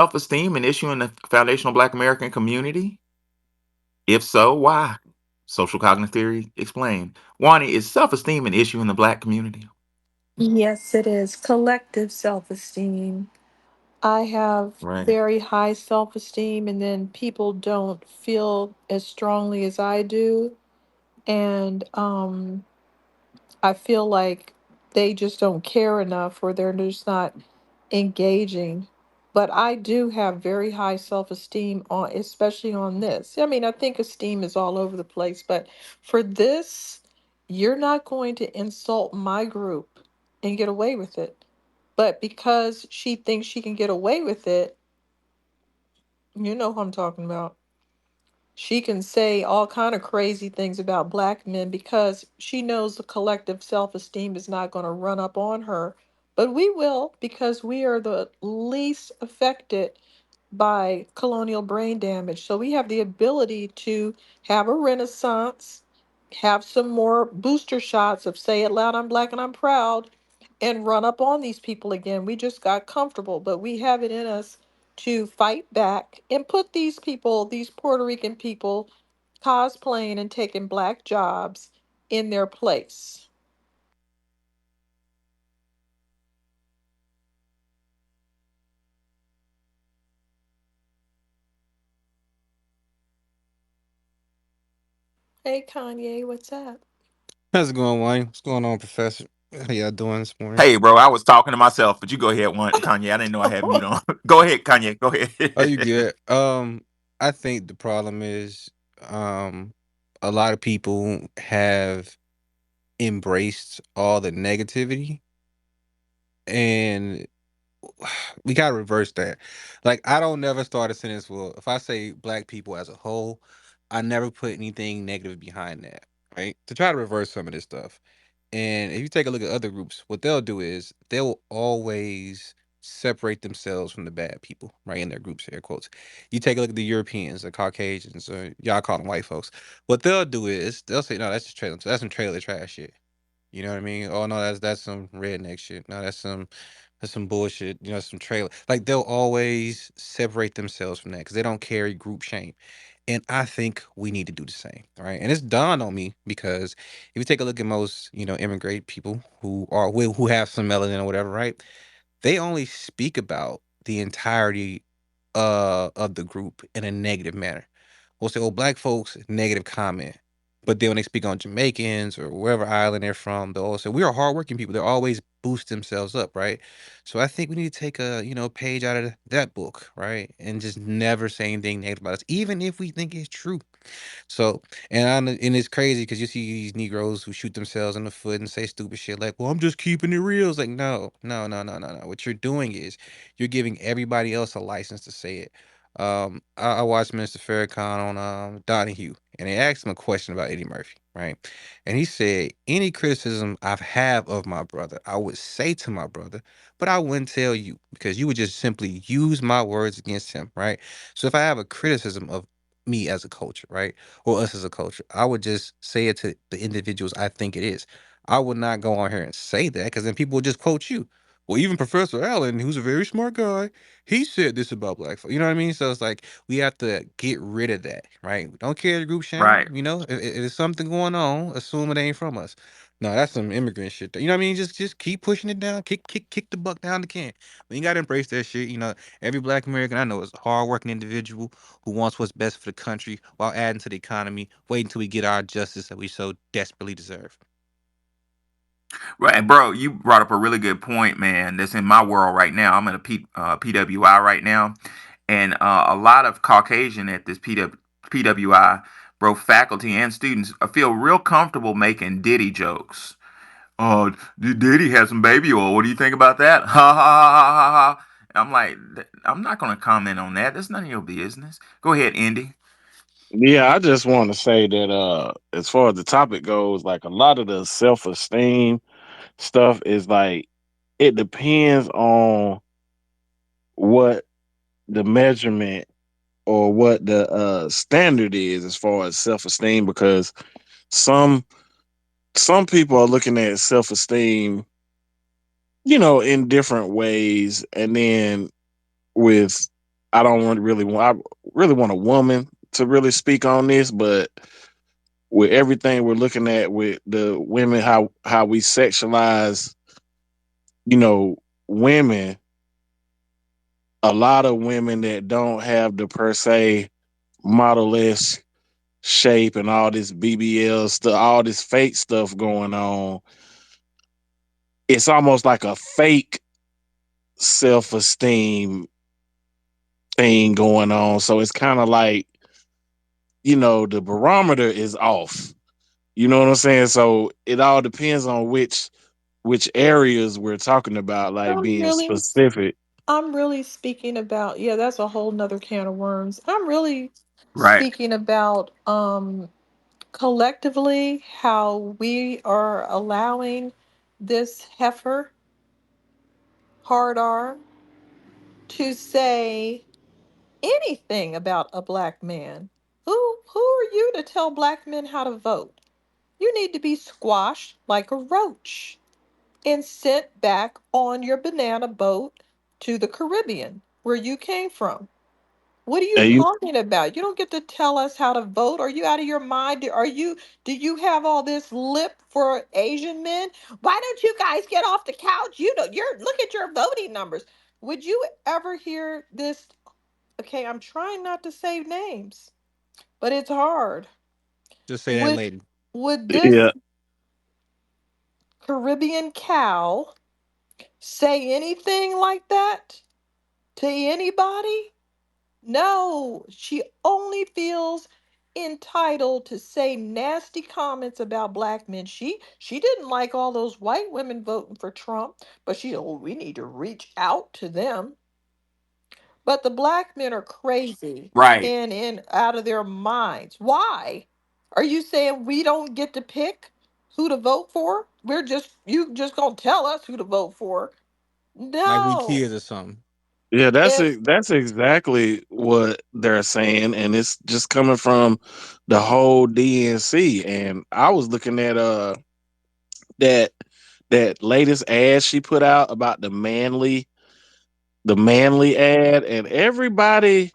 Self-esteem an issue in the foundational Black American community? If so, why? Social cognitive theory explained. Wani, is self-esteem an issue in the Black community? Yes, it is. Collective self esteem. I have Right. very high self esteem, and then people don't feel as strongly as I do. And I feel like they just don't care enough or they're just not engaging. But I do have very high self-esteem on, especially on this. I mean, I think esteem is all over the place, but for this, you're not going to insult my group and get away with it. But because she thinks she can get away with it, you know who I'm talking about. She can say all kind of crazy things about black men because she knows the collective self-esteem is not going to run up on her. But we will because we are the least affected by colonial brain damage. So we have the ability to have a renaissance, have some more booster shots of say it loud, I'm black and I'm proud, and run up on these people again. We just got comfortable, but we have it in us to fight back and put these people, these Puerto Rican people, cosplaying and taking black jobs in their place. Hey Kanye, what's up? How's it going, Wayne? What's going on, Professor? How y'all doing this morning? Hey, bro, I was talking to myself, but you go ahead, one Kanye. I didn't know I had mute on. Go ahead, Kanye. Go Oh, you ahead. good? I think the problem is, um, a lot of people have embraced all the negativity, and we gotta reverse that. Like, I don't never start a sentence. Well, if I say black people as a whole, I never put anything negative behind that, right? To try to reverse some of this stuff. And if you take a look at other groups, what they'll do is they'll always separate themselves from the bad people, right? In their groups, air quotes. You take a look at the Europeans, the Caucasians, or y'all call them white folks. What they'll do is they'll say, "No, that's just trailer. That's some trailer trash shit." You know what I mean? Oh no, that's some redneck shit. No, that's some bullshit. You know, some trailer. Like they'll always separate themselves from that because they don't carry group shame. And I think we need to do the same, right? And it's dawned on me because if you take a look at most, immigrant people who have some melanin or whatever, right? They only speak about the entirety of the group in a negative manner. We'll say, "Oh, black folks," negative comment. But then when they speak on Jamaicans or wherever island they're from, they'll always say, "We are hardworking people." They're always boost themselves up, right? So I think we need to take a page out of that book, right, and just never say anything negative about us, even if we think it's true. So, and it's crazy because you see these Negroes who shoot themselves in the foot and say stupid shit like, "Well, I'm just keeping it real." It's like, no, no, no, no, no, no. What you're doing is you're giving everybody else a license to say it. I watched Minister Farrakhan on Donahue, and they asked him a question about Eddie Murphy, right? And he said, "Any criticism I've have of my brother, I would say to my brother, but I wouldn't tell you because you would just simply use my words against him, right? So if I have a criticism of me as a culture, right? Or us as a culture. I would just say it to the individuals I think it is. I would not go on here and say that because then people would just quote you. Well, even Professor Allen, who's a very smart guy, he said this about black folks. You know what I mean? So it's like we have to get rid of that, right? We don't care the group shame. Right. If there's something going on, assume it ain't from us. No, that's some immigrant shit. You know what I mean? Just keep pushing it down. Kick the buck down the can. We ain't gotta embrace that shit. Every black American I know is a hardworking individual who wants what's best for the country while adding to the economy, waiting until we get our justice that we so desperately deserve. Right, bro, you brought up a really good point, man. That's in my world right now. I'm in a PWI right now, and a lot of Caucasian at this PWI, bro, faculty and students feel real comfortable making Diddy jokes. Oh, Diddy has some baby oil. What do you think about that? Ha ha ha ha ha. I'm like, I'm not going to comment on that. That's none of your business. Go ahead, Indy. Yeah, I just want to say that as far as the topic goes, like a lot of the self-esteem stuff is like it depends on what the measurement or what the standard is as far as self-esteem, because some some people are looking at self-esteem, in different ways, and then with I don't want really want. I really want a woman to really speak on this, but with everything we're looking at with the women, how we sexualize, you know, women, a lot of women that don't have the per se model-esque shape and all this BBL stuff, all this fake stuff going on. It's almost like a fake self-esteem thing going on. So it's kind of like, the barometer is off. You know what I'm saying? So it all depends on which areas we're talking about, like I'm being really, specific. I'm really speaking about, yeah, that's a whole nother can of worms. I'm really Right. speaking about collectively how we are allowing this heifer, hard R, to say anything about a black man. Who are you to tell black men how to vote? You need to be squashed like a roach and sent back on your banana boat to the Caribbean where you came from. What are you And you, talking about? You don't get to tell us how to vote. Are you out of your mind? Do you have all this lip for Asian men? Why don't you guys get off the couch? You know, you're look at your voting numbers. Would you ever hear this? Okay, I'm trying not to say names, but it's hard. Just say that Would lady. would yeah, this Caribbean cow say anything like that to anybody? No, she only feels entitled to say nasty comments about black men. She didn't like all those white women voting for Trump, but we need to reach out to them. But the black men are crazy Right. and out of their minds. Why? Are you saying we don't get to pick who to vote for? You just gonna tell us who to vote for? Like we No. kids or something. yeah, If that's exactly what they're saying, and it's just coming from the whole DNC. And I was looking at that that latest ad she put out about the manly ad, and everybody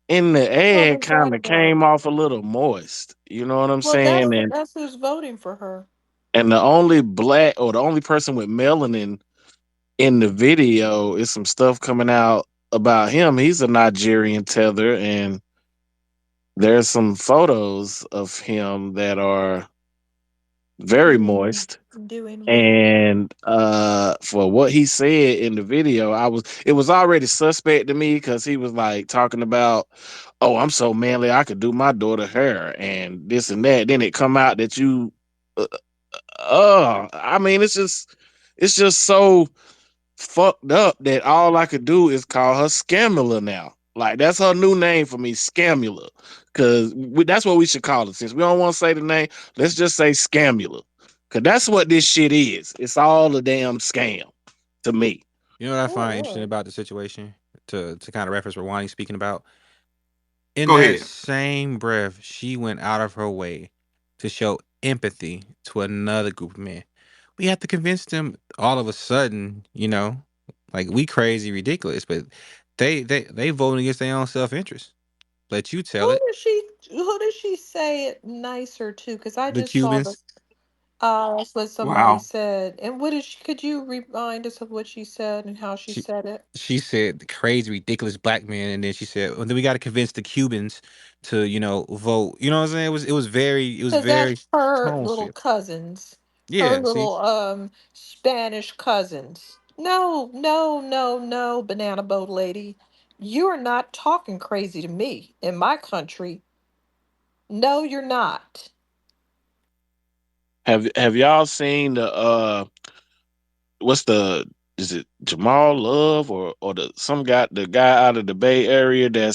in the what ad was that kind of about? came off a little moist. You know what I'm Well, saying? And that's who's voting for her. the only black, or the only person with melanin in the video is some stuff coming out about him. He's a Nigerian tether, and there's some photos of him that are very Doing moist. doing what? And for what he said in the video, it was already suspect to me, because he was like talking about, oh, I'm so manly I could do my daughter hair and this and that. Then it come out that you uh, I mean, it's just so fucked up that all I could do is call her Scamula now. Like, that's her new name for me, Scamula, because that's what we should call it. Since we don't want to say the name, let's just say Scamula, because that's what this shit is. It's all a damn scam to me. You know what I find interesting Oh, about the situation, to kind of reference what Wani's speaking about? In Go that ahead. same breath, she went out of her way to show empathy to another group of men. We have to convince them all of a sudden, like we crazy ridiculous, but they voting against their own self interest. Let you tell it. who does she say it nicer to? Because I The just saw the Cubans. that's what somebody Wow. said. And what is she, could you remind us of what she said and how she She said it? she said the crazy ridiculous black man, and then she said, well, then we got to convince the Cubans to vote. You know what I'm saying? It was Because very that's her tone little shift. cousins, her Yeah. See. little Spanish cousins. No, no, no, no, banana boat lady. You're not talking crazy to me in my country. No, you're not. Have y'all seen the what's the is it Jamal Love, or the guy out of the Bay Area that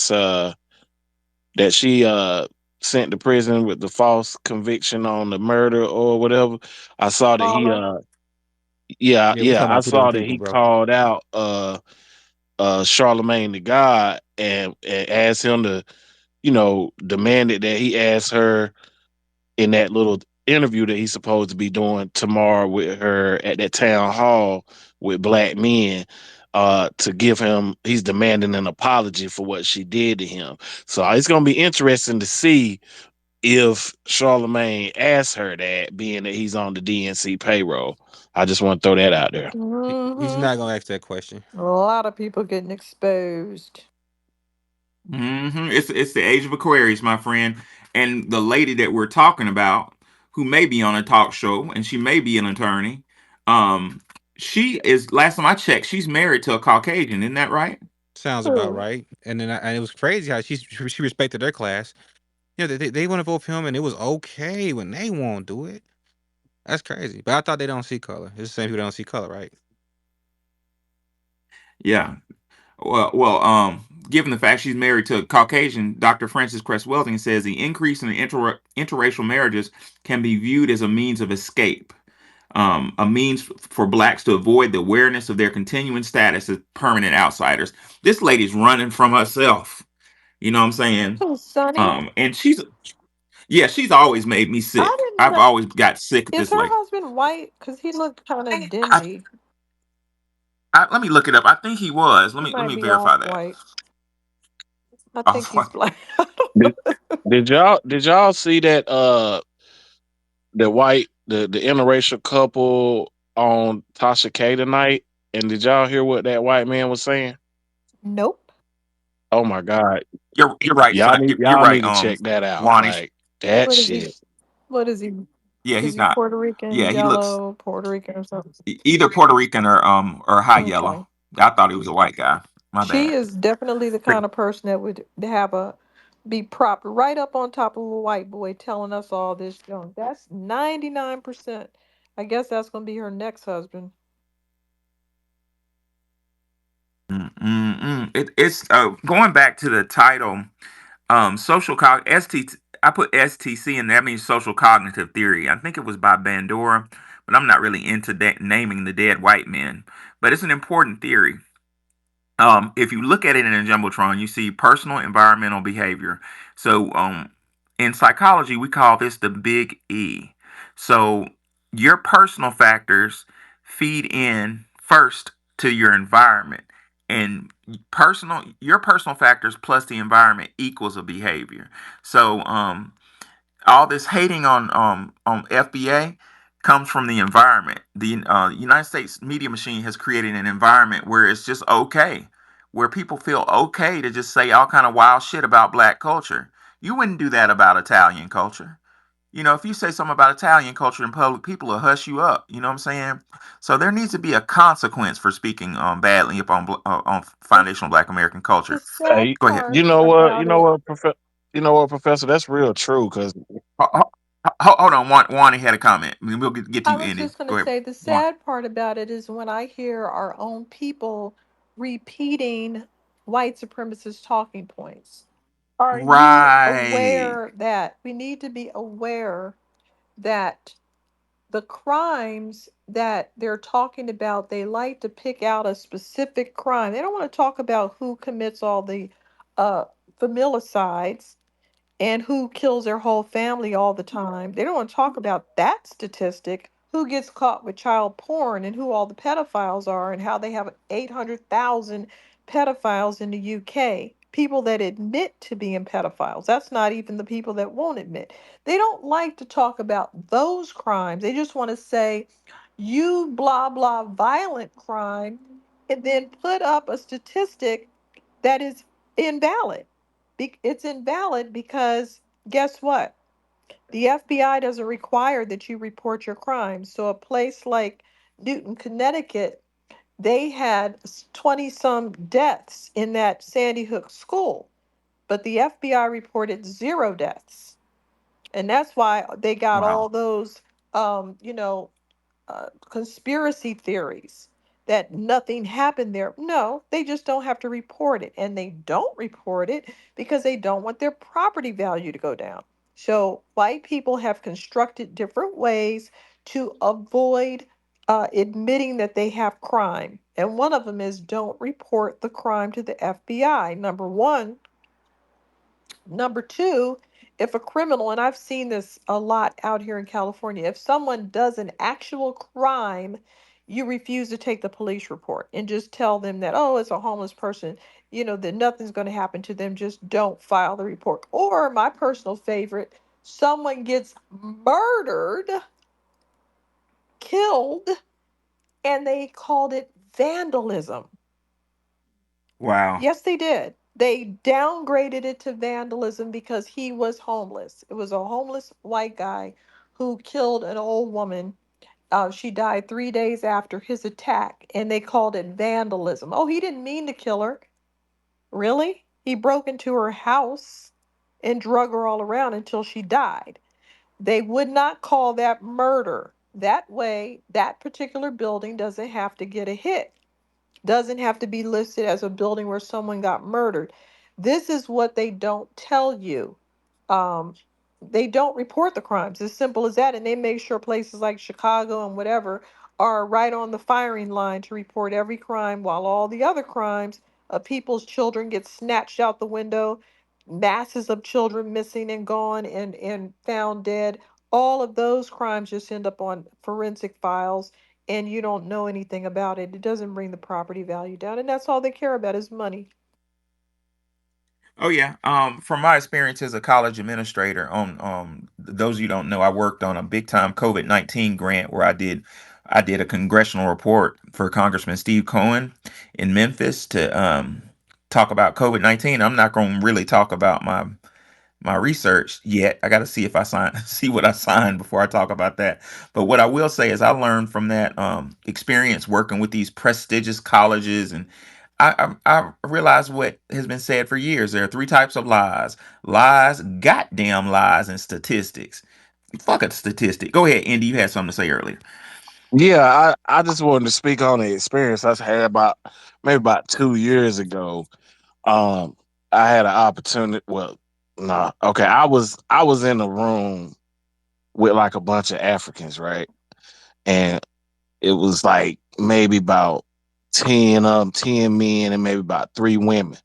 she sent to prison with the false conviction on the murder or whatever. I saw that he Mama. yeah, Yeah, we yeah, talking I about two different saw that people, he bro. called out Charlemagne the God, and asked him to, demanded that he ask her in that little interview that he's supposed to be doing tomorrow with her at that town hall with black men. to give him, he's demanding an apology for what she did to him. So it's gonna be interesting to see if Charlemagne asks her that, being that he's on the DNC payroll. I just want to throw that out there. He's Mm-hmm. not gonna ask that question. A lot of people getting exposed. It's the age of Aquarius, my friend. And the lady that we're talking about, who may be on a talk show, and she may be an attorney. Um, she is. Last time I checked, she's married to a Caucasian. Isn't that right? Sounds about Ooh. right. And then and it was crazy how she respected their class. You know, they want to vote for him, and it was okay when they won't do it. That's crazy. But I thought they don't see color. It's the same people that don't see color, right? Yeah. Given the fact she's married to a Caucasian, Dr. Francis Cress Welting says the increase in interracial marriages can be viewed as a means of escape, a means for blacks to avoid the awareness of their continuing status as permanent outsiders. This lady's running from herself. You know what I'm saying? Oh, Sonny, And yeah, she's always made me I sick. didn't I've know. always got sick of Is this her lady. husband white? Because he looked kind of I, dingy. let me look it up. I think he was. Let He me let might me be off verify that. white. I think Oh, he's black. Did, did y'all see that the interracial couple on Tasha K tonight? And did y'all hear what that white man was saying? Nope. Oh my God. you're right, Y'all son. need You're y'all right. need to check that out. Wani. Like that What is he? shit. What is he? Yeah, Is he's he not. Puerto Rican, Yeah, he looks yellow, Puerto Rican or something? either Puerto Rican or high yellow. Okay. I thought he was a white guy. My She bad. is definitely the But kind of person that would have a be propped right up on top of a white boy telling us all this junk. That's 99%. I guess that's gonna be her next husband. it's going back to the title. Social cog st I put STC in there. That means social cognitive theory. I think it was by Bandura, but I'm not really into naming the dead white men. But it's an important theory. If you look at it in a jumbotron, you see personal environmental behavior. So, in psychology, we call this the big E. So, your personal factors feed in first to your environment, and your personal factors plus the environment equals a behavior. So, all this hating on FBA comes from the environment. The United States media machine has created an environment where it's just okay, where people feel okay to just say all kind of wild shit about black culture. You wouldn't do that about Italian culture. You know, if you say something about Italian culture in public, people will hush you up. You know what I'm saying? So there needs to be a consequence for speaking badly upon on The, foundational Black American the culture. sad Hey, Go ahead. part you know what? about it, You know what, Professor? That's real true. Cause Hold on, Juan had a comment. I mean, we'll get to I you, was Andy. just gonna Go ahead, say the Juan. sad part about it is when I hear our own people repeating white supremacist talking points. Are you Right. aware that we need to be aware that the crimes that they're talking about, they like to pick out a specific crime. They don't want to talk about who commits all the uh, familicides and who kills their whole family all the time. They don't want to talk about that statistic, who gets caught with child porn and who all the pedophiles are and how they have 800,000 pedophiles in the UK. People that admit to being pedophiles. That's not even the people that won't admit. They don't like to talk about those crimes. They just want to say, you blah blah violent crime, and then put up a statistic that is invalid. It's invalid because guess what? The FBI doesn't require that you report your crimes. So a place like Newton, Connecticut, they had 20 some deaths in that Sandy Hook school, but the FBI reported zero deaths. And that's why they got Wow. all those you know, conspiracy theories that nothing happened there. No, they just don't have to report it. And they don't report it because they don't want their property value to go down. So, white people have constructed different ways to avoid admitting that they have crime. And one of them is don't report the crime to the FBI. Number one. Number two, if a criminal, and I've seen this a lot out here in California, if someone does an actual crime you refuse to take the police report and just tell them that, oh, it's a homeless person, that nothing's going to happen to them. Just don't file the report. Or my personal favorite, someone gets murdered, killed, and they called it vandalism. Wow. Yes, they did. They downgraded it to vandalism because he was homeless. It was a homeless white guy who killed an old woman. She died 3 days after his attack, and they called it vandalism. Oh, he didn't mean to kill her. Really? He broke into her house and drug her all around until she died. They would not call that murder. That way, that particular building doesn't have to get a hit, doesn't have to be listed as a building where someone got murdered. This is what they don't tell you. Um, they don't report the crimes. As simple as that. And they make sure places like Chicago and whatever are right on the firing line to report every crime, while all the other crimes of people's children get snatched out the window, masses of children missing and gone and found dead. All of those crimes just end up on forensic files, and you don't know anything about it. It doesn't bring the property value down, and that's all they care about is money. Oh yeah. From my experience as a college administrator, on those of you who don't know, I worked on a big time COVID-19 grant where I did a congressional report for Congressman Steve Cohen in Memphis to talk about COVID-19. I'm not going to really talk about my research yet. I got to see if I sign, see what I signed before I talk about that. But what I will say is I learned from that experience working with these prestigious colleges, and I realized what has been said for years. There are three types of lies: lies, goddamn lies, and statistics. Fuck a statistic. Go ahead, Andy. You had something to say earlier. Yeah, I just wanted to speak on the experience I had about maybe about 2 years ago. Um, I had an opportunity. Well, nah, okay. I was in a room with like a bunch of Africans, right? And it was like maybe about 10 men and maybe about 3 women.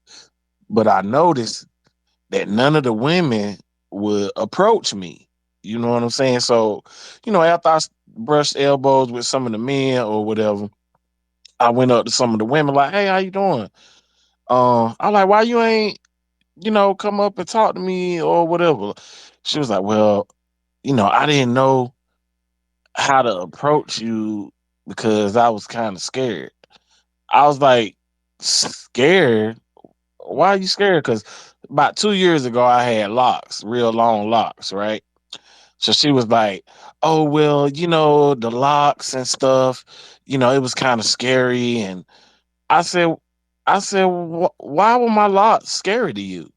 But I noticed that none of the women would approach me. You know what I'm saying? So, after brushed elbows with some of the men or whatever, I went up to some of the women like, "Hey, how you doing?" I'm like, "Why you ain't, come up and talk to me or whatever?" She was like, "Well, I didn't know how to approach you because I was kind of scared." I was like, "Scared? Why are you scared?" Because about 2 years ago, I had locks, real long locks, right? So she was like, "Oh, well, the locks and stuff, it was kind of scary." And I said, Why were my locks scary to you?"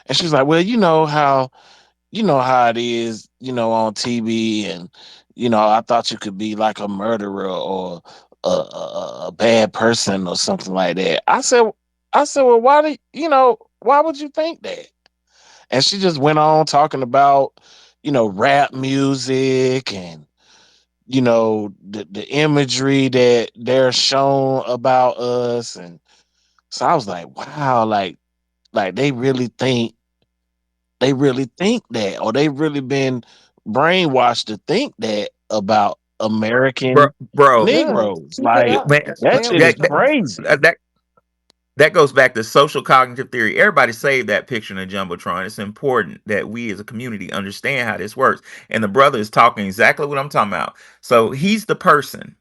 And she's like, "Well, you know how it is, on TV, and I thought you could be like a murderer or a bad person or something like that." I said, "Well, why would you think that?" And she just went on talking about, rap music and the imagery that they're shown about us. And so I was like, wow, like they really think that, or they really been brainwashed to think that about Bro, American bro, Good. Negroes. Keep it Like up. man, that Stay shit is that, awakened. crazy. that goes back to social cognitive theory. Everybody saved that picture in the jumbotron. It's important that we as a community understand how this works. And the brother is talking exactly what I'm talking about. So he's the person.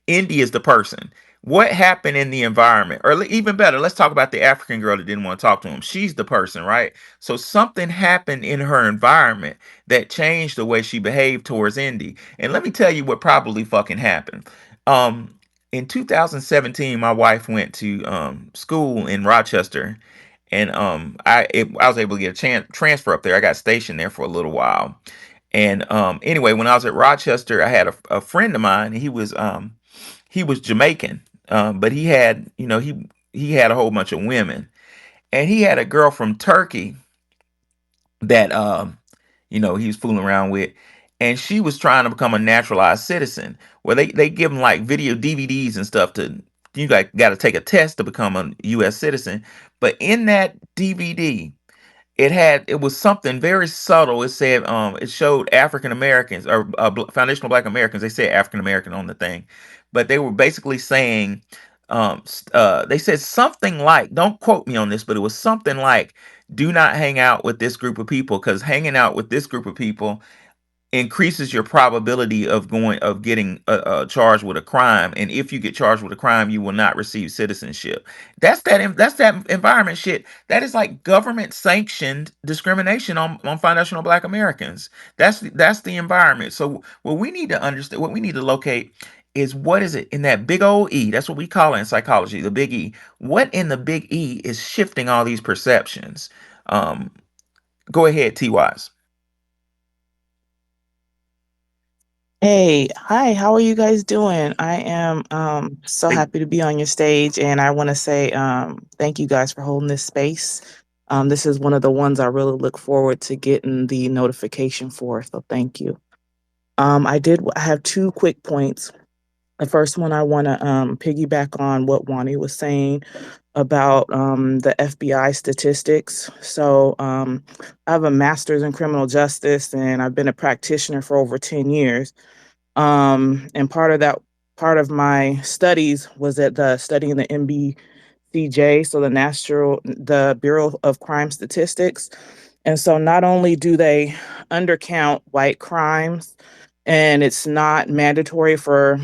Indy is the person. What happened in the environment? Or even better, let's talk about the African girl that didn't want to talk to him. She's the person, right? So something happened in her environment that changed the way she behaved towards Indy. And let me tell you what probably fucking happened. Um, in 2017, my wife went to school in Rochester, and I was able to get a transfer up there. I got stationed there for a little while, and anyway, when I was at Rochester, I had a friend of mine. He was Jamaican, but he had a whole bunch of women, and he had a girl from Turkey that he was fooling around with, and she was trying to become a naturalized citizen. Well, they give them like video DVDs and stuff to you got to take a test to become a U.S. citizen. But in that DVD, it was something very subtle. It said it showed African Americans or foundational Black Americans. They said African American on the thing, but they were basically saying, they said something like, don't quote me on this, but it was something like, do not hang out with this group of people because hanging out with this group of people increases your probability of getting charged with a crime, and if you get charged with a crime you will not receive citizenship. That's that environment shit. That is like government sanctioned discrimination on foundational black Americans. That's the environment. So what we need to understand, what we need to locate, is what is it in that big old E. That's what we call it in psychology, the big E. What in the big E is shifting all these perceptions? um Go ahead, T Wise. Hey, hi, how are you guys doing? I am so Hey, happy to be on your stage, and I want to say thank you guys for holding this space. This is one of the ones I really look forward to getting the notification for, so thank you. I have two quick points. The first one, I want to piggyback on what Wani was saying about the FBI statistics. So I have a master's in criminal justice, and I've been a practitioner for over 10 years. And part of my studies was at the studying the MBCJ, so the Bureau of Crime Statistics. And so not only do they undercount white crimes, and it's not mandatory for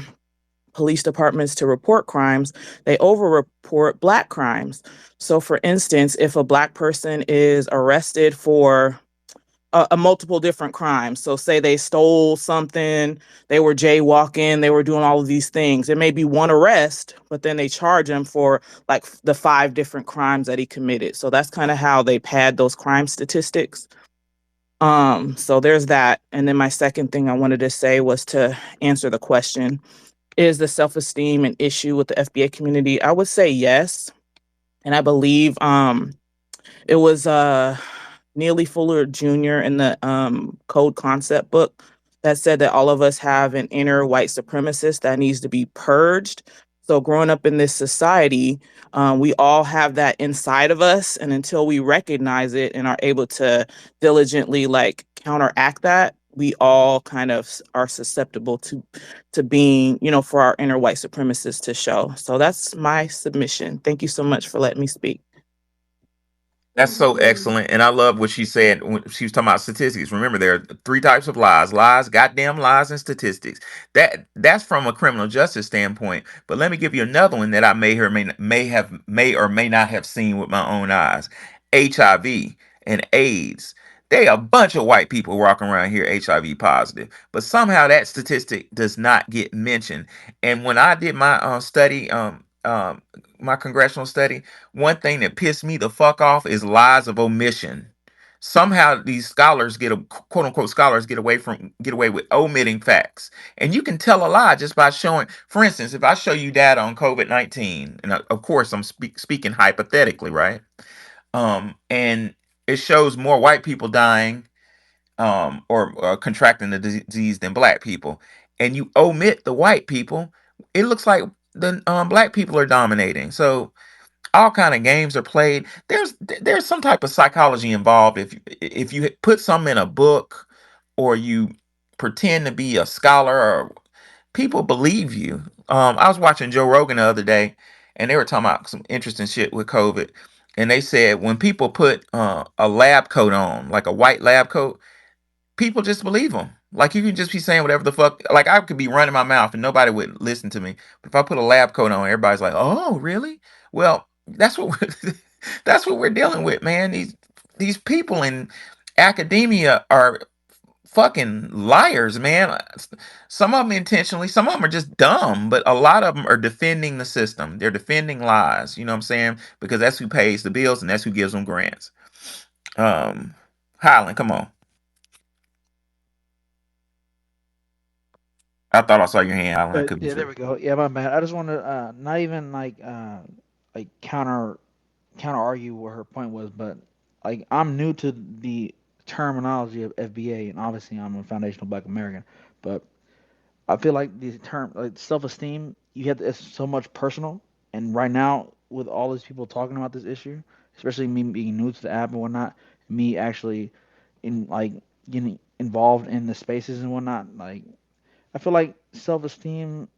police departments to report crimes, they overreport black crimes. So for instance, if a black person is arrested for a multiple different crimes. So say they stole something, they were jaywalking, they were doing all of these things. It may be one arrest, but then they charge him for like the five different crimes that he committed. So that's kind of how they pad those crime statistics. So there's that. And then my second thing I wanted to say was to answer the question, is the self-esteem an issue with the FBA community? I would say yes. And I believe it was Neely Fuller Jr. in the Code Concept book that said that all of us have an inner white supremacist that needs to be purged. So, growing up in this society, we all have that inside of us. And until we recognize it and are able to diligently like counteract that, we all kind of are susceptible to being, for our inner white supremacists to show. So that's my submission. Thank you so much for letting me speak. that's so excellent, and I love what she said when she was talking about statistics. Remember, there are three types of lies: lies, goddamn lies, and statistics. That's from a criminal justice standpoint. But let me give you another one that I may or may not have seen with my own eyes: HIV and AIDS. They a bunch of white people walking around here HIV positive, but somehow that statistic does not get mentioned. And when I did my study, my congressional study, one thing that pissed me the fuck off is lies of omission. Somehow these scholars quote unquote scholars get away with omitting facts, and you can tell a lie just by showing. For instance, if I show you data on COVID-19, and of course I'm speaking hypothetically, right? And it shows more white people dying or contracting the disease than black people, and you omit the white people, it looks like the black people are dominating. So all kind of games are played. There's some type of psychology involved. If you put something in a book, or you pretend to be a scholar, or people believe you. I was watching Joe Rogan the other day, and they were talking about some interesting shit with COVID. And they said when people put a lab coat on, like a white lab coat, people just believe them. Like you can just be saying whatever the fuck. Like I could be running my mouth and nobody would listen to me. But if I put a lab coat on, everybody's like, "Oh, really?" Well, that's what that's what we're dealing with, man. These people in academia are fucking liars, man. Some of them intentionally, some of them are just dumb, but a lot of them are defending the system. They're defending lies. You know what I'm saying? Because that's who pays the bills and that's who gives them grants. Um, Highland, come on. I thought I saw your hand, Alan. I could be Yeah, there true. we go. Yeah, my bad. I just want to not even like counter argue what her point was, but like I'm new to the terminology of FBA, and obviously I'm a foundational Black American, but I feel like the term like self esteem, you have to, it's so much personal, and right now with all these people talking about this issue, especially me being new to the app and whatnot, me actually in like getting involved in the spaces and whatnot, like I feel like self esteem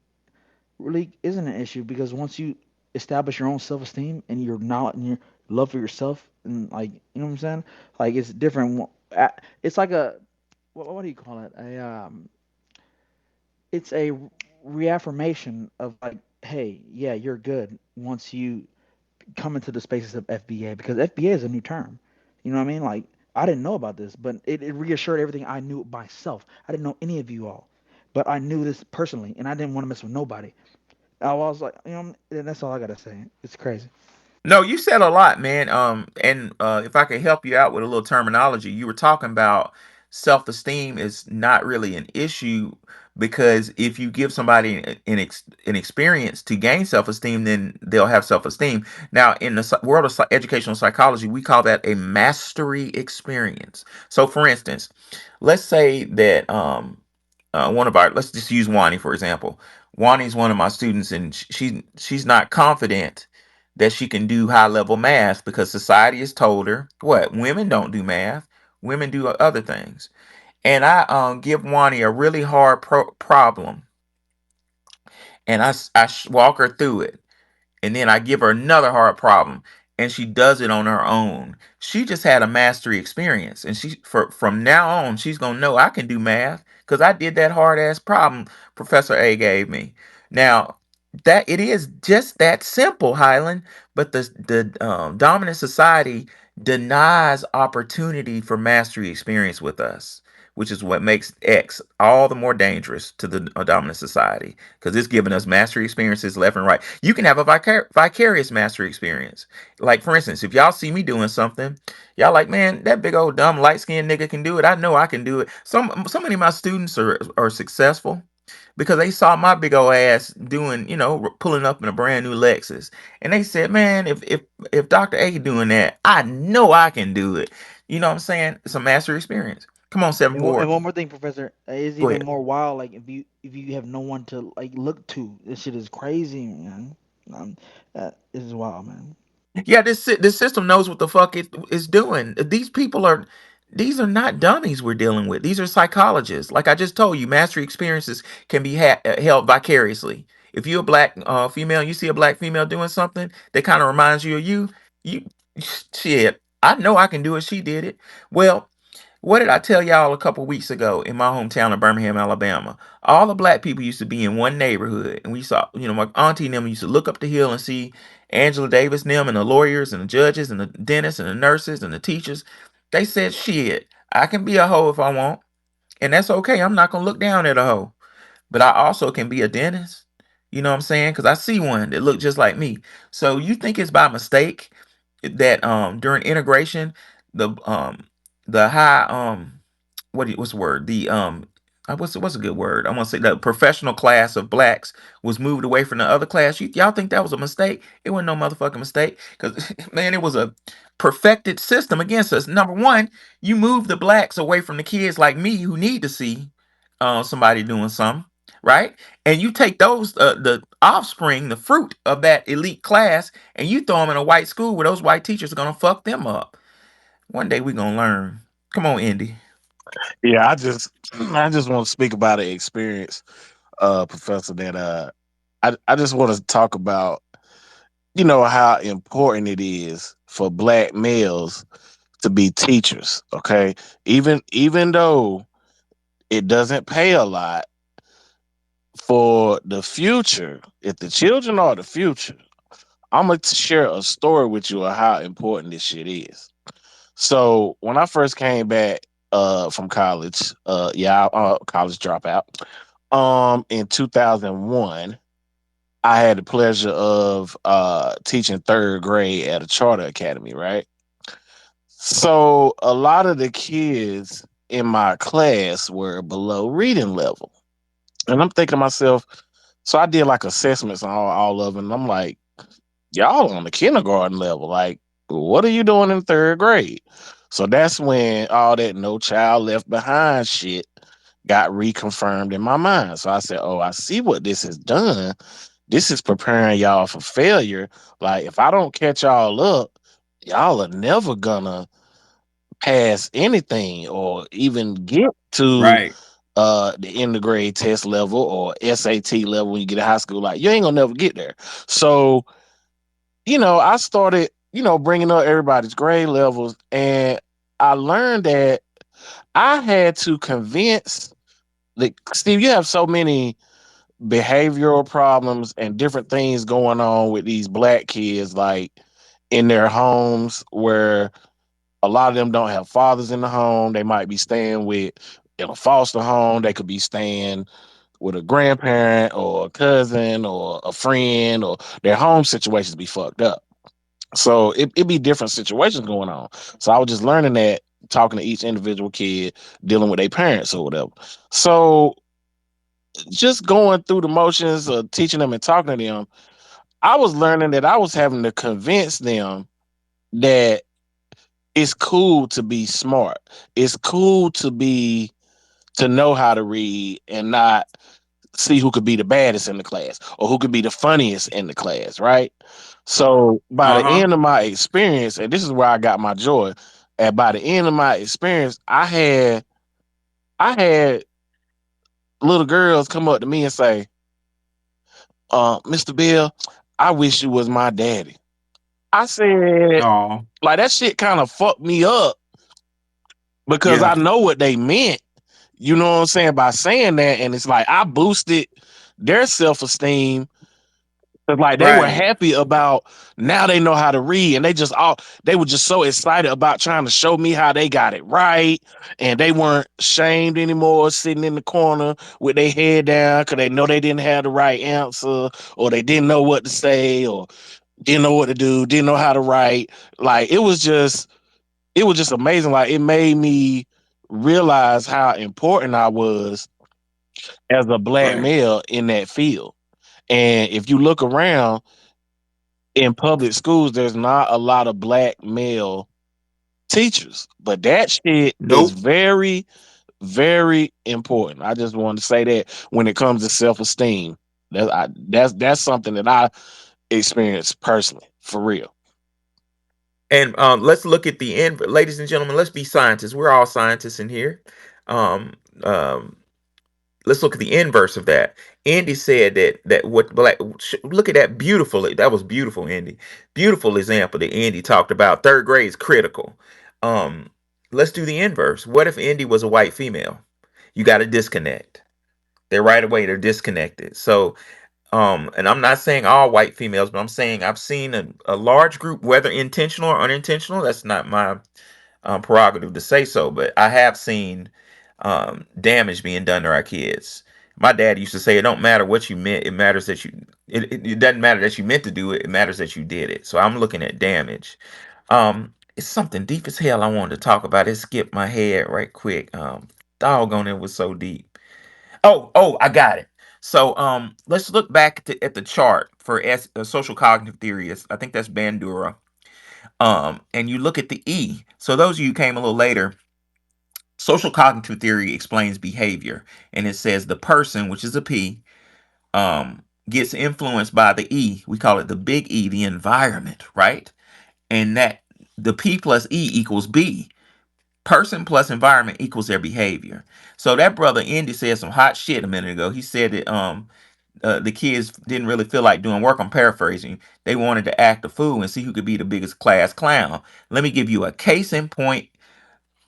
really isn't an issue because once you establish your own self esteem and your knowledge and your love for yourself and like you know what I'm saying, like it's different. It's like a what do you call it? It's a reaffirmation of like, hey, yeah, you're good once you come into the spaces of FBA because FBA is a new term. You know what I mean? Like I didn't know about this, but it reassured everything I knew myself. I didn't know any of you all, but I knew this personally, and I didn't want to mess with nobody. I was like, you know, and that's all I gotta say. It's crazy. No, you said a lot, man. And if I could help you out with a little terminology, you were talking about self-esteem is not really an issue because if you give somebody an experience to gain self-esteem, then they'll have self-esteem. Now, in the world of educational psychology, we call that a mastery experience. So, for instance, let's say that one of our let's just use Wani for example. Wani's one of my students, and she's not confident that she can do high level math because society has told her what women don't do math, women do other things. And I give Wani a really hard problem, and walk her through it, and then I give her another hard problem, and she does it on her own. She just had a mastery experience, and from now on she's gonna know I can do math because I did that hard ass problem Professor A gave me. Now that it is just that simple, Highland, but the dominant society denies opportunity for mastery experience with us, which is what makes X all the more dangerous to the dominant society because it's giving us mastery experiences left and right. You can have a vicarious mastery experience. Like, for instance, if y'all see me doing something, y'all like, man, that big old dumb light skinned nigga can do it. I know I can do it. So many of my students are successful because they saw my big old ass doing, pulling up in a brand new Lexus, and they said, man, if Dr. A doing that, I know I can do it. You know what I'm saying? It's a mastery experience. Come on, seven And four. one more thing, Professor, is Go even ahead. more wild. Like if you have no one to like look to, this shit is crazy, man. That is wild, man. Yeah, this system knows what the fuck it is doing. These are not dummies we're dealing with. These are psychologists. Like I just told you, mastery experiences can be held vicariously. If you're a black female, and you see a black female doing something that kind of reminds you of you shit. I know I can do it. She did it. Well, what did I tell y'all a couple weeks ago in my hometown of Birmingham, Alabama? All the black people used to be in one neighborhood, and we saw, my auntie and them used to look up the hill and see Angela Davis and them, and the lawyers and the judges and the dentists and the nurses and the teachers. They said, "Shit, I can be a hoe if I want, and that's okay. I'm not gonna look down at a hoe." But I also can be a dentist. You know what I'm saying? Because I see one that look just like me. So you think it's by mistake that during integration, the high what's the word? What's a good word? I'm gonna say the professional class of blacks was moved away from the other class. Y'all think that was a mistake? It wasn't no motherfucking mistake. Because man, it was a perfected system against us. Number one, you move the blacks away from the kids like me who need to see somebody doing something, right? And you take those the offspring, the fruit of that elite class, and you throw them in a white school where those white teachers are gonna fuck them up. One day we gonna learn. Come on, Indy. Yeah, I just want to speak about an experience, Professor. That I just want to talk about how important it is for black males to be teachers. Okay, even though it doesn't pay a lot for the future, if the children are the future, I'm gonna share a story with you of how important this shit is. So when I first came back from college, college dropout, in 2001, I had the pleasure of teaching third grade at a charter academy, right? So a lot of the kids in my class were below reading level. And I'm thinking to myself, so I did like assessments on all of them. And I'm like, y'all on the kindergarten level. Like, what are you doing in third grade? So that's when all that no child left behind shit got reconfirmed in my mind. So I said, oh, I see what this has done. This is preparing y'all for failure. Like, if I don't catch y'all up, y'all are never gonna pass anything or even get to Right. the end of grade test level or SAT level when you get to high school. Like you ain't gonna never get there. So I started bringing up everybody's grade levels, and I learned that I had to convince. Like Steve, you have so many behavioral problems and different things going on with these black kids, like in their homes where a lot of them don't have fathers in the home. They might be staying with in a foster home. They could be staying with a grandparent or a cousin or a friend, or their home situations be fucked up. So it be different situations going on. So I was just learning that, talking to each individual kid, dealing with their parents or whatever. So just going through the motions of teaching them and talking to them, I was learning that I was having to convince them that it's cool to be smart. It's cool to know how to read and not see who could be the baddest in the class or who could be the funniest in the class, right? So by the Uh-huh. end of my experience, and this is where I got my joy, and by the end of my experience, I had little girls come up to me and say, Mr. Bill, I wish you was my daddy. I said, Oh, like that shit kind of fucked me up because yeah. I know what they meant. You know what I'm saying? By saying that, and it's like I boosted their self-esteem. Cause like they were Right. happy about now they know how to read, and they were just so excited about trying to show me how they got it right, and they weren't shamed anymore, sitting in the corner with their head down because they know they didn't have the right answer, or they didn't know what to say, or didn't know what to do, didn't know how to write. Like it was just amazing. Like it made me realize how important I was as a black Right. male in that field. And if you look around in public schools, there's not a lot of black male teachers, but that shit is Nope. very, very important. I just wanted to say that when it comes to self esteem, that's something that I experienced personally, for real. And let's look at the end, ladies and gentlemen. Let's be scientists. We're all scientists in here. Um, um, let's look at the inverse of that. Andy said that what black. Look at that beautifully. That was beautiful, Andy. Beautiful example that Andy talked about. Third grade is critical. Um, let's do the inverse. What if Andy was a white female? You got to disconnect. They're right away. They're disconnected. So and I'm not saying all white females, but I'm saying I've seen a large group, whether intentional or unintentional. That's not my prerogative to say so, but I have seen damage being done to our kids. My dad used to say, "It don't matter what you meant; it matters that you. It doesn't matter that you meant to do it; it matters that you did it." So I'm looking at damage. It's something deep as hell I wanted to talk about. It skipped my head right quick. Doggone, it was so deep. Oh, I got it. So, let's look back at the chart for social cognitive theory. I think that's Bandura. And you look at the E. So those of you who came a little later, social cognitive theory explains behavior, and it says the person, which is a P, gets influenced by the E. We call it the big E, the environment, right? And that the P plus E equals B. Person plus environment equals their behavior. So that brother Indy said some hot shit a minute ago. He said that the kids didn't really feel like doing work. I'm paraphrasing. They wanted to act a fool and see who could be the biggest class clown. Let me give you a case in point,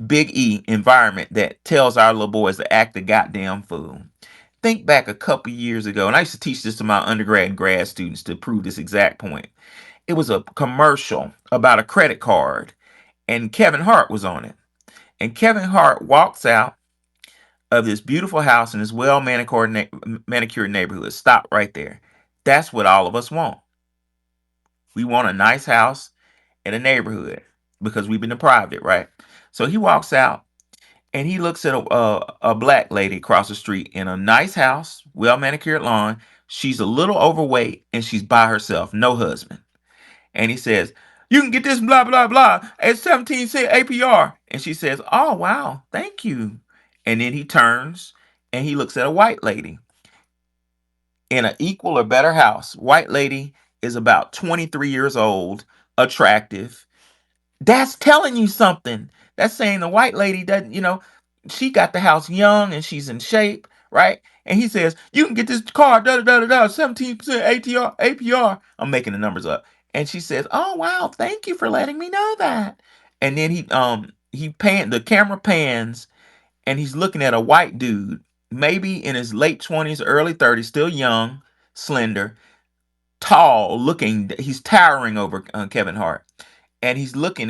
big E environment that tells our little boys to act the goddamn fool. Think back a couple years ago, and I used to teach this to my undergrad and grad students to prove this exact point. It was a commercial about a credit card, and Kevin Hart was on it. And Kevin Hart walks out of this beautiful house in this well manicured neighborhood. Stop right there. That's what all of us want. We want a nice house in a neighborhood because we've been deprived it, right? So he walks out and he looks at a black lady across the street in a nice house, well manicured lawn. She's a little overweight and she's by herself, no husband. And he says, "You can get this blah blah blah at 17 cent APR." And she says, "Oh wow, thank you." And then he turns and he looks at a white lady in an equal or better house. White lady is about 23 years old, attractive. That's telling you something. That's saying the white lady doesn't. she got the house young and she's in shape, right? And he says, you can get this car, 17% ATR, APR. I'm making the numbers up. And she says, oh wow, thank you for letting me know that. And then the camera pans and he's looking at a white dude, maybe in his late 20s, early 30s, still young, slender, tall, looking, he's towering over Kevin Hart, and he's looking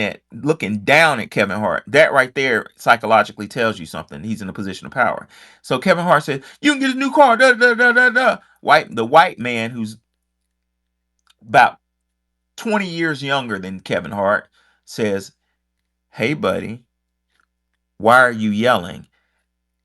down at Kevin Hart. That right there psychologically tells you something. He's in a position of power. So Kevin Hart said, "You can get a new car." Da, da, da, da, da. The white man who's about 20 years younger than Kevin Hart says, "Hey, buddy, why are you yelling?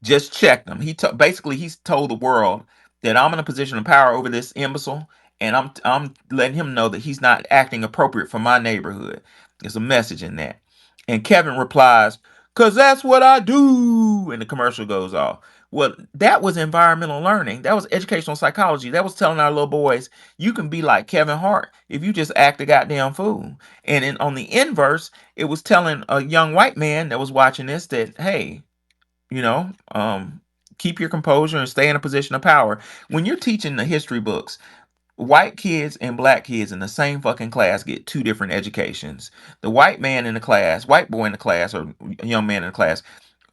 Just checked him." Basically he's told the world that I'm in a position of power over this imbecile, and I'm letting him know that he's not acting appropriate for my neighborhood. There's a message in that. And Kevin replies, "Cause that's what I do." And the commercial goes off. Well, that was environmental learning. That was educational psychology. That was telling our little boys, you can be like Kevin Hart if you just act a goddamn fool. And on the inverse, it was telling a young white man that was watching this that, hey, you know um keep your composure and stay in a position of power. When you're teaching the history books, white kids and black kids in the same fucking class get two different educations. The white boy in the class, or young man in the class,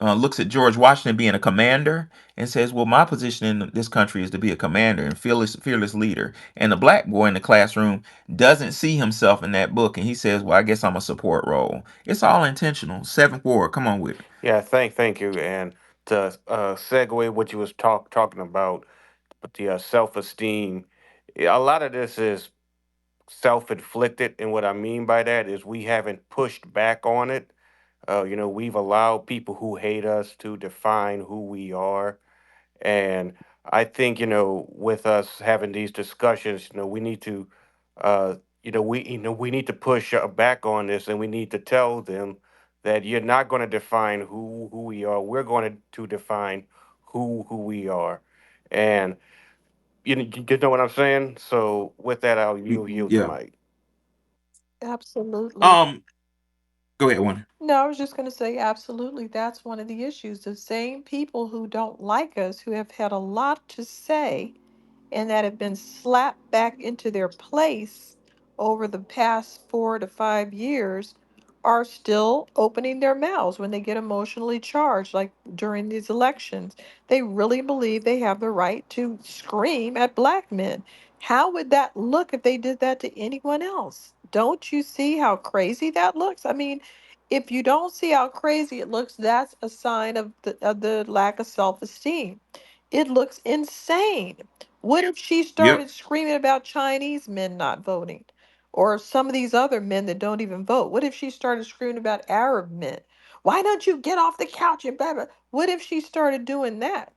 looks at George Washington being a commander and says, well, my position in this country is to be a commander and fearless leader. And the black boy in the classroom doesn't see himself in that book, and he says, well, I guess I'm a support role. It's all intentional. Seventh ward, come on with it. Yeah, thank you. And to segue what you was talking about, but the self-esteem, a lot of this is self-inflicted, and what I mean by that is we haven't pushed back on it. We've allowed people who hate us to define who we are. And I think, with us having these discussions, we need to, uh, we need to push back on this, and we need to tell them that you're not going to define who we are. We're going to define who we are. And you know what I'm saying? So with that, I'll yield the Yeah. mic. Absolutely. um Go ahead, one. No, I was just going to say, absolutely. That's one of the issues. The same people who don't like us, who have had a lot to say, and that have been slapped back into their place over the past 4 to 5 years, are still opening their mouths when they get emotionally charged, like during these elections. They really believe they have the right to scream at black men. How would that look if they did that to anyone else? Don't you see how crazy that looks? I mean, if you don't see how crazy it looks, that's a sign of the lack of self-esteem. It looks insane. What if she Yep. started screaming about Chinese men not voting? Or some of these other men that don't even vote? What if she started screaming about Arab men? Why don't you get off the couch and blah, blah? What if she started doing that?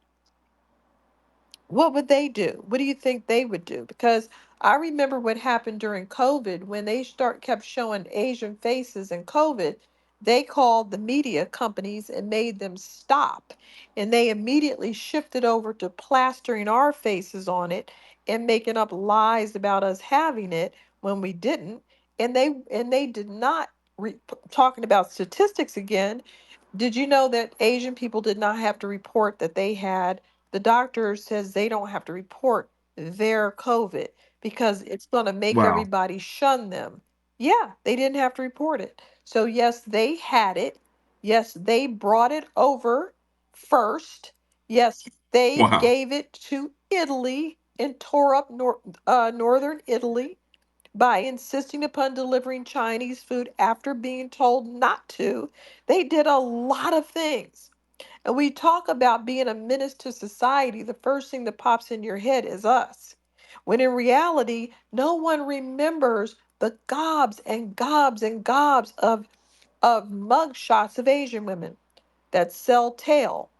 What would they do? What do you think they would do? Because I remember what happened during COVID when they kept showing Asian faces in COVID. They called the media companies and made them stop. And they immediately shifted over to plastering our faces on it and making up lies about us having it when we didn't. And they did not talking about statistics again. Did you know that Asian people did not have to report that they had? The doctor says they don't have to report their COVID because it's going to make Wow. everybody shun them. Yeah, they didn't have to report it. So, yes, they had it. Yes, they brought it over first. Yes, they Wow. gave it to Italy and tore up northern Italy by insisting upon delivering Chinese food after being told not to. They did a lot of things. And we talk about being a menace to society, the first thing that pops in your head is us. When in reality, no one remembers the gobs and gobs and gobs of mug shots of Asian women that sell tail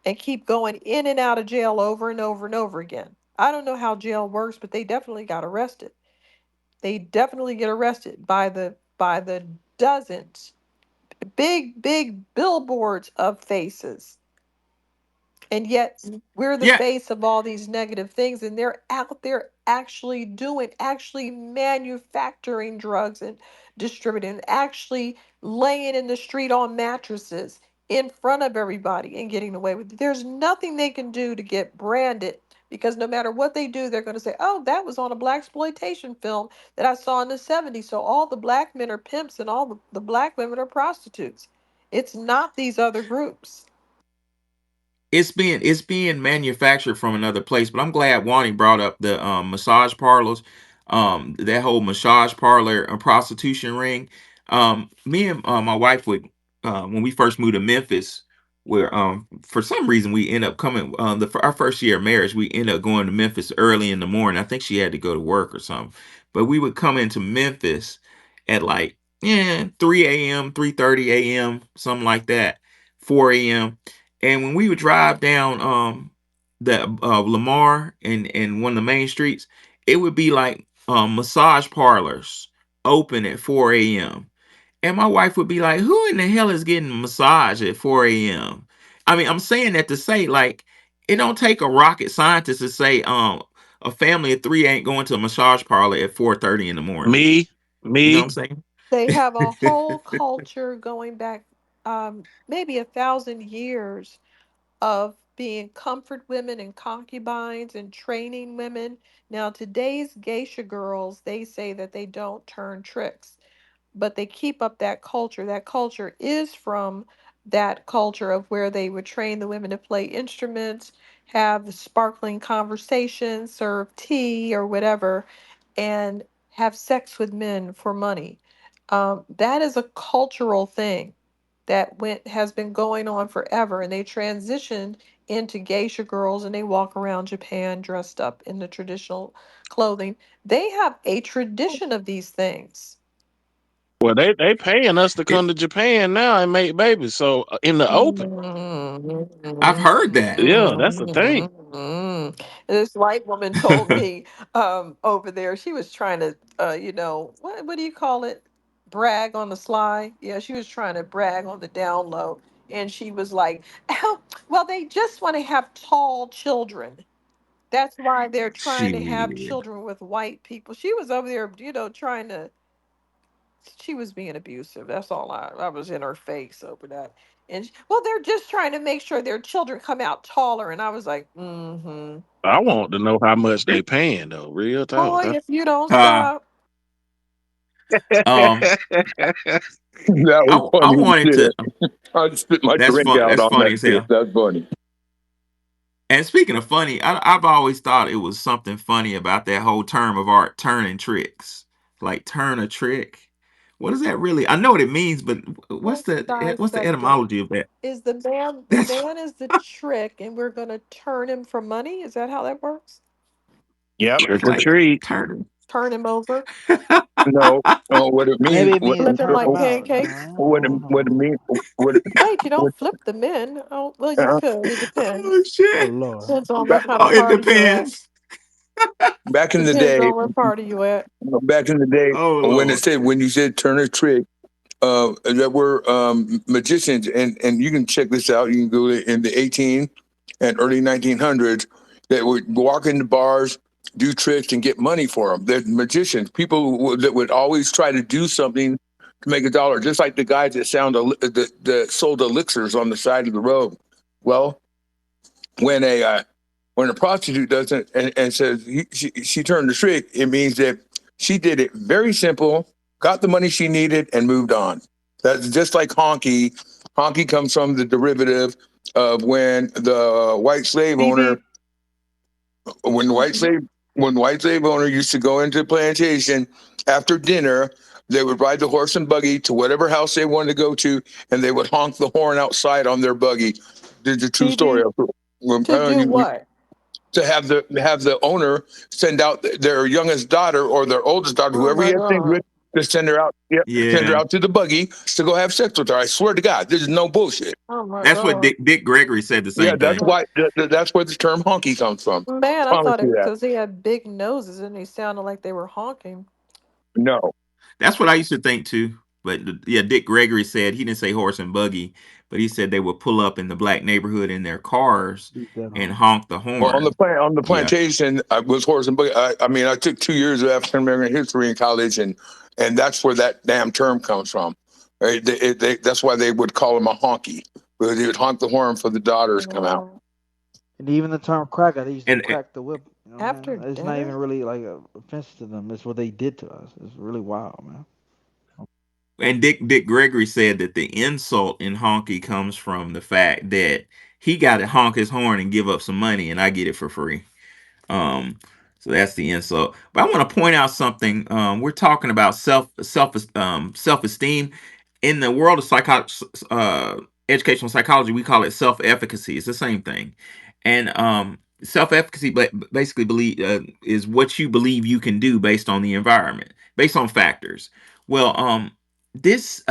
and keep going in and out of jail over and over and over again. I don't know how jail works, but they definitely got arrested. They definitely get arrested by the dozens, big billboards of faces. And yet we're the Yeah. face of all these negative things, and they're out there actually manufacturing drugs and distributing, actually laying in the street on mattresses in front of everybody and getting away with it. There's nothing they can do to get branded because no matter what they do, they're going to say, "Oh, that was on a black exploitation film that I saw in the '70s. So all the black men are pimps and all the black women are prostitutes." It's not these other groups. It's being manufactured from another place. But I'm glad Wani brought up the massage parlors, that whole massage parlor and prostitution ring. Me and my wife would when we first moved to Memphis, where for some reason we end up coming our first year of marriage, we ended up going to Memphis early in the morning. I think she had to go to work or something, but we would come into Memphis at like 3 a.m., 3:30 a.m., something like that, 4 a.m. And when we would drive down the Lamar and one of the main streets, it would be like massage parlors open at 4 a.m. And my wife would be like, "Who in the hell is getting a massage at 4 a.m.?" I mean, I'm saying that to say like it don't take a rocket scientist to say a family of three ain't going to a massage parlor at 4:30 in the morning. Me, You know what me. I'm saying? They have a whole culture going back maybe 1,000 years of being comfort women and concubines and training women. Now, today's geisha girls, they say that they don't turn tricks, but they keep up that culture. That culture is from that culture of where they would train the women to play instruments, have the sparkling conversations, serve tea or whatever, and have sex with men for money. That is a cultural thing that went has been going on forever, and they transitioned into geisha girls, and they walk around Japan dressed up in the traditional clothing. They have a tradition of these things. Well, they paying us to come to Japan now and make babies. So in the open, I've heard that. yeah, that's the thing. This white woman told me over there she was trying to what do you call it? Brag on the sly. Yeah, she was trying to brag on the down low, and she was like, "Oh, well, they just want to have tall children. That's why they're trying to have Shit. children with white people." She was over there, trying to she was being abusive. That's all I was in her face over that. And well, they're just trying to make sure their children come out taller. And I was like, mm-hmm. I want to know how much they paying though. Real talk. Boy, if you don't Uh, stop. um, That was I funny as wanted shit. to. I spit my That's drink fun. out That's on that funny as shit. hell. That's funny. And speaking of funny, I've always thought it was something funny about that whole term of art, turning tricks. Like turn a trick. What is that really? I know what it means, but Let's what's the dissect it. etymology of that? Is the That's man is the trick, and we're gonna turn him for money? Is that how that works? Yep. Trick or like treat. turning. Turn him over, No, what it means, Maybe it means flip him turn like them out. pancakes. I what it don't know. means, what, Wait, you what don't flip the men. Oh, well, you uh, could. It Oh depends. Oh shit! Lord. Depends on back, what kind Oh, of it party you're at. depends. back in the Depends day, on what party you at. Oh Lord. when you said turn a trick, there were magicians, and you can check this out. You can go in the 18 and early 1900s that would walk into bars, do tricks, and get money for them. They're magicians, people that would always try to do something to make a dollar, just like the guys that that sold elixirs on the side of the road. Well, when a prostitute does it and says she turned the trick, it means that she did it very simple, got the money she needed, and moved on. That's just like honky. Honky comes from the derivative of BB. when the white Hmm. slave when the white slave owner used to go into the plantation after dinner. They would ride the horse and buggy to whatever house they wanted to go to, and they would honk the horn outside on their buggy. This is a true story. BB. To do what? To have the owner send out their youngest daughter or their oldest daughter, Oh whoever he my has things God. with, to send her out. Yeah, send her Yeah, out to the buggy to go have sex with her. I swear to God, this is no bullshit. Oh my that's what God. Dick Gregory said the Yeah, same that's thing. Uh, why. That's where the term honky comes from. Man, I Promise thought it you that. because they had big noses and they sounded like they were honking. No. That's what I used to think too. But yeah, Dick Gregory said he didn't say horse and buggy, but he said they would pull up in the black neighborhood in their cars Beat that and on. honk the Well, horn. on the Yeah. plantation, I was horse and buggy. I mean, I took 2 years of African American history in college, and that's where that damn term comes from. Right? That's why they would call him a honky. But they would honk the horn for the daughters come out. Wow. And even the term cracker, they used to And crack the whip. You know what I'm After saying? It's not even dinner? really like offensive to them. It's what they did to us. It's really wild, man. Dick Gregory said that the insult in honky comes from the fact that he got to honk his horn and give up some money, and I get it for free. Um, so that's the insult. But I want to point out something. We're talking about self esteem in the world of educational psychology. We call it self efficacy. It's the same thing, and self efficacy, but basically believe is what you believe you can do based on the environment, based on factors. Well, this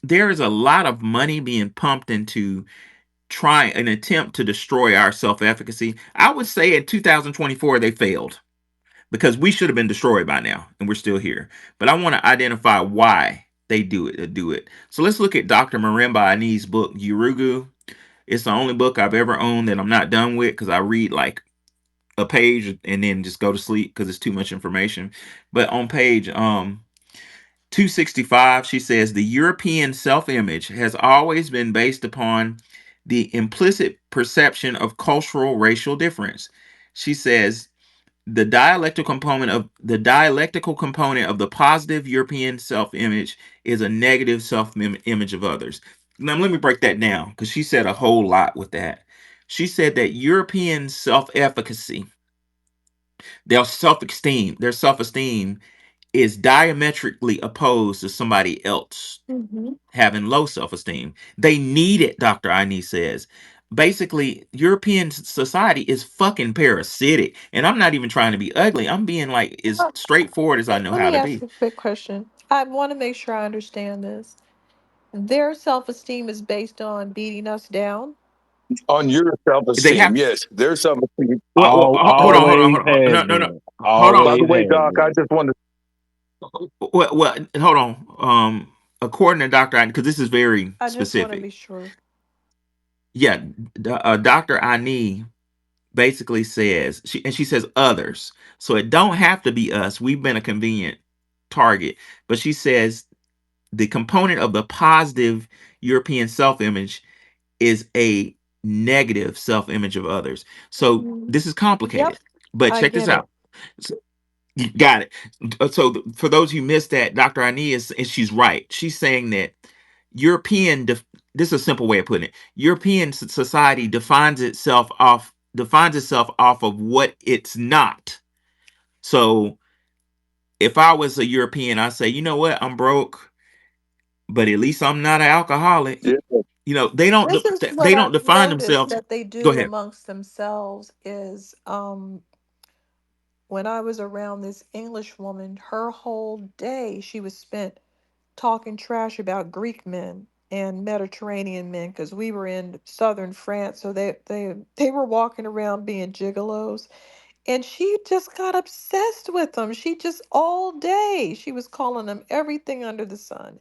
there is a lot of money being pumped into try an attempt to destroy our self-efficacy. I would say in 2024 they failed because we should have been destroyed by now and we're still here. But I want to identify why they do it. So let's look at Dr. Marimba Ani's book Yurugu. It's the only book I've ever owned that I'm not done with because I read like a page and then just go to sleep because it's too much information. But on page 265, she says the European self image has always been based upon the implicit perception of cultural racial difference. She says the dialectical component of the positive European self image is a negative self image of others. Now, let me break that down because she said a whole lot with that. She said that European self efficacy, their self esteem is diametrically opposed to somebody else Mm-hmm. having low self-esteem. They need it, Dr. Inez says. Basically, European society is fucking parasitic. And I'm not even trying to be ugly. I'm being like as straightforward as I know Let how me to ask be. a quick question. I want to make sure I understand this. Their self esteem is based on beating us down. On your self They esteem, have yes, their self esteem. hold on, hold on, Always hold on. has No, no, no. been. Hold By on. the Always way, has Doc, I been. just want to Well, hold on. According to Dr. because this is very I just want to specific. be sure. Yeah, Dr. Ani basically says she says others, so it don't have to be us. We've been a convenient target, but she says the component of the positive European self-image is a negative self-image of others. So Mhm. this is complicated, Yep, but I check this get it. out. So, you got it. So for those who missed that, Dr. Ani is she's right. She's saying that European this is a simple way of putting it. European society defines itself off of what it's not. So if I was a European, I say, you know what, I'm broke, but at least I'm not an alcoholic. yeah, They don't This is they what don't I've define noticed themselves. that they Go do ahead. amongst themselves is when I was around this English woman, her whole day she was spent talking trash about Greek men and Mediterranean men because we were in southern France, so they were walking around being gigolos, and she just got obsessed with them. She just all day she was calling them everything under the sun.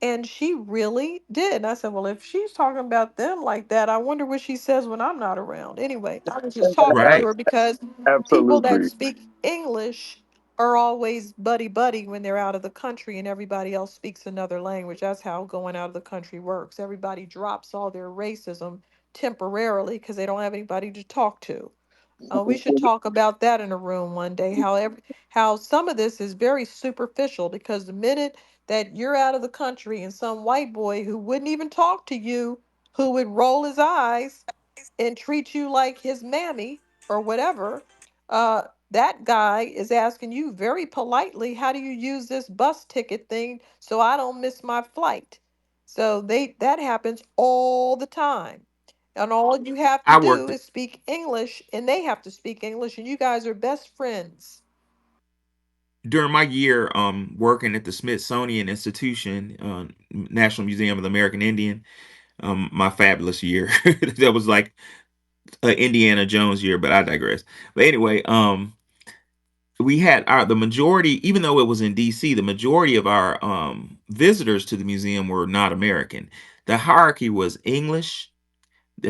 And she really did. And I said, well, if she's talking about them like that, I wonder what she says when I'm not around. Anyway, I was just talking to Right. her because people that absolutely. speak English are always buddy buddy when they're out of the country and everybody else speaks another language. That's how going out of the country works. Everybody drops all their racism temporarily because they don't have anybody to talk to. We should talk about that in a room one day. How some of this is very superficial because the minute that you're out of the country and some white boy who wouldn't even talk to you, who would roll his eyes and treat you like his mammy or whatever, uh, that guy is asking you very politely, how do you use this bus ticket thing so I don't miss my flight? So that happens all the time. And all you have to I do worked is speak English and they have to speak English and you guys are best friends. during my year working at the Smithsonian Institution, National Museum of the American Indian. My fabulous year. That was like Indiana Jones year, but I digress. But anyway, we had the majority, even though it was in DC, the majority of our visitors to the museum were not American. The hierarchy was English.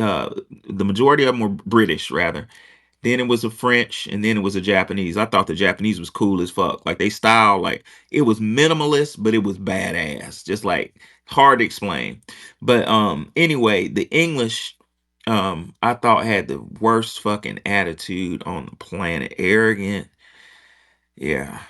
Uh, the majority of them were British, rather. Then it was a French, and then it was a Japanese. I thought the Japanese was cool as fuck. Like they style, like it was minimalist, but it was badass. Just like hard to explain. But anyway, the English I thought had the worst fucking attitude on the planet. Arrogant. Yeah.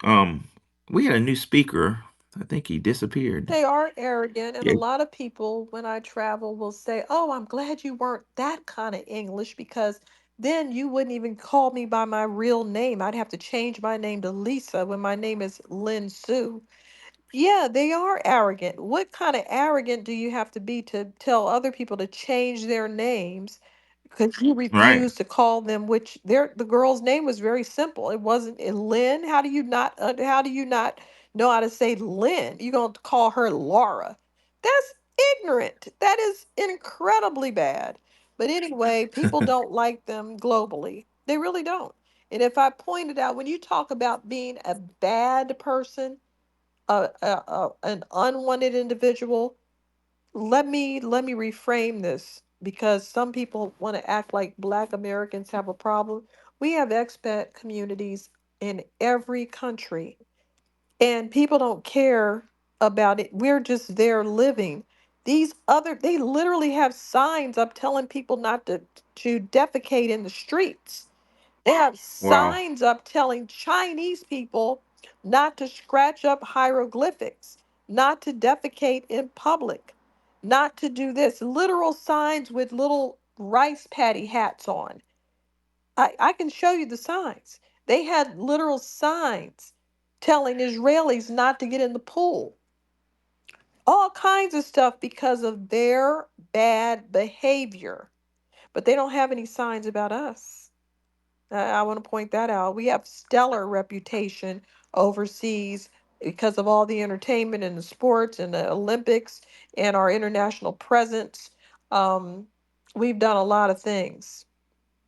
Um we had a new speaker. I think he disappeared. They are arrogant, and a Yeah. lot of people, when I travel, will say, "Oh, I'm glad you weren't that kind of English because then you wouldn't even call me by my real name. I'd have to change my name to Lisa when my name is Lin Sue." Yeah, they are arrogant. What kind of arrogant do you have to be to tell other people to change their names because you Right. refuse to call them, which the girl's name was very simple. It wasn't Lynn. How do you not know how to say Lynn? You're going to call her Laura. That's ignorant. That is incredibly bad. But anyway, people don't like them globally. They really don't. And if I pointed out, when you talk about being a bad person, an unwanted individual, let me reframe this because some people want to act like Black Americans have a problem. We have expat communities in every country, and people don't care about it. We're just there living. They literally have signs up telling people not to defecate in the streets. They have Wow. signs up telling Chinese people not to scratch up hieroglyphics, not to defecate in public, not to do this. Literal signs with little rice paddy hats on. I can show you the signs. They had literal signs telling Israelis not to get in the pool. All kinds of stuff because of their bad behavior. But they don't have any signs about us. I want to point that out. We have stellar reputation overseas because of all the entertainment and the sports and the Olympics and our international presence. Um, we've done a lot of things,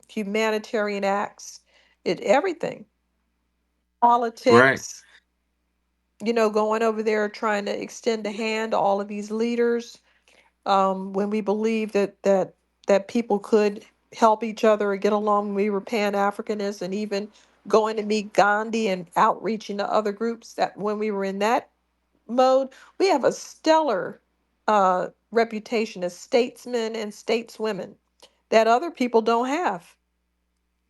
humanitarian acts, everything, Right. politics. Going over there trying to extend a hand to all of these leaders, when we believe that people could help each other and get along when we were Pan-Africanists, and even going to meet Gandhi and outreaching to other groups, that when we were in that mode, we have a stellar reputation as statesmen and stateswomen that other people don't have,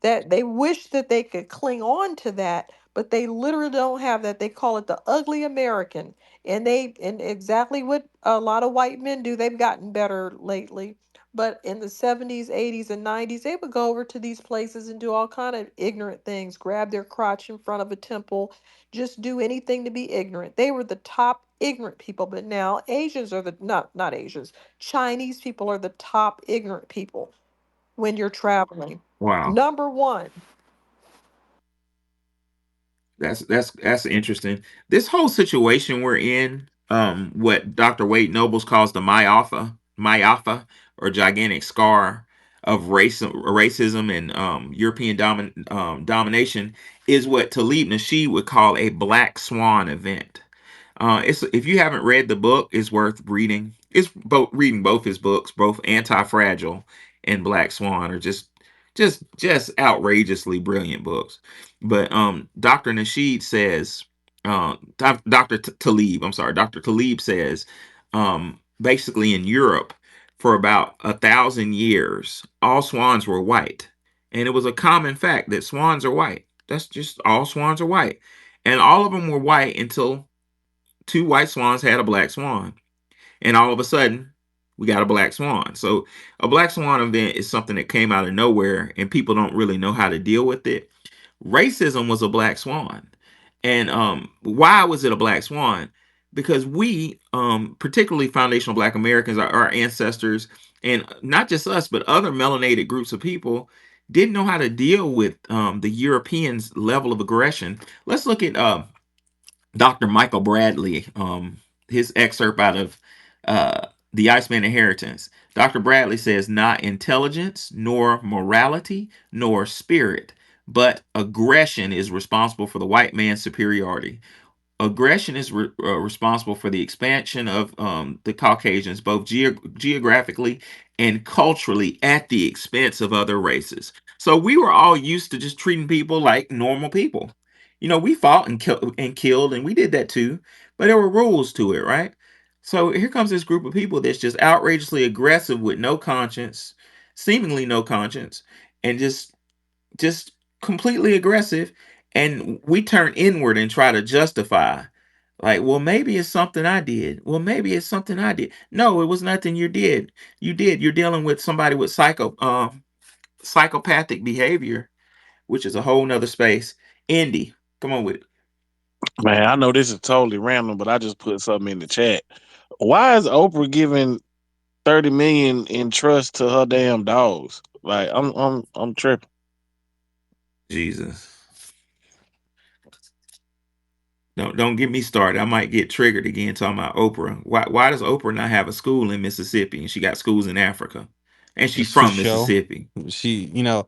that they wish that they could cling on to that, but they literally don't have that. They call it the ugly American. And exactly what a lot of white men do, they've gotten better lately. But in the 70s, 80s, and 90s, they would go over to these places and do all kind of ignorant things, grab their crotch in front of a temple, just do anything to be ignorant. They were the top ignorant people. But now Asians are the not Asians, Chinese people are the top ignorant people when you're traveling. Wow. Number one. That's interesting. This whole situation we're in, what Dr. Wade Nobles calls the Myafa, or gigantic scar of racism and European domination, is what Talib Nasheed would call a black swan event. It's if you haven't read the book, it's worth reading. It's both reading both his books, both Anti-Fragile and Black Swan, are just outrageously brilliant books. But Dr. Nasheed says, Dr. Talib, I'm sorry, Dr. Talib says, basically in Europe for about 1,000 years, all swans were white, and it was a common fact that swans are white. That's just all swans are white, and all of them were white until two white swans had a black swan, and all of a sudden we got a black swan. So a black swan event is something that came out of nowhere, and people don't really know how to deal with it. Racism was a black swan. And why was it a black swan? Because we, particularly foundational black Americans, our ancestors, and not just us but other melanated groups of people, didn't know how to deal with the Europeans level of aggression. Let's look at Dr. Michael Bradley, his excerpt out of The Iceman Inheritance. Dr. Bradley says, not intelligence, nor morality, nor spirit, but aggression is responsible for the white man's superiority. Aggression is responsible for the expansion of the Caucasians, both geographically and culturally, at the expense of other races. So we were all used to just treating people like normal people. We fought and killed, and we did that too, but there were rules to it, right? So here comes this group of people that's just outrageously aggressive with no conscience, seemingly no conscience, and just completely aggressive, and we turn inward and try to justify, like, well, maybe it's something I did, well, maybe it's something I did. No, it was nothing you did. You're dealing with somebody with psychopathic behavior, which is a whole nother space. Indy, come on with it. Man, I know this is totally random, but I just put something in the chat. Why is Oprah giving 30 million in trust to her damn dogs? Like I'm tripping. Jesus, don't get me started. I might get triggered again talking about Oprah. Why does Oprah not have a school in Mississippi and she got schools in Africa, and she It's for from show. Mississippi? She, you know,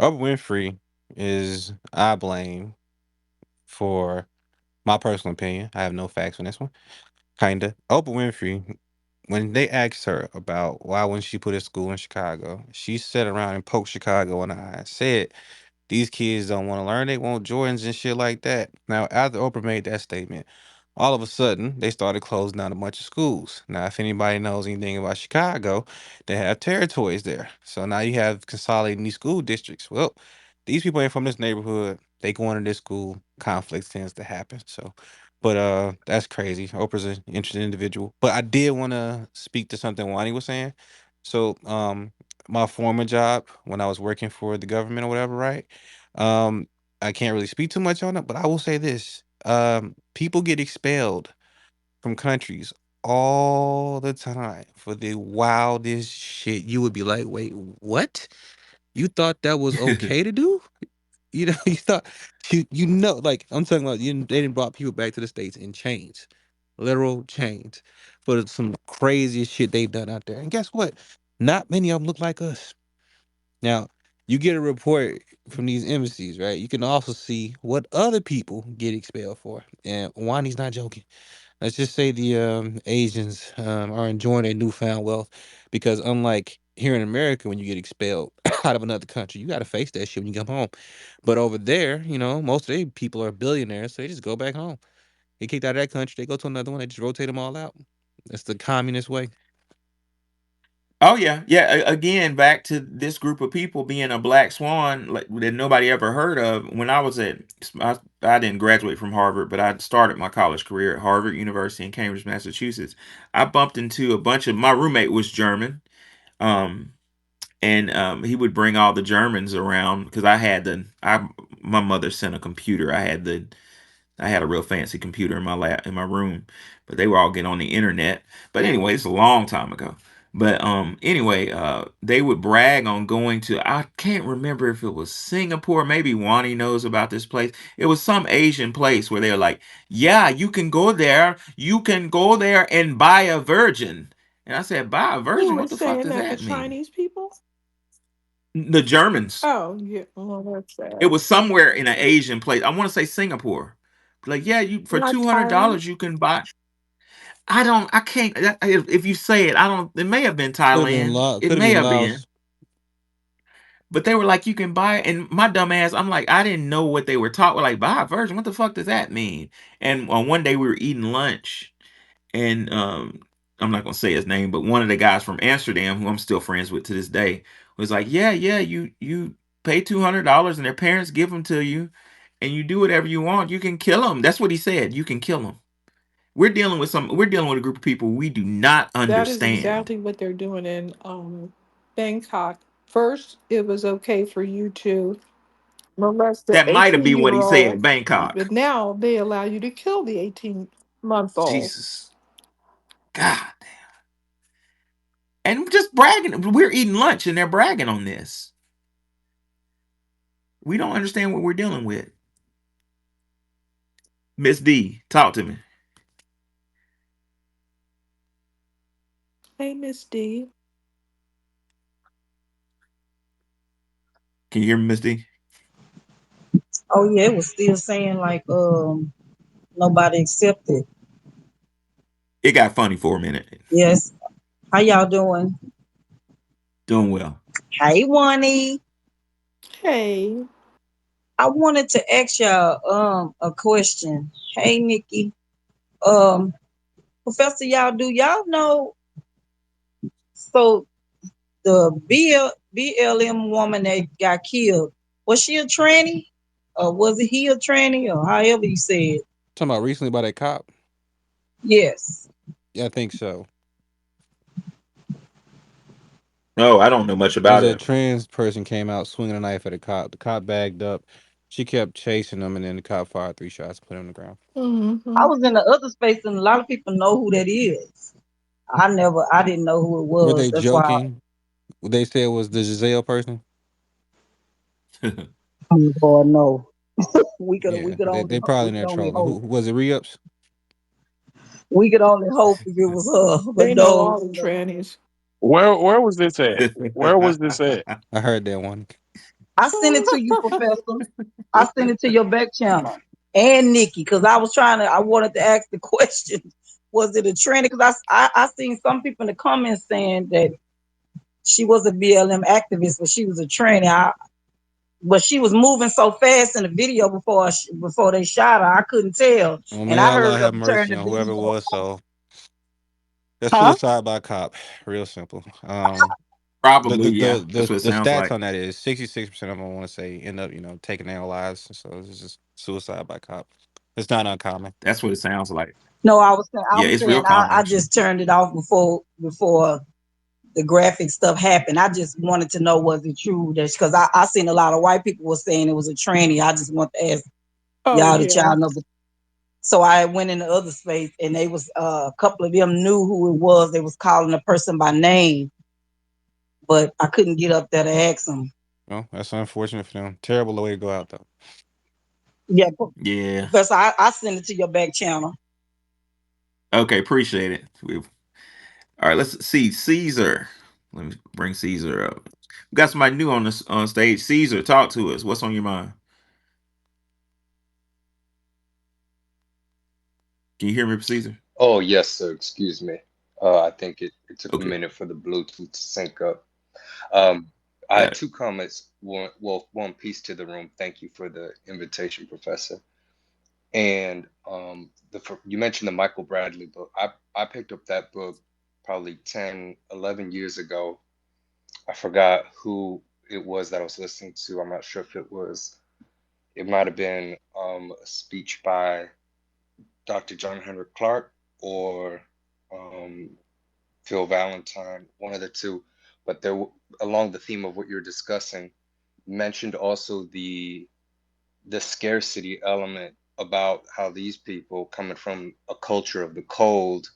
Oprah Winfrey is, I blame for my personal opinion. I have no facts on this one. Kinda. Oprah Winfrey, when they asked her about why wouldn't she put a school in Chicago, she sat around and poked Chicago in the eye and said, these kids don't want to learn. They want Jordans and shit like that. Now, after Oprah made that statement, all of a sudden they started closing down a bunch of schools. Now, if anybody knows anything about Chicago, they have territories there. So now you have consolidating these school districts. Well, these people ain't from this neighborhood. They go into this school. Conflict tends to happen. So, but that's crazy. Oprah's an interesting individual. But I did want to speak to something Wani was saying. So, my former job when I was working for the government or whatever, right? Um, I can't really speak too much on it, but I will say this. People get expelled from countries all the time for the wildest shit. You would be like, wait, what? You thought that was okay to do? You know, you thought like I'm talking about they didn't brought people back to the States in chains. Literal chains. For some craziest shit they done out there. And guess what? Not many of them look like us. Now, you get a report from these embassies, right? You can also see what other people get expelled for. And Wani's not joking. Let's just say the Asians are enjoying their newfound wealth because unlike here in America, when you get expelled out of another country, you got to face that shit when you come home. But over there, most of the people are billionaires, so they just go back home. They kicked out of that country, they go to another one, they just rotate them all out. That's the communist way. Oh yeah, yeah. Again, back to this group of people being a black swan like, that nobody ever heard of. When I was I didn't graduate from Harvard, but I started my college career at Harvard University in Cambridge, Massachusetts. I bumped into a bunch of my roommate was German, um, and he would bring all the Germans around because I my mother sent a computer. I had a real fancy computer in my lab in my room, but they were all getting on the internet. But anyway, it's a long time ago. But anyway, they would brag on going to, I can't remember if it was Singapore, maybe Wani knows about this place. It was some Asian place where they're like, yeah, you can go there and buy a virgin. And I said, buy a Who virgin? What was the fuck saying does that? The that mean? Chinese people? The Germans. Oh, yeah. Well, that's It sad. was somewhere in an Asian place. I want to say Singapore. Like, yeah, you for Not Thailand. $200 you can buy. I can't. If you say it, I don't. It may have been Could have been Thailand. It Could have may been have been, Laos. but they were like, you can buy it. And my dumb ass, I'm like, I didn't know what they were talking. Like, buy a version. What the fuck does that mean? And one day we were eating lunch, and I'm not gonna say his name, but one of the guys from Amsterdam, who I'm still friends with to this day, was like, yeah, yeah, you pay $200 and their parents give them to you, and you do whatever you want. You can kill them. That's what he said. You can kill them. We're dealing with a group of people we do not That is understand. exactly what they're doing in Bangkok. First, it was okay for you to molest the That might have been what 18-year he said. old, Bangkok. but now they allow you to kill the 18-month-old. Jesus. God. And just bragging. We're eating lunch and they're bragging on this. We don't understand what we're dealing with. Miss D, talk to me. Hey, Miss D. Can you hear me, Miss D? Oh yeah, it was still saying like nobody accepted. It got funny for a minute. Yes. How y'all doing? Doing well. Hey Wani. Hey. I wanted to ask y'all a question. Hey Nikki. Um Professor, do y'all know? So the BLM woman that got killed, was she a tranny? Or was it he a tranny? Or however you say it. Talking about recently by that cop? Yes. Yeah, I think so. No, I don't know much There's about a it. trans person came out swinging a knife at a cop. The cop bagged up. She kept chasing him, and then the cop fired 3 shots, put him on the ground. I Mm-hmm. was in the other space and a lot of people know who that is. I didn't know who it Were was. they That's why joking? They said it was the Giselle person. Lord no. We Yeah, could they only they probably we in could there only trolling. hope. Who was it? Re-ups? We could only hope if it was her. But They know no, all the trannies. Where was this at? Where was this at? I heard that one. I sent it to you, Professor. I sent it to your back channel and Nikki because I wanted to ask the question: was it a trend? Because I seen some people in the comments saying that she was a BLM activist, but she was a tranny. But she was moving so fast in the video before they shot her, I couldn't tell, Well, and may I Allah heard have them turn mercy the on whoever it video. was. So that's Huh? suicide by cop. Real simple. The Probably, the yeah. the That's the, what it the sounds stats like. on that is 66% of them, I want to say, end up taking their own lives. So it's just suicide by cop. It's not uncommon. That's what it sounds like. No, I Yeah, was it's real saying common I actually. just turned it off before the graphic stuff happened. I just wanted to know was it true that because I seen a lot of white people were saying it was a tranny. I just want to ask Oh y'all the yeah. child know. So I went in the other space and they was a couple of them knew who it was. They was calling the person by name, but I couldn't get up there to ask them. Well, that's unfortunate for them. Terrible way to go out though. Yeah, Yeah. Professor, I sent it to your back channel. Okay, appreciate it. All right, let's see Caesar. Let me bring Caesar up. We got somebody new on this on stage. Caesar, talk to us. What's on your mind? Can you hear me, Caesar? Oh, yes, sir. Excuse me. I think it took a Okay, minute for the Bluetooth to sync up. Um, I got had it. two comments. One piece to the room. Thank you for the invitation, Professor. And you mentioned the Michael Bradley book. I picked up that book probably 10, 11 years ago. I forgot who it was that I was listening to. I'm not sure if it might have been a speech by Dr. John Henrik Clarke or um, Phil Valentine, one of the two. But along the theme of what you're discussing, mentioned also the scarcity element about how these people coming from a culture of the cold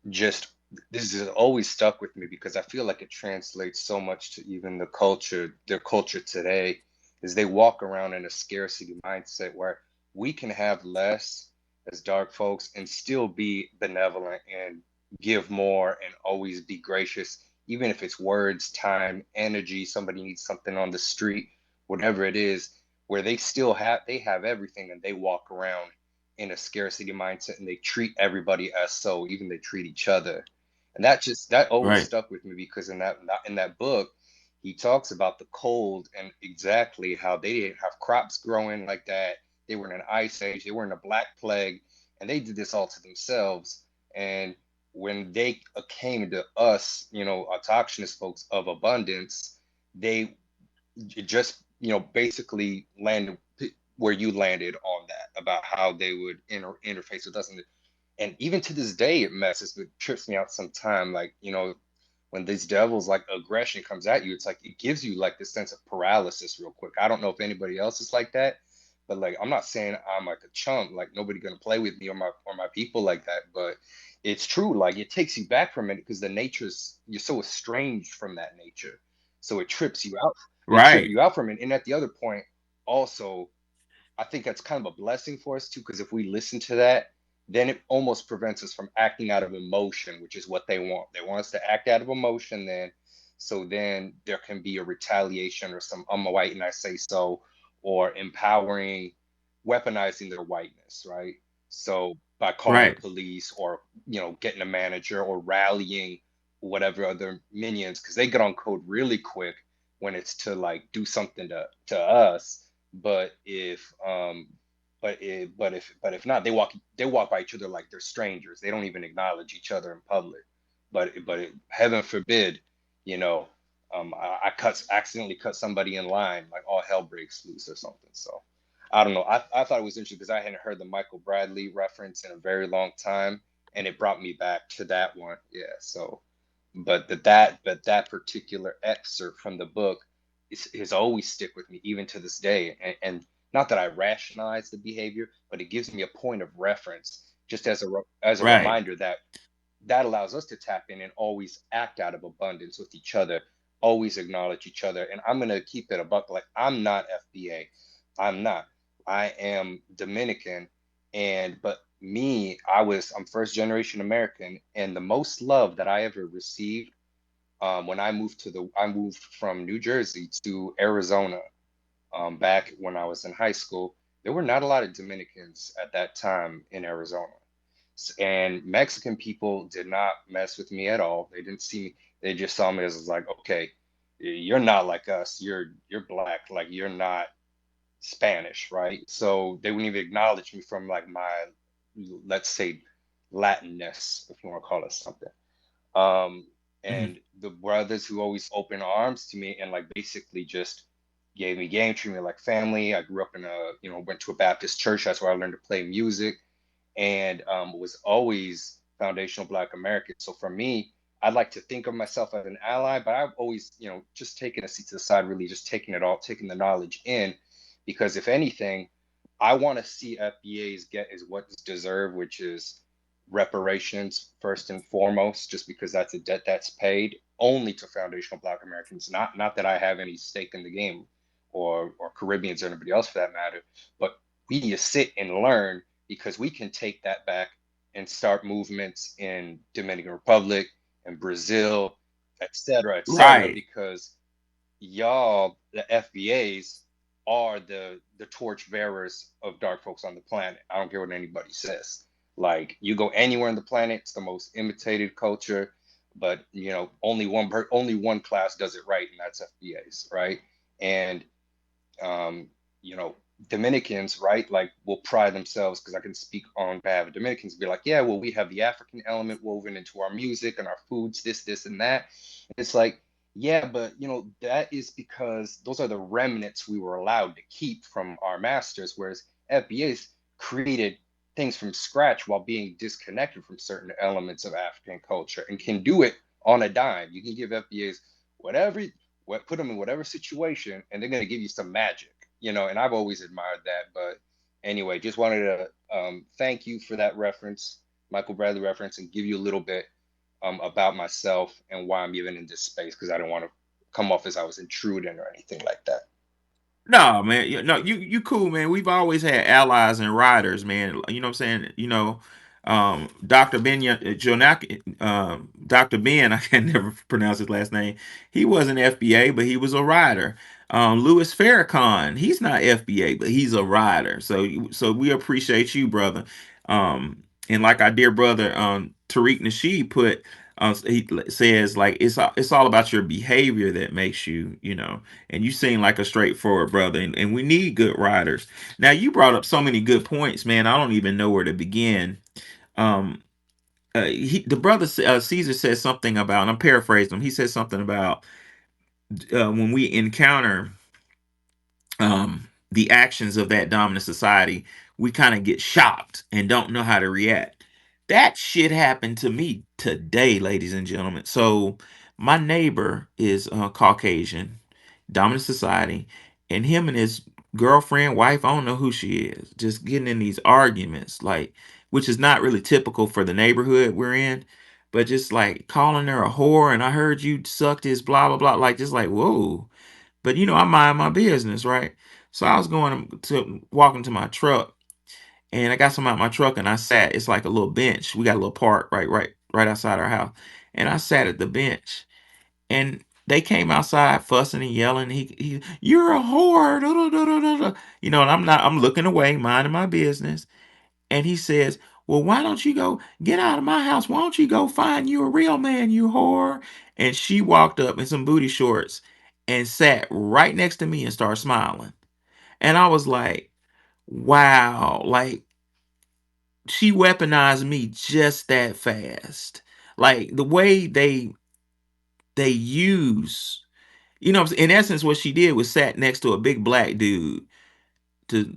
just this has always stuck with me because I feel like it translates so much to even their culture today, is they walk around in a scarcity mindset where we can have less as dark folks and still be benevolent and give more and always be gracious, even if it's words, time, energy, somebody needs something on the street, whatever it is, where they have everything and they walk around in a scarcity mindset and they treat everybody as so, even they treat each other. And that always Right, stuck with me because in that book, he talks about the cold and exactly how they didn't have crops growing like that. They were in an ice age, they were in a black plague, and they did this all to themselves. And when they came to us, autochthonous folks of abundance, they just basically landed where you landed on that about how they would interface with us, and even to this day it trips me out sometime, like when these devils like aggression comes at you, it's like it gives you like this sense of paralysis real quick. I don't know if anybody else is like that, but like I'm not saying I'm like a chump, like nobody gonna play with me or my people like that, but it's true, like it takes you back from it because you're so estranged from that nature, so it trips you out. It trip right, you out from it. And at the other point also, I think that's kind of a blessing for us too, because if we listen to that, then it almost prevents us from acting out of emotion, which is what they want. They want us to act out of emotion then. So then there can be a retaliation or some I'm a white and I say so, or empowering, weaponizing their whiteness, right? So by calling the right, police or getting a manager or rallying whatever other minions, because they get on code really quick when it's to like do something to us. But if but if not, they walk by each other like they're strangers. They don't even acknowledge each other in public. Heaven forbid, you know, I accidentally cut somebody in line, like all hell breaks loose or something. So I don't know. I thought it was interesting because I hadn't heard the Michael Bradley reference in a very long time, and it brought me back to that one. Yeah. So, but that particular excerpt from the book is always stick with me even to this day, and not that I rationalize the behavior, but it gives me a point of reference, just as a Right. reminder that allows us to tap in and always act out of abundance with each other, always acknowledge each other. And I'm gonna keep it a buck. Like, I'm not FBA, I'm not. I am Dominican, and but me, I'm first generation American, and the most love that I ever received, when I moved from New Jersey to Arizona, back when I was in high school. There were not a lot of Dominicans at that time in Arizona. And Mexican people did not mess with me at all. They didn't see me. They just saw me as like, okay, you're not like us. You're black. Like, you're not Spanish, right? So they wouldn't even acknowledge me from like my, let's say, Latinness, if you want to call it something. um, Mhm. and the brothers who always opened arms to me and like basically just gave me game, treated me like family. I grew up went to a Baptist church. That's where I learned to play music, and was always foundational Black American. So for me, I'd like to think of myself as an ally, but I've always, just taken a seat to the side, really just taking it all, taking the knowledge in, because if anything, I want to see FBAs get is what's deserved, which is reparations first and foremost, just because that's a debt that's paid only to foundational Black Americans. Not that I have any stake in the game, or Caribbeans or anybody else for that matter, but we need to sit and learn, because we can take that back and start movements in Dominican Republic and Brazil, et cetera, Right. because y'all, the FBAs, are the torch bearers of dark folks on the planet. I don't care what anybody says. Like, you go anywhere on the planet, it's the most imitated culture, but only one class does it right, and that's FBAs, right? And um, you know, Dominicans, right, like, will pride themselves, because I can speak on behalf of Dominicans, be like, yeah, well, we have the African element woven into our music and our foods, this, and that. And it's like, yeah, but that is because those are the remnants we were allowed to keep from our masters, whereas FBA's created things from scratch while being disconnected from certain elements of African culture, and can do it on a dime. You can give FBA's whatever, put them in whatever situation, and they're going to give you some magic, and I've always admired that. But anyway, just wanted to thank you for that reference, Michael Bradley reference, and give you a little bit about myself and why I'm even in this space, because I don't want to come off as I was intruding or anything like that. No, man. No, you cool, man. We've always had allies and riders, man. You know what I'm saying? Dr. Dr. Ben, I can never pronounce his last name. He wasn't FBA, but he was a rider. Louis Farrakhan, he's not FBA, but he's a rider. So we appreciate you, brother. And like our dear brother, Tariq Nasheed put, he says like it's all about your behavior that makes you, and you seem like a straightforward brother, and we need good riders. Now you brought up so many good points, man. I don't even know where to begin. um the brother Caesar said something about, and I'm paraphrasing him, he said something about when we encounter the actions of that dominant society, we kind of get shocked and don't know how to react. That shit happened to me today, ladies and gentlemen. So my neighbor is Caucasian, dominant society, and him and his girlfriend, wife, I don't know who she is, just getting in these arguments, like, which is not really typical for the neighborhood we're in, but just like calling her a whore, and I heard you sucked his blah blah blah, like, just like, whoa. But I mind my business, right? So I was going to walking to my truck, and I got some out my truck, and I sat. It's like a little bench. We got a little park right outside our house, and I sat at the bench, and they came outside fussing and yelling. You're a whore, da, da, da, da, da, da. And I'm not. I'm looking away, minding my business, and he says, "Well, why don't you go get out of my house? Why don't you go find you a real man, you whore?" And she walked up in some booty shorts and sat right next to me and started smiling. And I was like, wow, like she weaponized me just that fast. Like the way they use, in essence, what she did was sat next to a big black dude to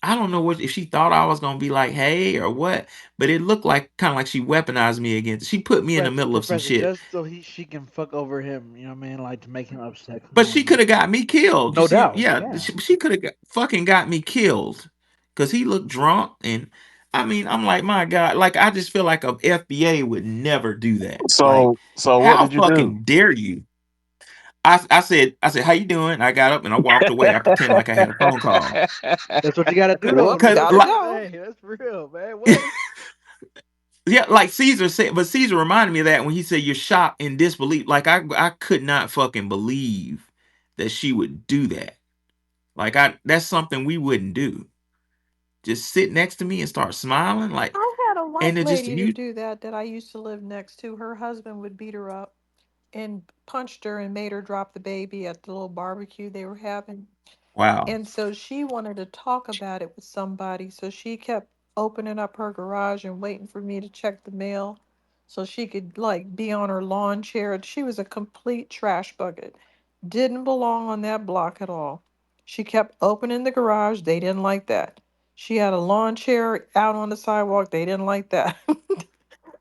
I don't know what if she thought I was gonna be like, hey, or what, but it looked like kind of like she weaponized me against. She put me in the Professor, middle of some Professor, shit, just so she can fuck over him, you know what I mean? Like to make him upset. Come but on, she could man. have got me killed. You No see, doubt. yeah, Yeah. she could have fucking got me killed because he looked drunk, and I mean, I'm like, my God, like I just feel like a FBA would never do that. Like, So what how did you do? fucking dare you? I said, how you doing? I got up and I walked away. I pretended like I had a phone call. That's what you gotta do though, Whoops, Cause gotta like, brother. go. Hey, that's real, man. What? yeah, like Caesar said, but Caesar reminded me of that when he said you're shocked in disbelief. Like I could not fucking believe that she would do that. Like that's something we wouldn't do. Just sit next to me and start smiling, like, I had a and white it just lady to you. do that I used to live next to. Her husband would beat her up and punched her and made her drop the baby at the little barbecue they were having. Wow. And so she wanted to talk about it with somebody. So she kept opening up her garage and waiting for me to check the mail so she could like be on her lawn chair. She was a complete trash bucket. Didn't belong on that block at all. She kept opening the garage. They didn't like that. She had a lawn chair out on the sidewalk. They didn't like that.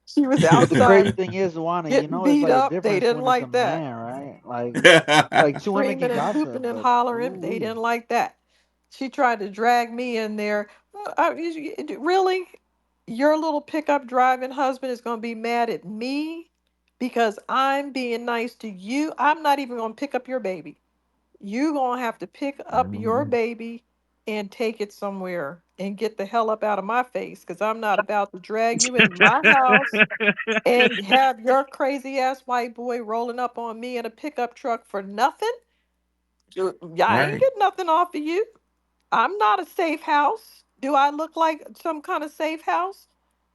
She was But the crazy outside thing is, Juana, you getting know, it's beat like a up. They difference didn't when it's a like that. man, right? Like two women Screaming can and gossip, hooping and but hollering. ooh They wee. didn't like that. She tried to drag me in there. Really? Your little pickup driving husband is going to be mad at me because I'm being nice to you? I'm not even going to pick up your baby. You going to have to pick up your Mhm. baby and take it somewhere and get the hell up out of my face because I'm not about to drag you in my house and have your crazy ass white boy rolling up on me in a pickup truck for nothing. Yeah, I ain't Right. get nothing off of you. I'm not a safe house. Do I look like some kind of safe house?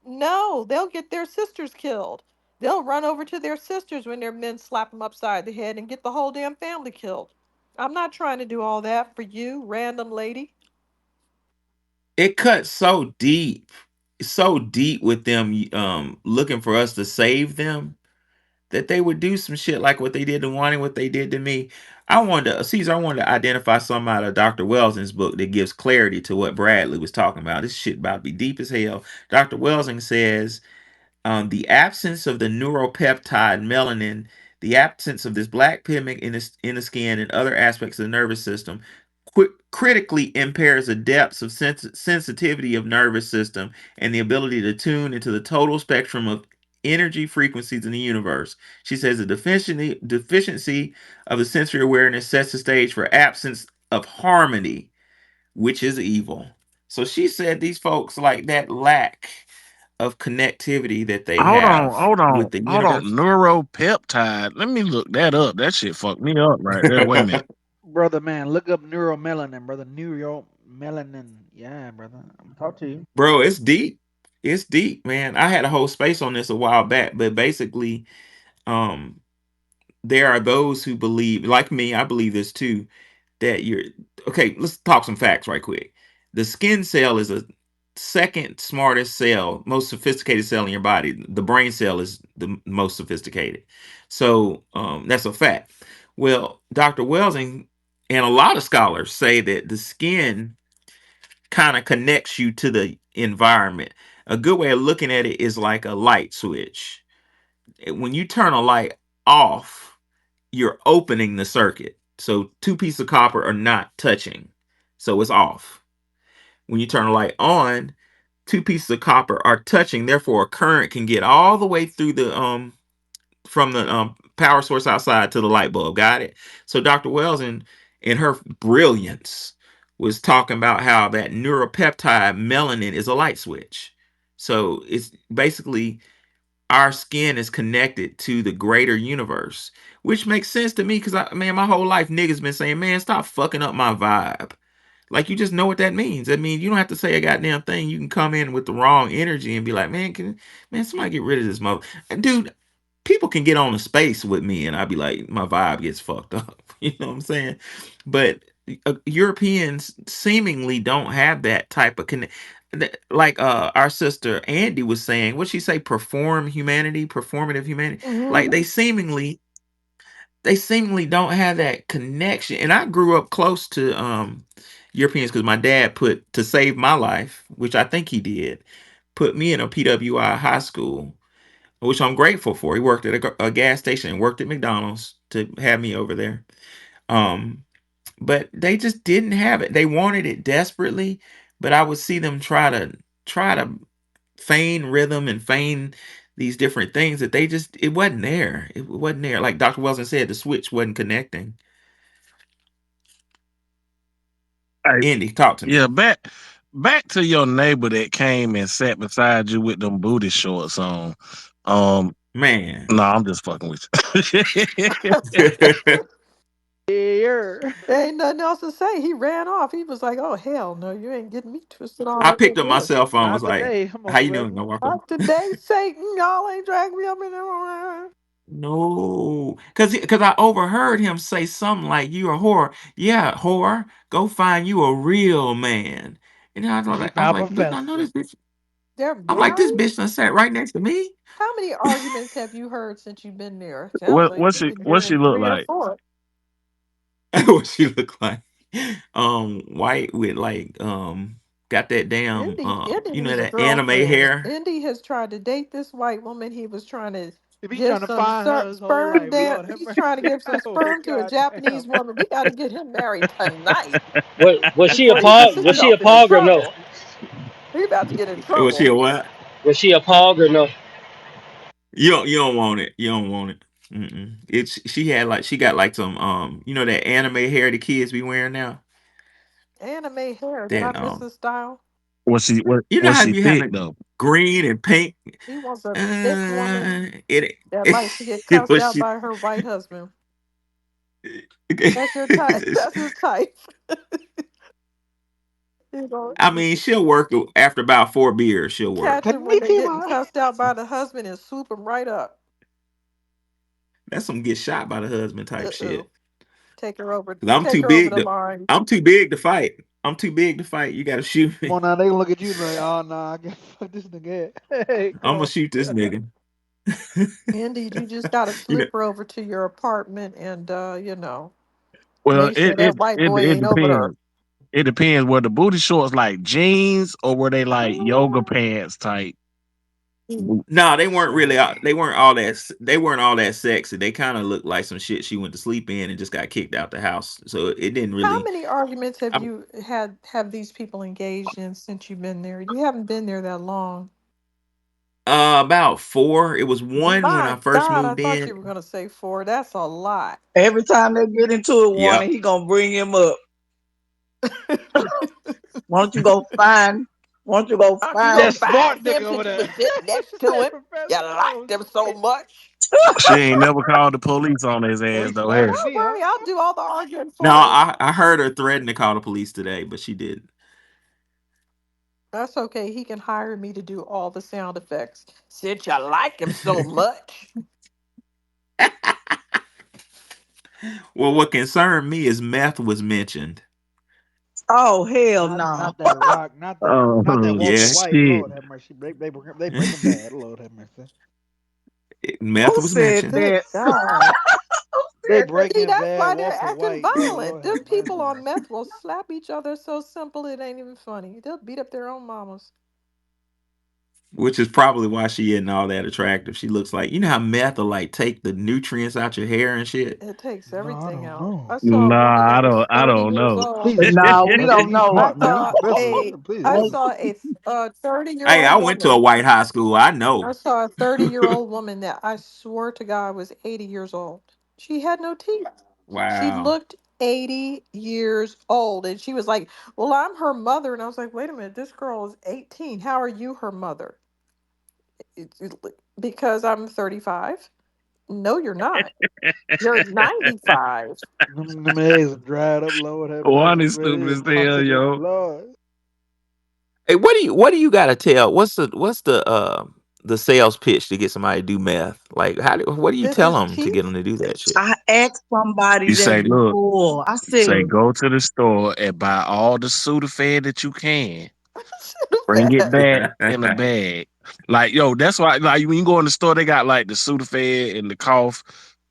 No, they'll get their sisters killed. They'll run over to their sisters when their men slap them upside the head and get the whole damn family killed. I'm not trying to do all that for you, random lady. It cuts so deep with them looking for us to save them that they would do some shit like what they did to Wani, what they did to me. Caesar, I wanted to identify some out of Dr. Welsing's book that gives clarity to what Bradley was talking about. This shit about to be deep as hell. Dr. Welsing says the absence of the neuropeptide melanin, the absence of this black pigment in the skin and other aspects of the nervous system, critically impairs the depths of sensitivity of nervous system and the ability to tune into the total spectrum of energy frequencies in the universe. She says the deficiency of the sensory awareness sets the stage for absence of harmony, which is evil. So she said these folks like that lack of connectivity that they Hold on, have hold on, with the hold on. universe. Neuropeptide. Let me look that up. That shit fucked me up right there. Wait a minute. Brother, man, look up neuromelanin, brother. Neuromelanin. Yeah, brother. I'm talk to you. Bro, it's deep. It's deep, man. I had a whole space on this a while back, but basically, um, there are those who believe, like me, I believe this too, that you're okay. Let's talk some facts right quick. The skin cell is a second smartest cell, most sophisticated cell in your body. The brain cell is the most sophisticated. So that's a fact. Well, Dr. Welsing and a lot of scholars say that the skin kind of connects you to the environment. A good way of looking at it is like a light switch. When you turn a light off, you're opening the circuit. So two pieces of copper are not touching. So it's off. When you turn a light on, two pieces of copper are touching. Therefore, a current can get all the way through the from the power source outside to the light bulb. Got it? So Dr. Wells in her brilliance was talking about how that neuropeptide melanin is a light switch. So it's basically our skin is connected to the greater universe, which makes sense to me because man, my whole life niggas been saying, man, stop fucking up my vibe. Like you just know what that means. That means you don't have to say a goddamn thing. You can come in with the wrong energy and be like, man, somebody get rid of this mother. Dude, people can get on a space with me and I'd be like, my vibe gets fucked up. You know what I'm saying? But Europeans seemingly don't have that type of connect. Like our sister Andy was saying, what she say? Performative humanity. Like Hmm. they seemingly don't have that connection. And I grew up close to Europeans because my dad put to save my life, which I think he did, put me in a PWI high school, which I'm grateful for. He worked at a gas station and worked at McDonald's to have me over there. Um, but they just didn't have it. They wanted it desperately, but I would see them try to feign rhythm and feign these different things that they just it wasn't there. It wasn't there. Like Dr. Wilson said, the switch wasn't connecting. Hey, Andy, talk to me. yeah, back to your neighbor that came and sat beside you with them booty shorts on. Um, Man. no, I'm just fucking with you. Yeah. There ain't nothing else to say. He ran off. He was like, "Oh hell no, you ain't getting me twisted on I up picked in up my this." cell phone, was Not like, today. I'm how gonna you wreck doing? I me. walk up. Not today, Satan. Y'all ain't dragged me up in there. No, because I overheard him say something like, "You a whore." Yeah, whore. Go find you a real man. And I was She like, I was found like, didn't I know Professor. this bitch? They're I'm like, this married. bitch done sat right next to me. How many arguments have you heard since you've been there? Sounds what like what you've she been what she hearing look three or like? four. What she look like? White with like got that damn Indy you know needs a that anime girlfriend. hair. Indy has tried to date this white woman. He was trying to If he give trying to some find her his whole sperm life, there. Lord have He's trying to mercy. give some Oh sperm to a god damn. Japanese woman. We got to get him married tonight Was she a before he gets pog? Was she a himself into pog or no? trouble. He about to get in Was she trouble. a what? Was she a pog or no? You don't want it. You don't want it. Mm-mm. It's she had like she got like some you know that anime hair the kids be wearing now. Anime hair. Did I That miss his style? you know Was how she you thick having though? green and pink. He wants a thick woman It that likes to get it cussed was out she. by her white husband. That's your type. That's his type. You know, I mean, she'll work after about 4 beers. She'll work. catch them when they getting Konnichiwa. cussed out by the husband and swoop them right up. That's some get shot by the husband type Uh-oh. shit. Take her over. 'Cause I'm Take too her over big the to. line. I'm too big to fight. I'm too big to fight. You gotta shoot Come me. on now, they gonna look at you like, oh nah, I can't fuck this nigga. Hey, come I'm gonna on. shoot this nigga. Indeed, you just gotta you know. slip her over to your apartment and Well, make sure that white boy it ain't over there. depends. It depends. Were the booty shorts like jeans or were they like yoga Oh, pants type? No, they weren't really. Saggy. They weren't all that. They weren't all that sexy. They kind of looked like some shit she went to sleep in and just got kicked out the house. So it didn't how really. many arguments have I, you had have these people engaged in since you've been there? You haven't been there that long. about four. It was one when My I first God, I moved thought you were in. gonna say four. That's a lot. Every time they get into it, one, Yep. he gonna bring him up. Why don't you go find? Why don't you go Why don't you go That find? find smart him nigga over since you there. was sitting next to That him? You professor liked knows. him so much. She ain't never called the police on his Oh, ass he though, smarter has than Don't me, huh? worry, I'll do all the arguing No, for him. I heard her threaten to call the police today, but she didn't. That's okay. He can hire me to do all the sound effects. Since you like him so much. Well, what concerned me is meth was mentioned. Oh hell Not no! not that rock, not that Oh Walter Yeah, White. shit. Lord have mercy. They break him bad. Lord have mercy. meth Who was said mentioned. Good that? God. Who They said that? break See, him that's bad. why they're Walter acting White. Good violent. Lord have Them people mercy. on meth will slap each other so simple it ain't even funny. They'll beat up their own mamas. Which is probably why she isn't all that attractive. She looks like how meth will like take the nutrients out your hair and shit. It takes No, I everything don't out. know. I saw a woman Nah, that was I 30 don't years know. old. Please Nah, we educate don't these know. I smart man, saw professor. a Please I Wait, educate. saw a 30 year Hey, I old went to a woman. white high school. I I know. saw a 30-year-old woman that I swear to God was 80 years old. She had no teeth. She Wow. looked 80 years old. And she was like, well, I'm her mother. And I was like, wait a minute, this girl is 18. How are you her mother? Because I'm 35. No, you're not. You're 95. Them eggs are dried up. Lord have One mercy. is Man, stupid they as is hell, popsicle. yo. Lord. Hey, what do you got to tell? What's the the sales pitch to get somebody to do meth? Like, what do you This tell is them to get them cheap. to do that shit? I asked somebody You say, that look, before. I said, say go to the store and buy all the Sudafed that you can. Bring it Bad. back in a bag. Like, yo, that's why like when you go in the store, they got like the Sudafed and the cough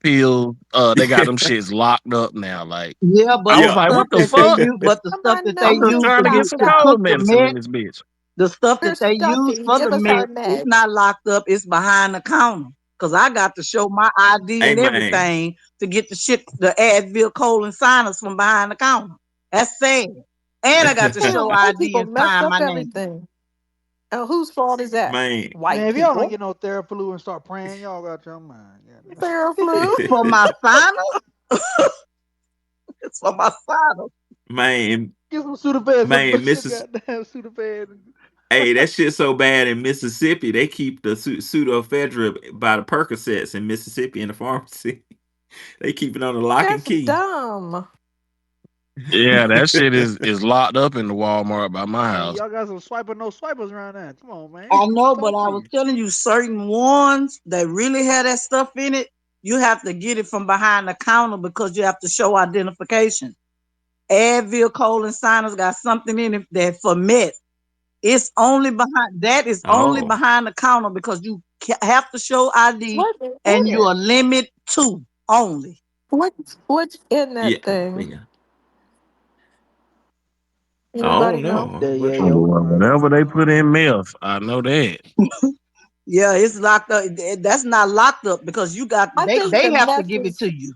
pills. They got them shits locked up now. Like, yeah, I but the was Yeah. like, stuff what the that they fuck? use, but the Come stuff on that they now, I'm just Miss use trying to to get get some to Doctor. cook cold the medicine in meth, this bitch. the stuff You're that they use stuffy. for Give the us our meth, it's meds. not locked up. It's behind the counter. Cause I got to show my ID Hey and man, everything to get the shit, the Advil, colon sinus from behind the counter. That's sad. And I got to show Damn, white ID people and mess sign up my name. everything. And whose fault is that? man. White Man, if y'all don't people. get no Theraflu and start praying, y'all got your mind. Theraflu. For my sinus, it's for my sinus. Man, Get some Sudafed, man, some Mrs. goddamn Sudafed. Hey, that shit's so bad in Mississippi. They keep the pseudoephedrine by the Percocets in Mississippi in the pharmacy. They keep it on the lock and That's key. dumb. Yeah, that shit is locked up in the Walmart by my Man, house. y'all got some swiper no swipers around there. Come on, man. I know, but Talk I to was you. telling you, certain ones that really have that stuff in it, you have to get it from behind the counter because you have to show identification. Advil, colon sinus got something in it that for meth. It's only behind that is only Oh, behind the counter because you have to show ID What is and in it? you're limit two only. What's in yeah, that thing? yeah. I don't Anybody know? know. Yeah, What yeah, you? yo. Well, whatever they put in meth, I know that. Yeah, it's locked up. That's not locked up because you got I think they the have to meth give it is to you.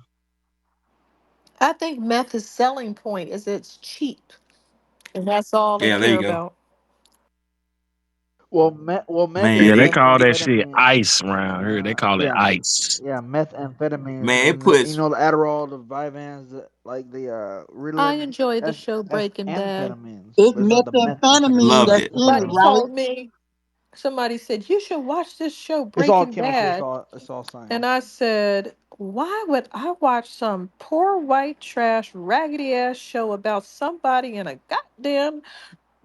I think meth's selling point is it's cheap. And that's all they Yeah, there care you go. about. Meth Yeah, Man, and they it call that shit methamphetamine. ice around here. They call it Yeah, ice. yeah, methamphetamines man, it and you puts know the Adderall, the Vyvanse, like the I Ritalin. enjoyed the show That's Breaking Bad. amphetamines, It's but it's not the methamphetamine methamphetamine. loved that's it. in it, Somebody Yeah, right? told me, somebody said, you should watch this show it's all Breaking chemistry. Bad. It's all And science. I said, why would I watch some poor white trash, raggedy ass show about somebody in a goddamn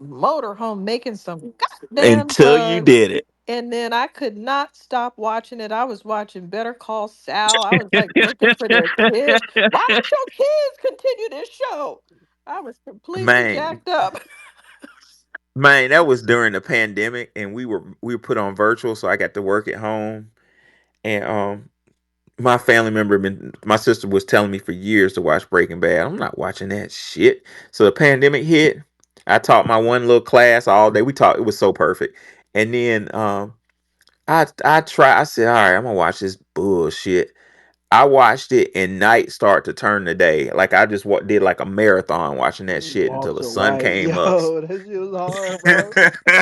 motorhome making some goddamn Until you drugs? did it. And then I could not stop watching it. I was watching Better Call Sal. I was like looking for their kid. Why don't your kids continue this show? I was completely Man, jacked up. man, that was during the pandemic, and we were put on virtual, so I got to work at home. And my family member, my sister was telling me for years to watch Breaking Bad. I'm not watching that shit. So the pandemic hit. I taught my one little class all day. We taught. It was so perfect. And then I try. I said, all right, I'm gonna watch this bullshit. I watched it, and night start to turn to day. Like I just did like a marathon watching that shit until the Walter sun White, came up. yo, that shit was hard, bro.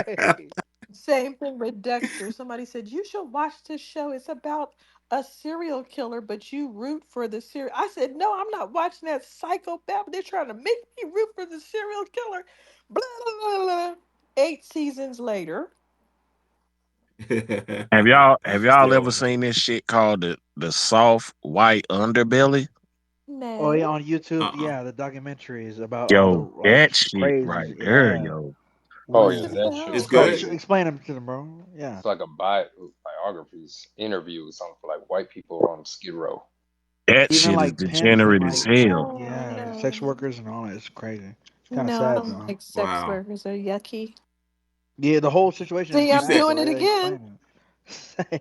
Hey. Same thing with Dexter. Somebody said, you should watch this show. It's about a serial killer, but you root for the serial. I said, no, I'm not watching that psychopath. They're trying to make me root for the serial killer. Blah, blah, blah, blah. 8 seasons later. Have y'all ever So, seen this shit called the soft white underbelly? Oh yeah, Nay. on YouTube, uh-uh. yeah, the documentaries about all the Yo, like that shit right crazies. there, Yeah, yo. Oh What's yeah, it man. that shit It's about? is good. crazy. Explain them to them, bro. Yeah. It's like a biographies, interviews on for like white people on Skid Row. That Even shit is like pimps and degenerate as like hell. Oh, yeah, sex no. workers and all that. It's crazy. It's kind of No, I sad don't though. like sex Wow. workers. They're yucky. Yeah, the whole situation is See, You I'm sad. said The doing way it they again. explain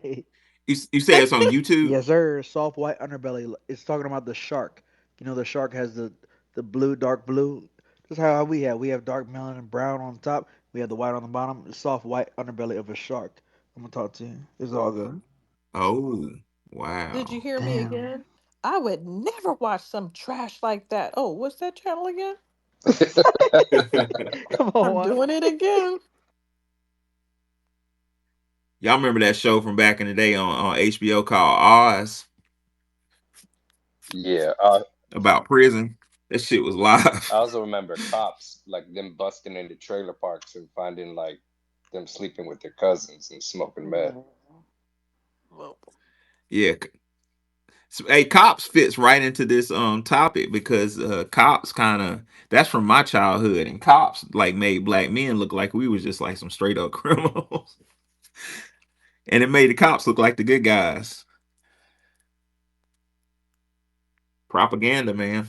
it. you say it's on YouTube? Yes, sir. Soft white underbelly. It's talking about the shark. You know, the shark has the blue, dark blue. That's how we have. We have dark melon and brown on top. We have the white on the bottom. The soft white underbelly of a shark. I'm gonna talk to you. It's all good. Oh, Did you wow. hear me Damn. again? I would never watch some trash like that. Oh, what's that channel again? Come on, I'm what? doing it again. Y'all remember that show from back in the day on HBO called Oz Yeah, about prison? That shit was live. I also remember cops like them busting into trailer parks and finding like them sleeping with their cousins and smoking meth. Well, Yeah. So, hey, cops fits right into this topic because cops kind of that's from my childhood, and cops like made black men look like we was just like some straight up criminals. And it made the cops look like the good guys. Propaganda, man.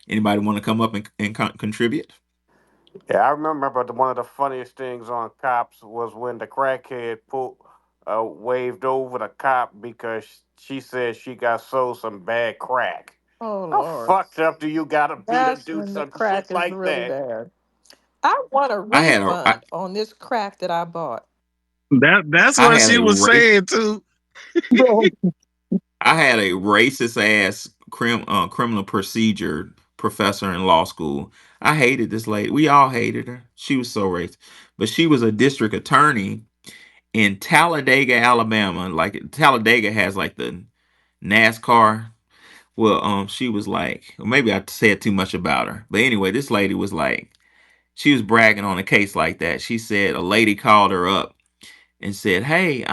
Anybody want to come up and contribute? Yeah, I remember, but one of the funniest things on Cops was when the crackhead waved over the cop because she said she got sold some bad crack. Oh How Lord. fucked up do you gotta be to That's do when the some crack shit is like really that? bad. I want a I had a I, refund on this crack that I bought. That's I what had she a was race saying too. Bro, I had a racist ass criminal procedure professor in law school. I hated this lady. We all hated her. She was so racist, but she was a district attorney in Talladega, Alabama. Like Talladega has like the NASCAR. Well, she was like, well, maybe I said too much about her, but anyway, this lady was like, she was bragging on a case like that. She said a lady called her up and said, "Hey,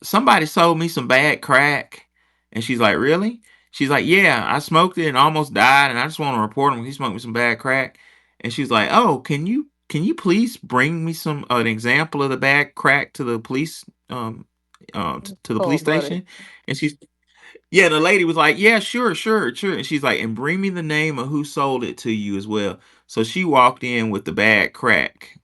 somebody sold me some bad crack." And she's like, "Really?" She's like, "Yeah, I smoked it and almost died, and I just want to report him. He smoked me some bad crack." And she's like, "Oh, can you please bring me some an example of the bad crack to the police to the Oh police buddy. station?" And she's yeah, the lady was like, "Yeah, sure, sure, sure." And she's like, "And bring me the name of who sold it to you as well." So she walked in with the bad crack,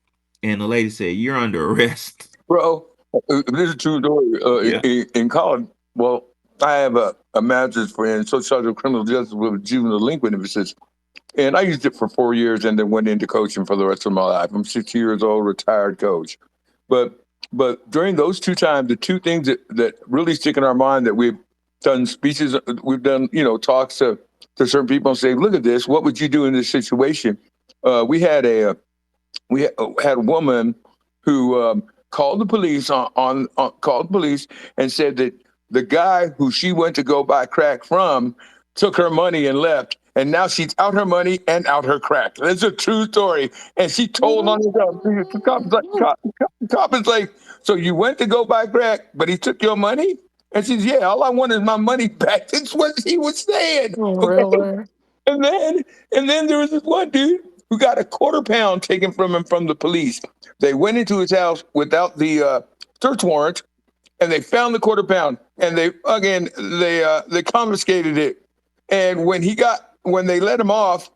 and the lady said, "You're under arrest." bro, this is a true story. Yeah. In college, well, I have a master's in social criminal justice with juvenile delinquent emphasis. And I used it for 4 years and then went into coaching for the rest of my life. I'm 60 years old, retired coach. But but during those two times, the two things that really stick in our mind that we've done speeches, we've done, talks to certain people and say, look at this, what would you do in this situation? We had a woman who called the police called the police and said that the guy who she went to go buy crack from took her money and left. And now she's out her money and out her crack. That's a true story. And she told on herself. The cop is like, so you went to go buy crack, but he took your money? And she's, yeah, all I want is my money back. That's what he was saying. Okay. Really? And then there was this one dude who got a quarter pound taken from him from the police. They went into his house without the search warrant, and they found the quarter pound, and they confiscated it. And when they let him off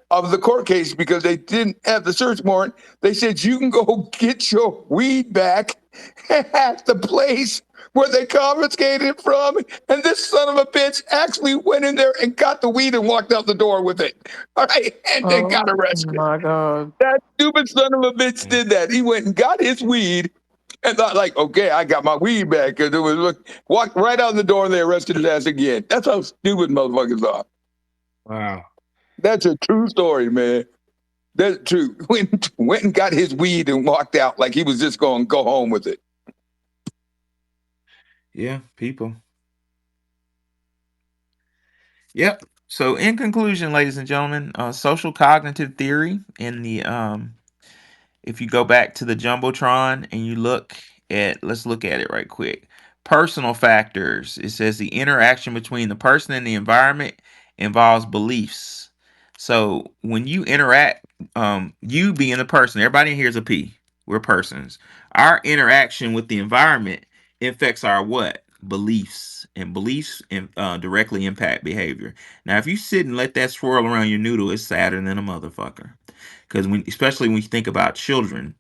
of the court case because they didn't have the search warrant, they said you can go get your weed back at the place where they confiscated it from. And this son of a bitch actually went in there and got the weed and walked out the door with it. All right. And they Oh got arrested. my God. That stupid son of a bitch did that. He went and got his weed and thought, like, okay, I got my weed back. Because it was walked right out the door and they arrested his ass again. That's how stupid motherfuckers are. Wow. That's a true story, man. That's true. Went and got his weed and walked out like he was just going to go home with it. Yeah, people. Yep. So, in conclusion, ladies and gentlemen, social cognitive theory in the if you go back to the jumbotron and you look at, let's look at it right quick. Personal factors. It says the interaction between the person and the environment involves beliefs. So when you interact, you being the person, everybody in here is a P. We're persons. Our interaction with the environment affects our what? Beliefs. And beliefs directly impact behavior. Now, if you sit and let that swirl around your noodle, it's sadder than a motherfucker. Because especially when you think about children,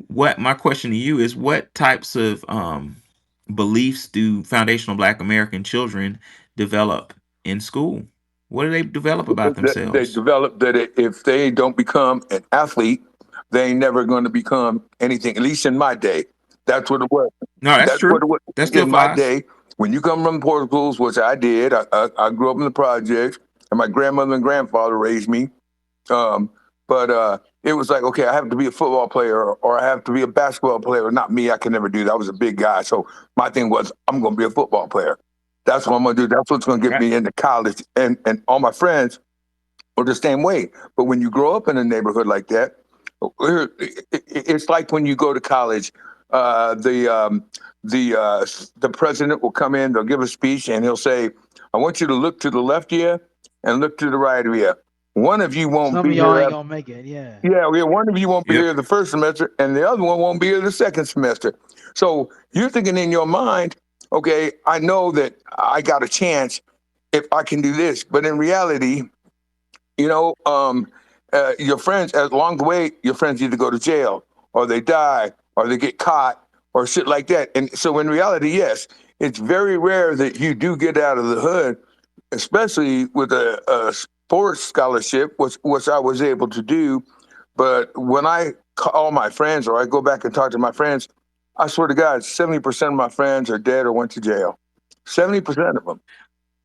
what my question to you is, what types of beliefs do foundational Black American children develop in school? What do they develop about They themselves? developed that if they don't become an athlete, they ain't never going to become anything. At least in my day, that's what it was. No, that's That's what true. it was That still in my flies. day. When you come from poor schools, which I did, I grew up in the projects, and my grandmother and grandfather raised me. Um, but it was like, okay, I have to be a football player or I have to be a basketball player. Not me, I can never do that. I was a big guy. So my thing was, I'm going to be a football player. That's what I'm going to do. That's what's going to get Right. me into college. And all my friends are the same way. But when you grow up in a neighborhood like that, it's like when you go to college. Uh, the um, the president will come in. They'll give a speech, and he'll say, "I want you to look to the left here and look to the right of here." One of you won't Some be of y'all here. ain't gonna make it. Yeah. Yeah, one of you won't be Yep. here the first semester, and the other one won't be here the second semester. So you're thinking in your mind, okay, I know that I got a chance if I can do this, but in reality, you know, your friends along the way, your friends either go to jail or they die or they get caught or shit like that. And so in reality, yes, it's very rare that you do get out of the hood, especially with a sports scholarship, which I was able to do. But when I call my friends or I go back and talk to my friends, I swear to God, 70% of my friends are dead or went to jail. 70% of them.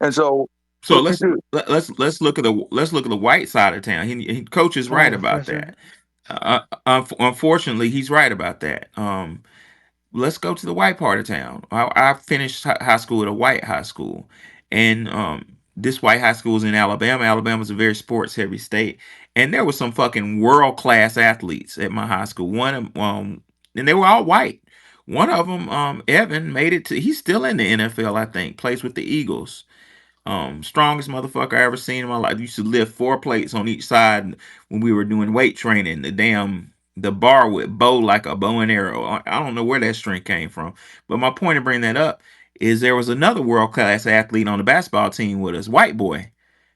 And so So what you let's do? let's look at the white side of town. Coach is Come on, right about Professor. that. Unfortunately, he's right about that. Let's go to the white part of town. I finished high school at a white high school, and this white high school is in Alabama. Alabama's a very sports heavy state, and there were some fucking world class athletes at my high school. And they were all white. One of them, Evan, made it to. He's still in the NFL, I think. Plays with the Eagles. Strongest motherfucker I ever seen in my life. Used to lift 4 plates on each side when we were doing weight training. The bar would bow like a bow and arrow. I don't know where that strength came from. But my point in bringing that up is there was another world class athlete on the basketball team with us, white boy,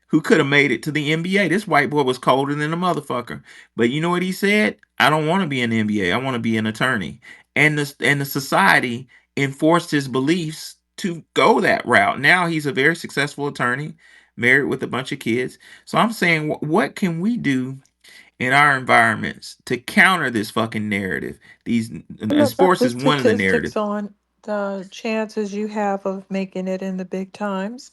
who could have made it to the NBA. This white boy was colder than a motherfucker. But you know what he said? I don't want to be in the NBA. I want to be an attorney. And the society enforced his beliefs to go that route. Now he's a very successful attorney, married with a bunch of kids. So I'm saying, what can we do in our environments to counter this fucking narrative? These and Look up sports the is one of the statistics narratives. on the chances you have of making it in the big times.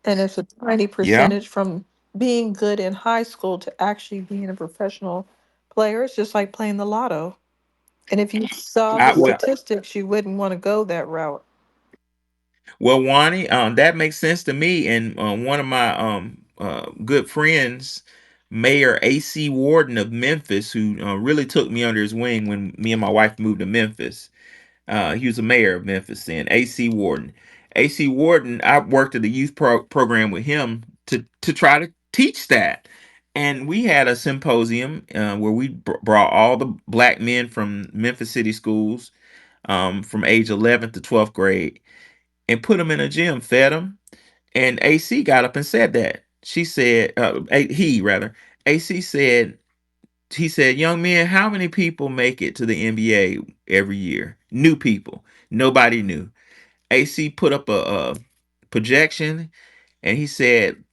And it's a tiny Yeah, percentage from being good in high school to actually being a professional player. It's just like playing the lotto. And if you saw the I well, statistics, you wouldn't want to go that route. Wani, that makes sense to me. And one of my good friends, Mayor AC Warden of Memphis, who really took me under his wing when me and my wife moved to Memphis. He was a mayor of Memphis then, AC Warden. AC Warden, I worked at the youth program with him to try to teach that. And we had a symposium where we brought all the black men from Memphis City schools from age 11th to 12th grade and put them in a gym, fed them. And AC got up and said that. She said, he rather, AC said, he said, young men, how many people make it to the NBA every year? New people. Nobody knew. AC put up a projection and he said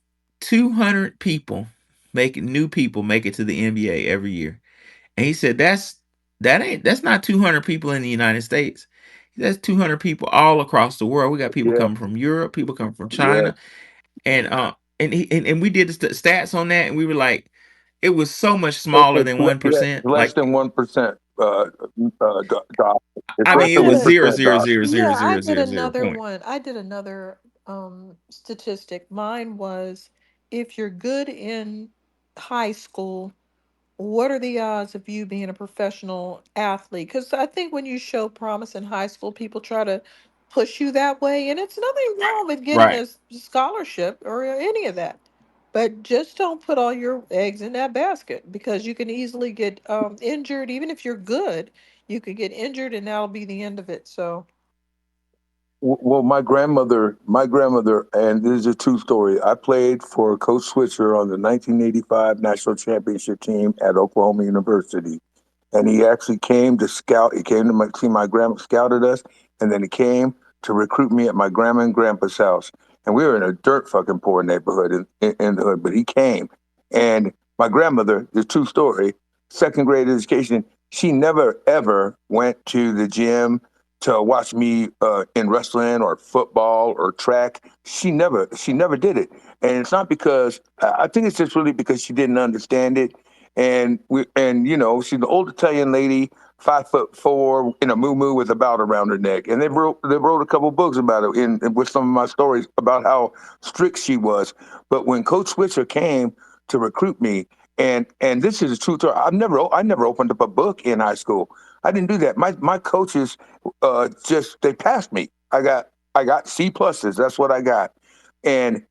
200 people new people make it to the NBA every year. And he said that's not 200 people in the United States. That's 200 people all across the world. We got people Yeah, coming from Europe, people coming from yeah. China, and we did the stats on that, and we were like, it was so much smaller than Yeah, 1%. less than Like, 1%. Doc. It's I I less mean, it than did was one a zero percent, zero Doc. zero zero Yeah, I zero did zero zero another point. one. I did another statistic. Mine was if you're good in high school, what are the odds of you being a professional athlete? Because I think when you show promise in high school, people try to push you that way, and it's nothing wrong with getting a Right. scholarship or any of that. But just don't put all your eggs in that basket because you can easily get injured. Even if you're good, you could get injured, and that'll be the end of it. So, Well, my grandmother, and this is a true story. I played for Coach Switzer on the 1985 national championship team at Oklahoma University, and he actually came to scout. He came to see my grandma scouted us, and then he came to recruit me at my grandma and grandpa's house. And we were in a dirt fucking poor neighborhood in the hood, but he came. And my grandmother, the true story, second grade education, she never ever went to the gym to watch me in wrestling or football or track. She never did it, and it's not because I think it's just really because she didn't understand it. And she's an old Italian lady, 5'4", in a muumuu with a belt around her neck, and they wrote a couple books about it with some of my stories about how strict she was. But when Coach Switzer came to recruit me, and this is a true story, I never opened up a book in high school. I didn't do that. My coaches just they passed me. I got C pluses. That's what I got, and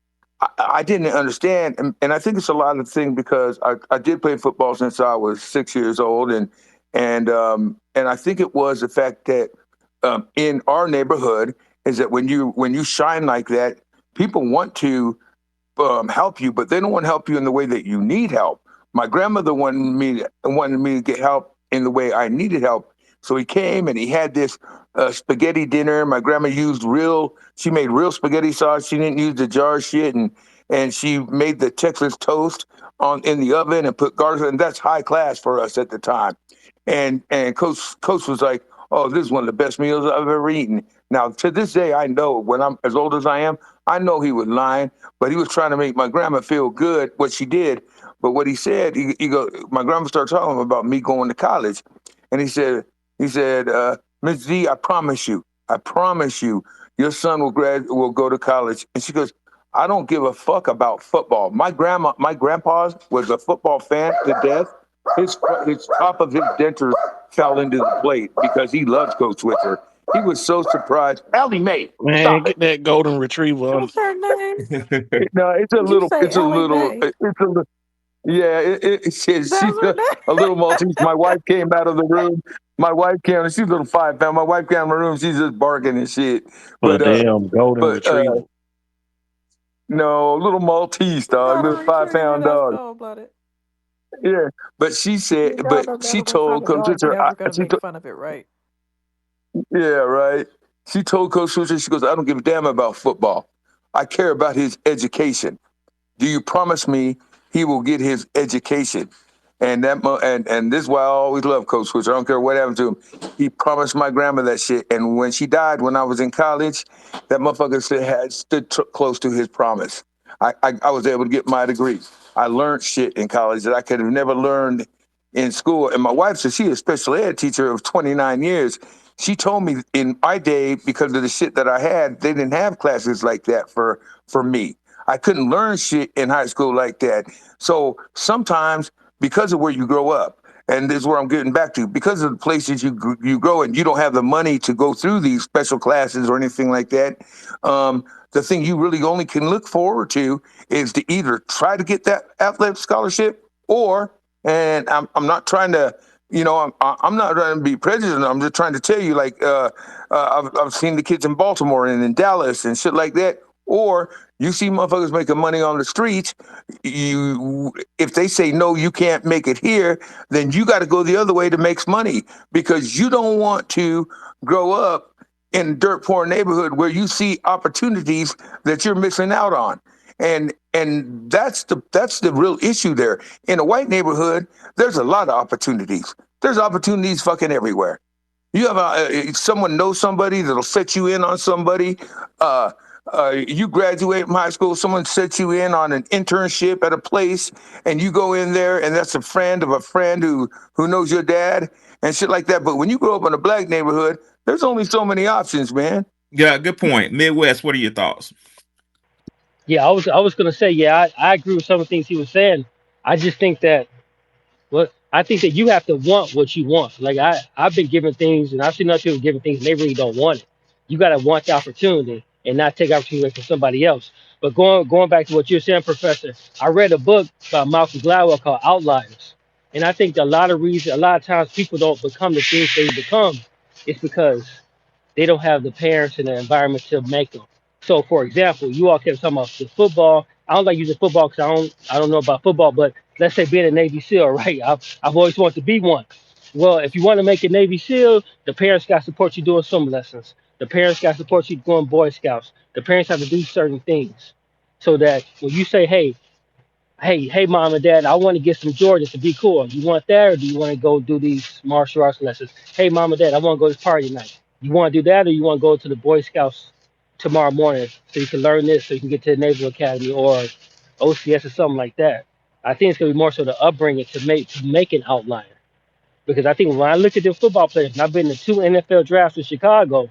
I didn't understand, and I think it's a lot of things because I did play football since I was 6 years old, and I think it was the fact that in our neighborhood is that when you shine like that, people want to help you, but they don't want to help you in the way that you need help. My grandmother wanted me to get help in the way I needed help. So he came and he had this spaghetti dinner. My grandma used real. She made real spaghetti sauce. She didn't use the jar shit, and she made the Texas toast on in the oven and put garlic. And that's high class for us at the time. And Coach was like, "Oh, this is one of the best meals I've ever eaten." Now to this day, I know when I'm as old as I am, I know he was lying, but he was trying to make my grandma feel good, what she did. But what he said, my grandma started talking about me going to college. And he said, Miss Z, I promise you, your son will go to college. And she goes, I don't give a fuck about football. My grandpa was a football fan to death. His top of his dentures fell into the plate because he loves Coach Switzer. He was so surprised. Allie Mae, Man, stop it. get that golden retriever. What's her name? No, Did you say Ellie Mae? it's a little, yeah, she's That's her a little name. Maltese. My wife came out of the room. My wife came, she's a little 5 pound. My wife came in the room. She's just barking and shit. A But damn golden but retriever. no, little Maltese dog, Golden little five Retriever, pound that's dog. cold blooded. Yeah. But she said, Y'all but know she better. What told kind of Coach dog Switzer, never gonna make fun of it, right? yeah, right. She told Coach Switzer, she goes, I don't give a damn about football. I care about his education. Do you promise me he will get his education? And this is why I always love Coach Switzer. I don't care what happened to him. He promised my grandma that shit. And when she died, when I was in college, that motherfucker stood close to his promise. I was able to get my degree. I learned shit in college that I could have never learned in school. And my wife said she's a special ed teacher of 29 years. She told me in my day, because of the shit that I had, they didn't have classes like that for me. I couldn't learn shit in high school like that. So sometimes, because of where you grow up, and this is where I'm getting back to, because of the places you grow and you don't have the money to go through these special classes or anything like that, the thing you really only can look forward to is to either try to get that athletic scholarship or, and I'm not trying to, I'm not trying to be prejudiced. I'm just trying to tell you, like, I've seen the kids in Baltimore and in Dallas and shit like that. Or you see motherfuckers making money on the streets. If they say no, you can't make it here, then you got to go the other way to make money because you don't want to grow up in a dirt poor neighborhood where you see opportunities that you're missing out on. And that's the real issue there. In a white neighborhood, there's a lot of opportunities. There's opportunities fucking everywhere. You have someone knows somebody that'll set you in on somebody. Uh, you graduate from high school, someone sets you in on an internship at a place, and you go in there, and that's a friend of a friend who knows your dad and shit like that. But when you grow up in a black neighborhood, there's only so many options, man. Yeah, good point. Midwest, what are your thoughts? Yeah, I was gonna say, yeah, I agree with some of the things he was saying. I just think that I think that you have to want what you want. Like I've been given things and I've seen other people given things and they really don't want it. You gotta want the opportunity and not take opportunity away from somebody else. But going back to what you're saying, Professor, I read a book by Malcolm Gladwell called Outliers. And I think that a lot of times people don't become the things they become. It's because they don't have the parents and the environment to make them. So, for example, you all kept talking about the football. I don't like using football because I don't know about football. But let's say being a Navy SEAL, right? I've always wanted to be one. Well, if you want to make a Navy SEAL, the parents got to support you doing swim lessons. The parents got to support you going Boy Scouts. The parents have to do certain things so that when you say, hey, mom and dad, I want to get some Jordans to be cool. You want that, or do you want to go do these martial arts lessons? Hey, mom and dad, I want to go to this party tonight. You want to do that, or you want to go to the Boy Scouts tomorrow morning so you can learn this, so you can get to the Naval Academy or OCS or something like that. I think it's gonna be more so the upbringing to make an outlier. Because I think when I look at the football players, and I've been to two NFL drafts in Chicago,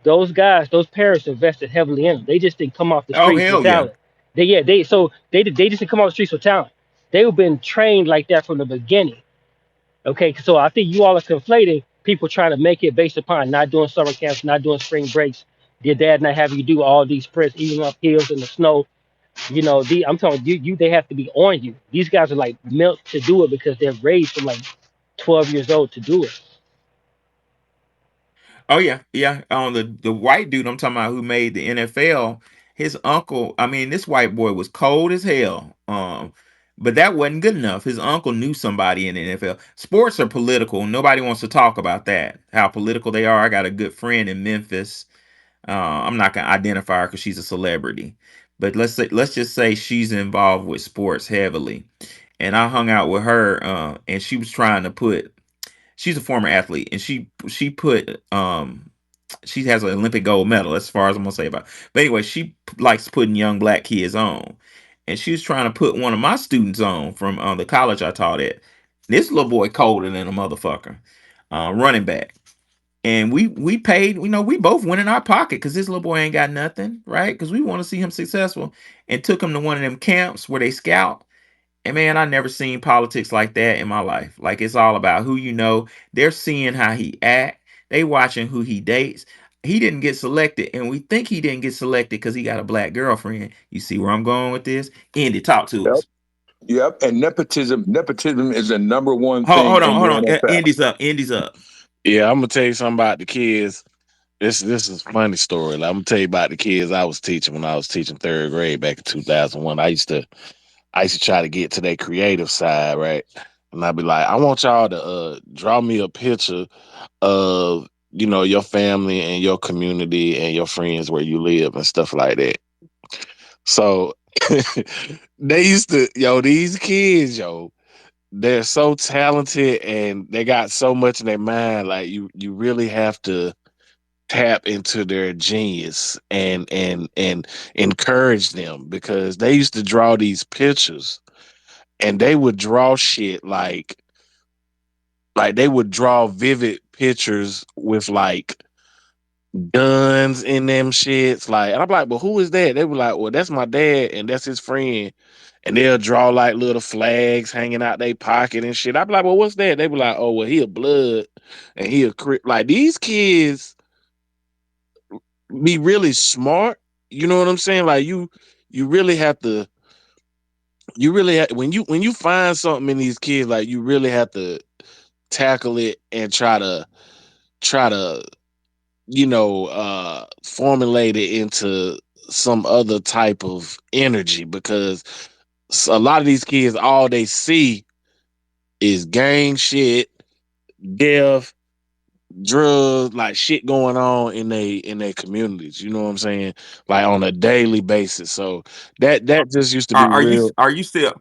those guys, those parents invested heavily in them. They just didn't come off the Oh streets with hell yeah. talent. They just didn't come off the streets with talent. They've been trained like that from the beginning. Okay, so I think you all are conflating people trying to make it based upon not doing summer camps, not doing spring breaks, your dad not having you do all these sprints, even up hills in the snow. I'm talking you. They have to be on you. These guys are like milk to do it because they're raised from like 12 years old to do it. Oh yeah, yeah. On the white dude I'm talking about who made the NFL, his uncle. I mean, this white boy was cold as hell. But that wasn't good enough. His uncle knew somebody in the NFL. Sports are political. Nobody wants to talk about that. How political they are. I got a good friend in Memphis. I'm not gonna identify her because she's a celebrity, but let's just say she's involved with sports heavily. And I hung out with her, and she was trying to put. She's a former athlete, and she put she has an Olympic gold medal. As far as I'm gonna say about it. But anyway, she likes putting young black kids on, and she was trying to put one of my students on from the college I taught at. This little boy colder than a motherfucker, running back. And we paid, we both went in our pocket because this little boy ain't got nothing, right? Because we want to see him successful, and took him to one of them camps where they scout. And man, I never seen politics like that in my life. Like it's all about who you know. They're seeing how he act. They watching who he dates. He didn't get selected, and we think he didn't get selected because he got a black girlfriend. You see where I'm going with this? Andy, talk to Yep. us. Yep. And nepotism is the number one Hold, thing hold on, in hold the on. NFL. Andy's up. Andy's up. Yeah, I'm gonna tell you something about the kids. This is a funny story. Like, I'm gonna tell you about the kids I was teaching when I was teaching third grade back in 2001. I used to try to get to their creative side, right? And I'd be like, I want y'all to draw me a picture of your family and your community and your friends where you live and stuff like that. So they used to, these kids, they're so talented and they got so much in their mind. Like you really have to tap into their genius and encourage them because they used to draw these pictures and they would draw shit like they would draw vivid pictures with like guns in them shits. Like, and I'm like, but who is that? They were like, well, that's my dad and that's his friend. And they'll draw like little flags hanging out their pocket and shit. I'd be like, well, what's that? They be like, oh, well, he a blood and he a like these kids be really smart. You know what I'm saying? Like you really have to when you find something in these kids, like you really have to tackle it and try to formulate it into some other type of energy because a lot of these kids all they see is gang shit, death, drugs, like shit going on in their communities. You know what I'm saying? Like on a daily basis. So that just used to be real. Are you still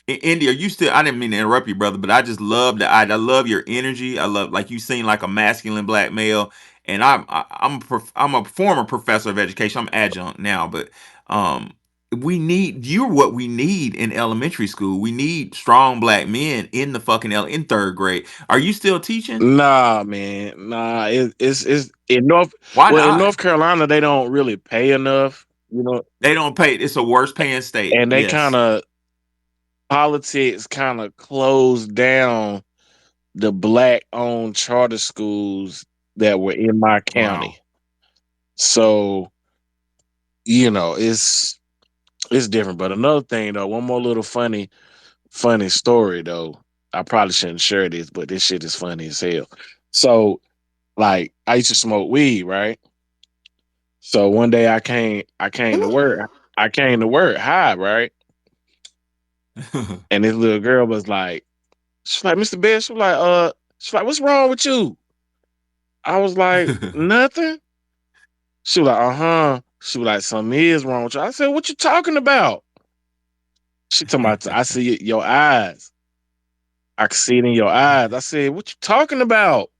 India? Are you still? I didn't mean to interrupt you, brother, but I just love I love your energy. I love like you seem like a masculine black male, and I'm a former professor of education. I'm adjunct now, but um, you're what we need in elementary school. We need strong black men in the fucking in third grade. Are you still teaching? Nah, man, nah. It's in Why in not? North Carolina they don't really pay enough, They don't pay. It's a worst paying state. and they kind Yes. of politics kind of closed down the black owned charter schools that were in my Wow. county. So, it's different. But another thing though, one more little funny story though. I probably shouldn't share this, but this shit is funny as hell. So, like, I used to smoke weed, right? So one day I came to work. I came to work high, right? And this little girl was like, she's like, Mr. Best, she's like, what's wrong with you? I was like, nothing. She was like, uh-huh. She was like, something is wrong with you. I said, what you talking about? She talking about, I see your eyes. I can see it in your eyes. I said, what you talking about?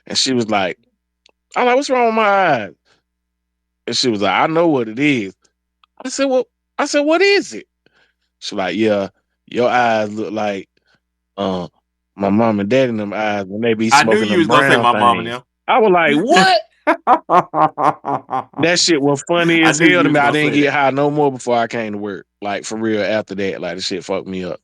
And she was like, I'm like, what's wrong with my eyes? And she was like, I know what it is. I said, well, what is it? She was like, yeah, your eyes look like uh my mom and dad in them eyes when they be I knew smoking you them was gonna say brown my mom and things. them. I was like, what? That shit was funny I as knew hell you to was me. I gonna didn't say get that. high no more before I came to work. Like for real, after that, like the shit fucked me up.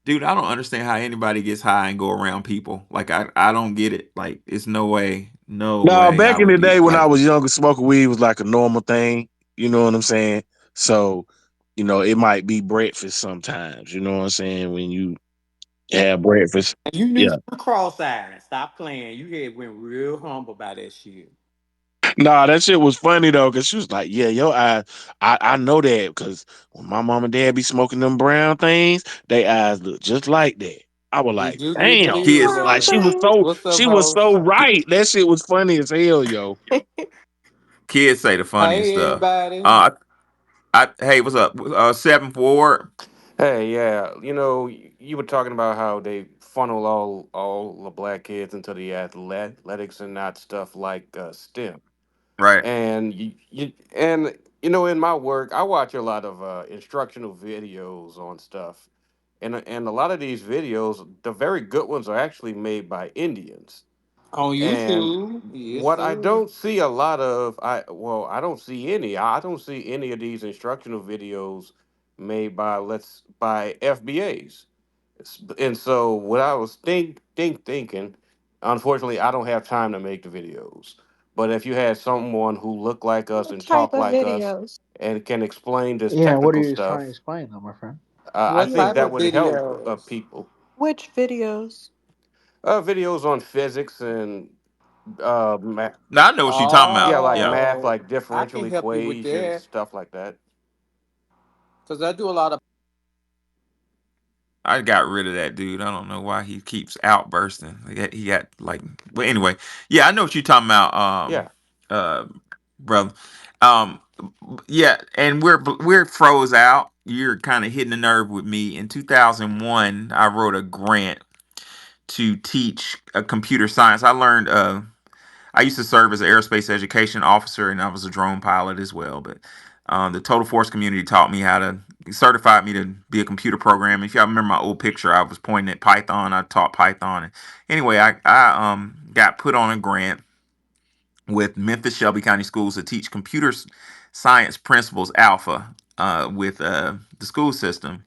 Dude, I don't understand how anybody gets high and go around people. Like I don't get it. Like it's no way, no No, way I back in would the be day when I like was younger, smoking weed was like a normal thing. You know what I'm saying? So, it might be breakfast sometimes. You know what I'm saying? When you have breakfast. And you knew Yeah. some cross-eyed. Stop playing. You had went real humble about that shit. Nah, that shit was funny though, cause she was like, "Yeah, your eyes, I know that, cause when my mom and dad be smoking them brown things, they eyes look just like that." I was Did like, you get to "Damn!" leave the Kids, Like room? What's up, she was ho? so right. That shit was funny as hell, yo. kids say the funniest Hey, stuff. everybody. Uh, hey, what's up? Seventh Ward, Hey, yeah. You were talking about how they funnel all the black kids into the athletics and not stuff like STEM. right? And in my work, I watch a lot of instructional videos on stuff, and a lot of these videos, the very good ones, are actually made by Indians. On And YouTube, yes, what I sir. don't see a lot of, I don't see any. I don't see any of these instructional videos made by FBAs. And so what I was thinking, unfortunately, I don't have time to make the videos. But if you had someone who looked like us What and type talked of like us videos? and can explain this Yeah, what are technical you trying to stuff, explain though, my friend? I What Yeah. think type that of would help videos? people. Which videos? Videos on physics and math. Now I know what you're talking Yeah, about. like Yeah, math, Oh, like I differential can help you with equations, that stuff like that. because I do a lot of. I got rid of that dude. I don't know why he keeps outbursting. He got like. Well, anyway, yeah, I know what you're talking about. Yeah. Uh, brother. Um, yeah, and we're froze out. You're kind of hitting the nerve with me. In 2001, I wrote a grant to teach computer science. I learned. I used to serve as an aerospace education officer, and I was a drone pilot as well. But the total force community taught me how to certified me to be a computer programmer. If y'all remember my old picture, I was pointing at Python. I taught Python. And anyway, I got put on a grant with Memphis Shelby County Schools to teach computer science principles alpha with the school system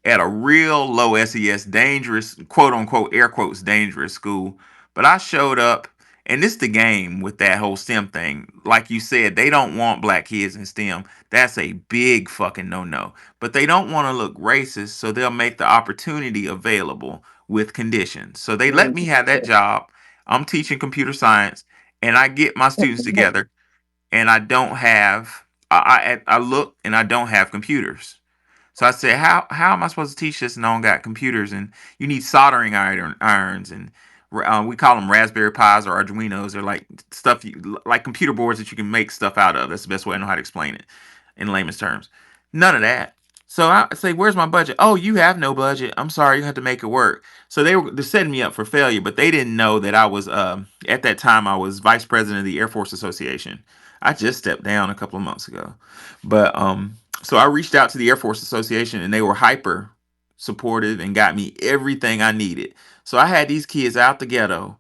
at a real low SES, dangerous, quote unquote, air quotes, dangerous school. But I showed up, and this the game with that whole STEM thing. Like you said, they don't want black kids in STEM. That's a big fucking no no. But they don't want to look racist, so they'll make the opportunity available with conditions. So they let me have that job. I'm teaching computer science, and I get my students together, and I don't have. I look and I don't have computers. So I said, how am I supposed to teach this and I don't got computers? And you need soldering irons and we call them Raspberry Pis or Arduinos. They're like stuff like computer boards that you can make stuff out of. That's the best way I know how to explain it in layman's terms. None of that. So I say, where's my budget? Oh, you have no budget. I'm sorry, you have to make it work. So they're setting me up for failure, but they didn't know that I was at that time I was vice president of the Air Force Association. I just stepped down a couple of months ago, but so I reached out to the Air Force Association and they were hyper supportive and got me everything I needed. So I had these kids out the ghetto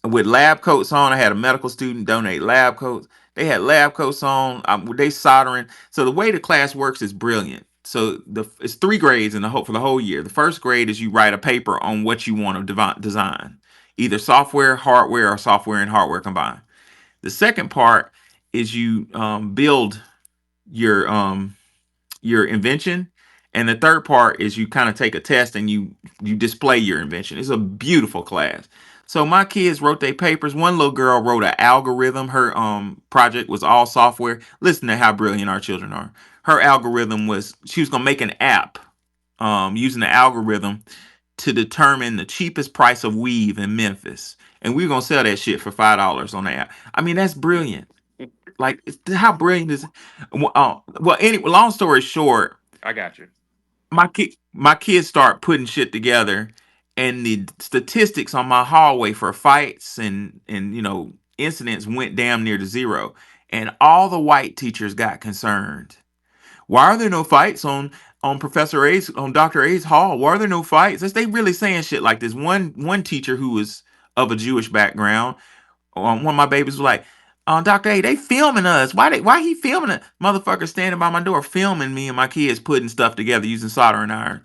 with lab coats on. I had a medical student donate lab coats. They had lab coats on. They soldering. So the way the class works is brilliant. So it's 3 grades in the whole for the whole year. The first grade is you write a paper on what you want to design, either software and hardware combined. The second part is you build your your invention, and the third part is you kind of take a test and you display your invention. It's a beautiful class. So my kids wrote their papers. One little girl wrote an algorithm. Her project was all software. Listen to how brilliant our children are. Her algorithm was she was gonna make an app using the algorithm to determine the cheapest price of weave in Memphis, and we were gonna sell that shit for $5 on the app. I mean, that's brilliant. Like, how brilliant is? Well, anyway, long story short, I got you. my kids start putting shit together, and the statistics on my hallway for fights and incidents went damn near to zero, and all the white teachers got concerned. Why are there no fights on Professor A's on Dr. A's hall? Why are there no fights? They really saying shit like this. One teacher who was of a Jewish background, one of my babies was like, Dr. A, they filming us. Why he filming it? Motherfucker standing by my door filming me and my kids putting stuff together using soldering iron.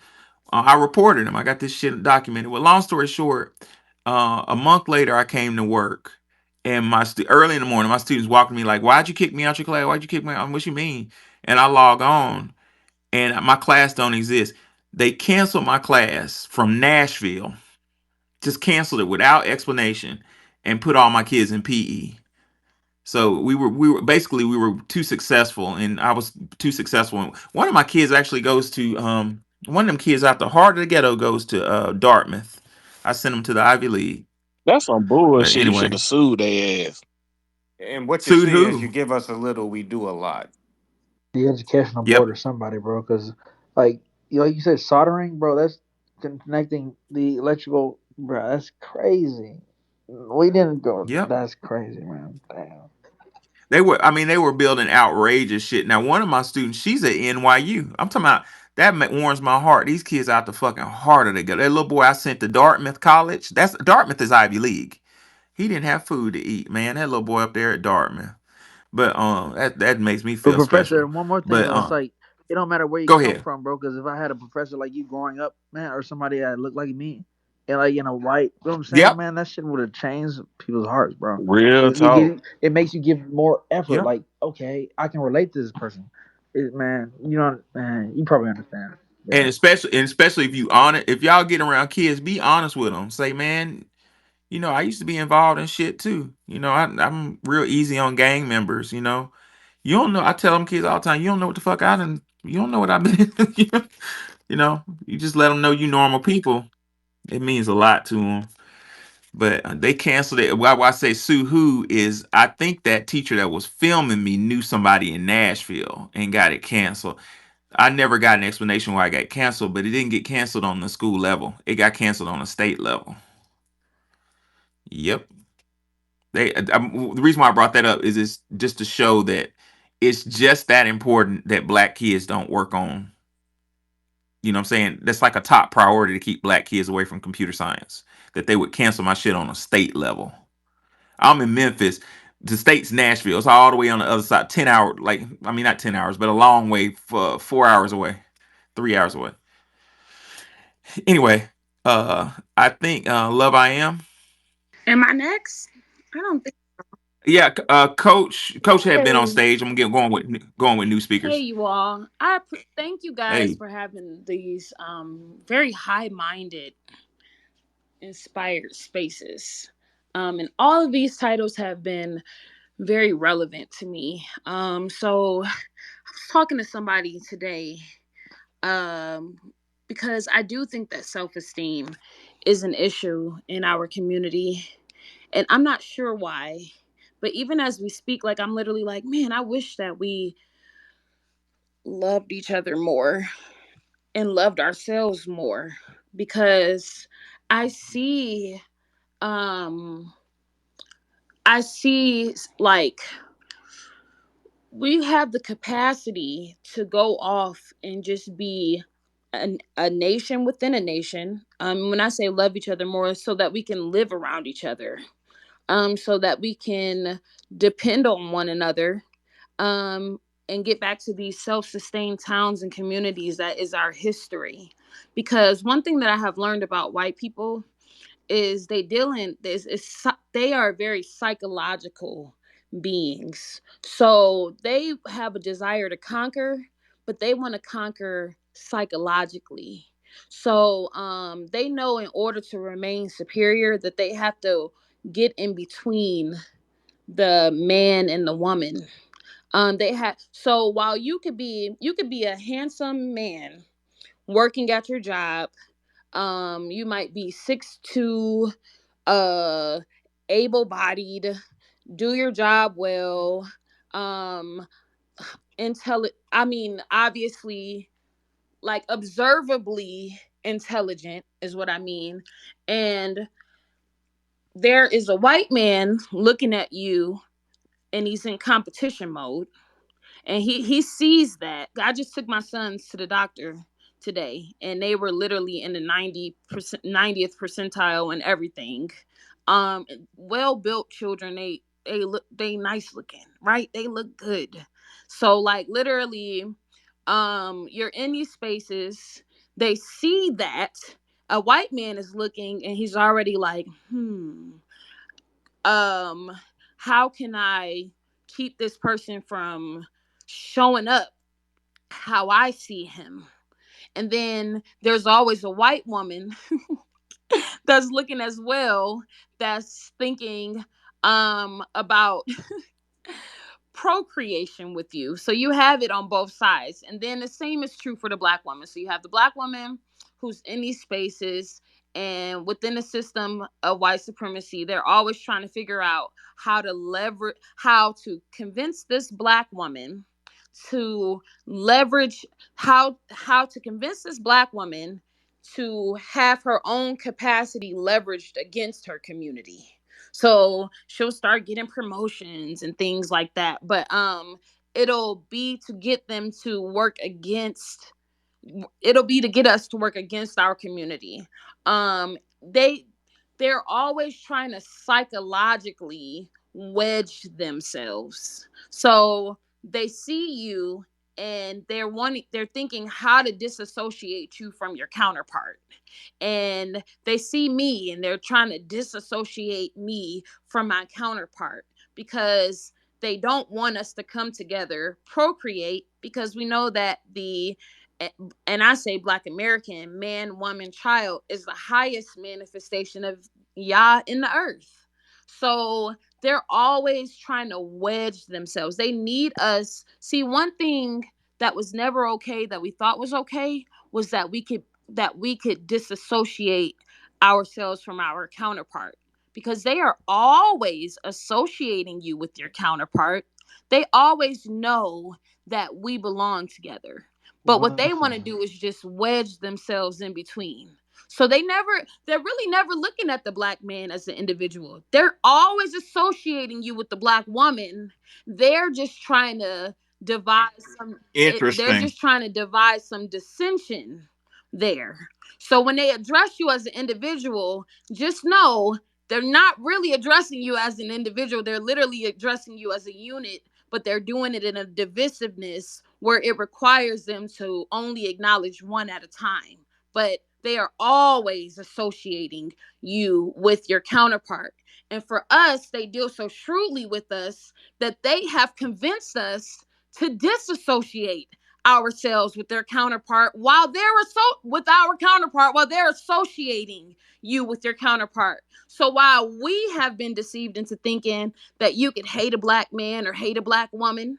I reported him. I got this shit documented. Well, long story short, a month later I came to work And early in the morning, my students walk to me like, "Why'd you kick me out your class? Why'd you kick me out? What you mean?" And I log on, and my class don't exist. They canceled my class from Nashville, just canceled it without explanation, and put all my kids in PE. So we were too successful, and I was too successful. One of my kids actually goes to one of them kids out the heart of the ghetto goes to Dartmouth. I sent him to the Ivy League. That's some But bullshit. You should anyway, have sued their ass. And what you sued see is who? you give us a little, we do a lot. The educational board Yep, or somebody, bro. Because like like you said, soldering, bro. That's connecting the electrical, bro. That's crazy. We didn't go. yep. That's crazy, man. Damn. They were. I mean, they were building outrageous shit. Now, one of my students, she's at NYU. I'm talking about that warms my heart. These kids out the fucking heart of the ghetto. That little boy I sent to Dartmouth College. That's Dartmouth is Ivy League. He didn't have food to eat, man. That little boy up there at Dartmouth. But that makes me But feel professor, special. one more thing But though, it's like it don't matter where you go come ahead. from, bro. Because if I had a professor like you growing up, man, or somebody that looked like me, and like white, you know what I'm saying, Yep. man, that shit would have changed people's hearts, bro. Real talk. It makes you give more effort. Yep. Like, okay, I can relate to this person. Man, you know, man, you probably understand. Yeah. And especially if you honor, if y'all get around kids, be honest with them. Say, man, I used to be involved in shit too. I'm real easy on gang members. You don't know. I tell them kids all the time. You don't know what the fuck I done. You don't know what I've been. You just let them know you normal people. It means a lot to them. But they canceled it. Why I say sue who is I think that teacher that was filming me knew somebody in Nashville and got it canceled. I never got an explanation why it got canceled, but it didn't get canceled on the school level. It got canceled on the state level. Yep. The reason why I brought that up is it's just to show that it's just that important that black kids don't work on. You know what I'm saying? That's like a top priority to keep black kids away from computer science. That they would cancel my shit on a state level. I'm in Memphis. The state's Nashville. It's all the way on the other side. 10 hour, like I mean not 10 hours, but a long way for 4 hours away, 3 hours away. Anyway, I think Love I Am. Am I next? I don't think. Yeah, Coach had been on Hey, stage. I'm gonna get going with new hey, speakers. you all. Thank you guys Hey, for having these very high-minded, inspired spaces. And all of these titles have been very relevant to me. So I was talking to somebody today, um, because I do think that self-esteem is an issue in our community, and I'm not sure why. But even as we speak, like I'm literally like, man, I wish that we loved each other more and loved ourselves more, because I see um like we have the capacity to go off and just be a nation within a nation. When I say love each other more, so that we can live around each other, so that we can depend on one another, um, and get back to these self-sustained towns and communities that is our history. Because one thing that I have learned about white people is they deal in this is they are very psychological beings. So they have a desire to conquer, but they want to conquer psychologically. So they know in order to remain superior that they have to get in between the man and the woman. They had so while you could be a handsome man working at your job. You might be 6'2", uh able bodied, do your job well, um I mean, obviously, like, observably intelligent is what I mean. And there is a white man looking at you, and he's in competition mode, and he sees that. I just took my sons to the doctor today, and they were literally in the 90th percentile and everything. Well built children. They nice looking, right? They look good. So, like, literally, you're in these spaces. They see that a white man is looking, and he's already like, hmm. how can I keep this person from showing up how I see him? And then there's always a white woman that's looking as well, that's thinking about procreation with you. So you have it on both sides. And then the same is true for the black woman. So you have the black woman who's in these spaces, and within the system of white supremacy, they're always trying to figure out how to convince this black woman to leverage how to convince this black woman to have her own capacity leveraged against her community. So she'll start getting promotions and things like that. But it'll be to get them to work against it'll be to get us to work against our community. They're always trying to psychologically wedge themselves. So they see you, and they're thinking how to disassociate you from your counterpart. And they see me, and they're trying to disassociate me from my counterpart, because they don't want us to come together, procreate, because we know that and I say Black American man, woman, child is the highest manifestation of Yah in the earth. So they're always trying to wedge themselves. They need us. See, one thing that was never okay that we thought was okay was that we could disassociate ourselves from our counterpart, because they are always associating you with your counterpart. They always know that we belong together. But what they want to do is just wedge themselves in between. So they're really never looking at the black man as an individual. They're always associating you with the black woman. They're just trying to they're Interesting. just trying to devise some dissension there. So when they address you as an individual, just know they're not really addressing you as an individual. They're literally addressing you as a unit, but they're doing it in a divisiveness where it requires them to only acknowledge one at a time. But they are always associating you with your counterpart. And for us, they deal so shrewdly with us that they have convinced us to disassociate ourselves with their counterpart with our counterpart while they're associating you with your counterpart. So while we have been deceived into thinking that you could hate a black man or hate a black woman,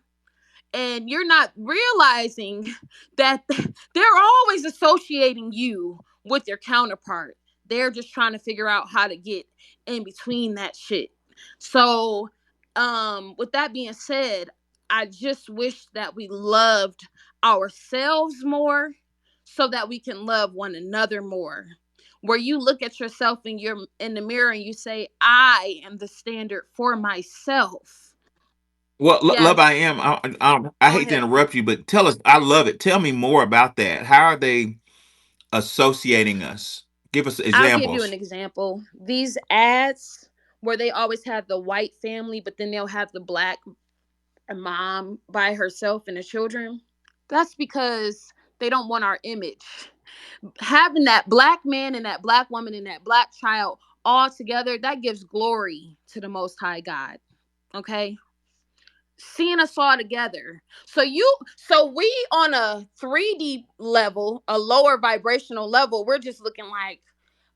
and you're not realizing that they're always associating you with your counterpart. They're just trying to figure out how to get in between that shit. So, with that being said, I just wish that we loved ourselves more so that we can love one another more. Where you look at yourself in the mirror and you say, I am the standard for myself. Well, love, I Yes. am. I Go hate to ahead. interrupt you, but tell us. I love it. Tell me more about that. How are they associating us? Give us I'll give you an examples. example. These ads where they always have the white family, but then they'll have the black mom by herself and the children. That's because they don't want our image. Having that black man and that black woman and that black child all together, that gives glory to the Most High God. Okay? Seeing us all together. So we on a 3D level, a lower vibrational level, we're just looking like,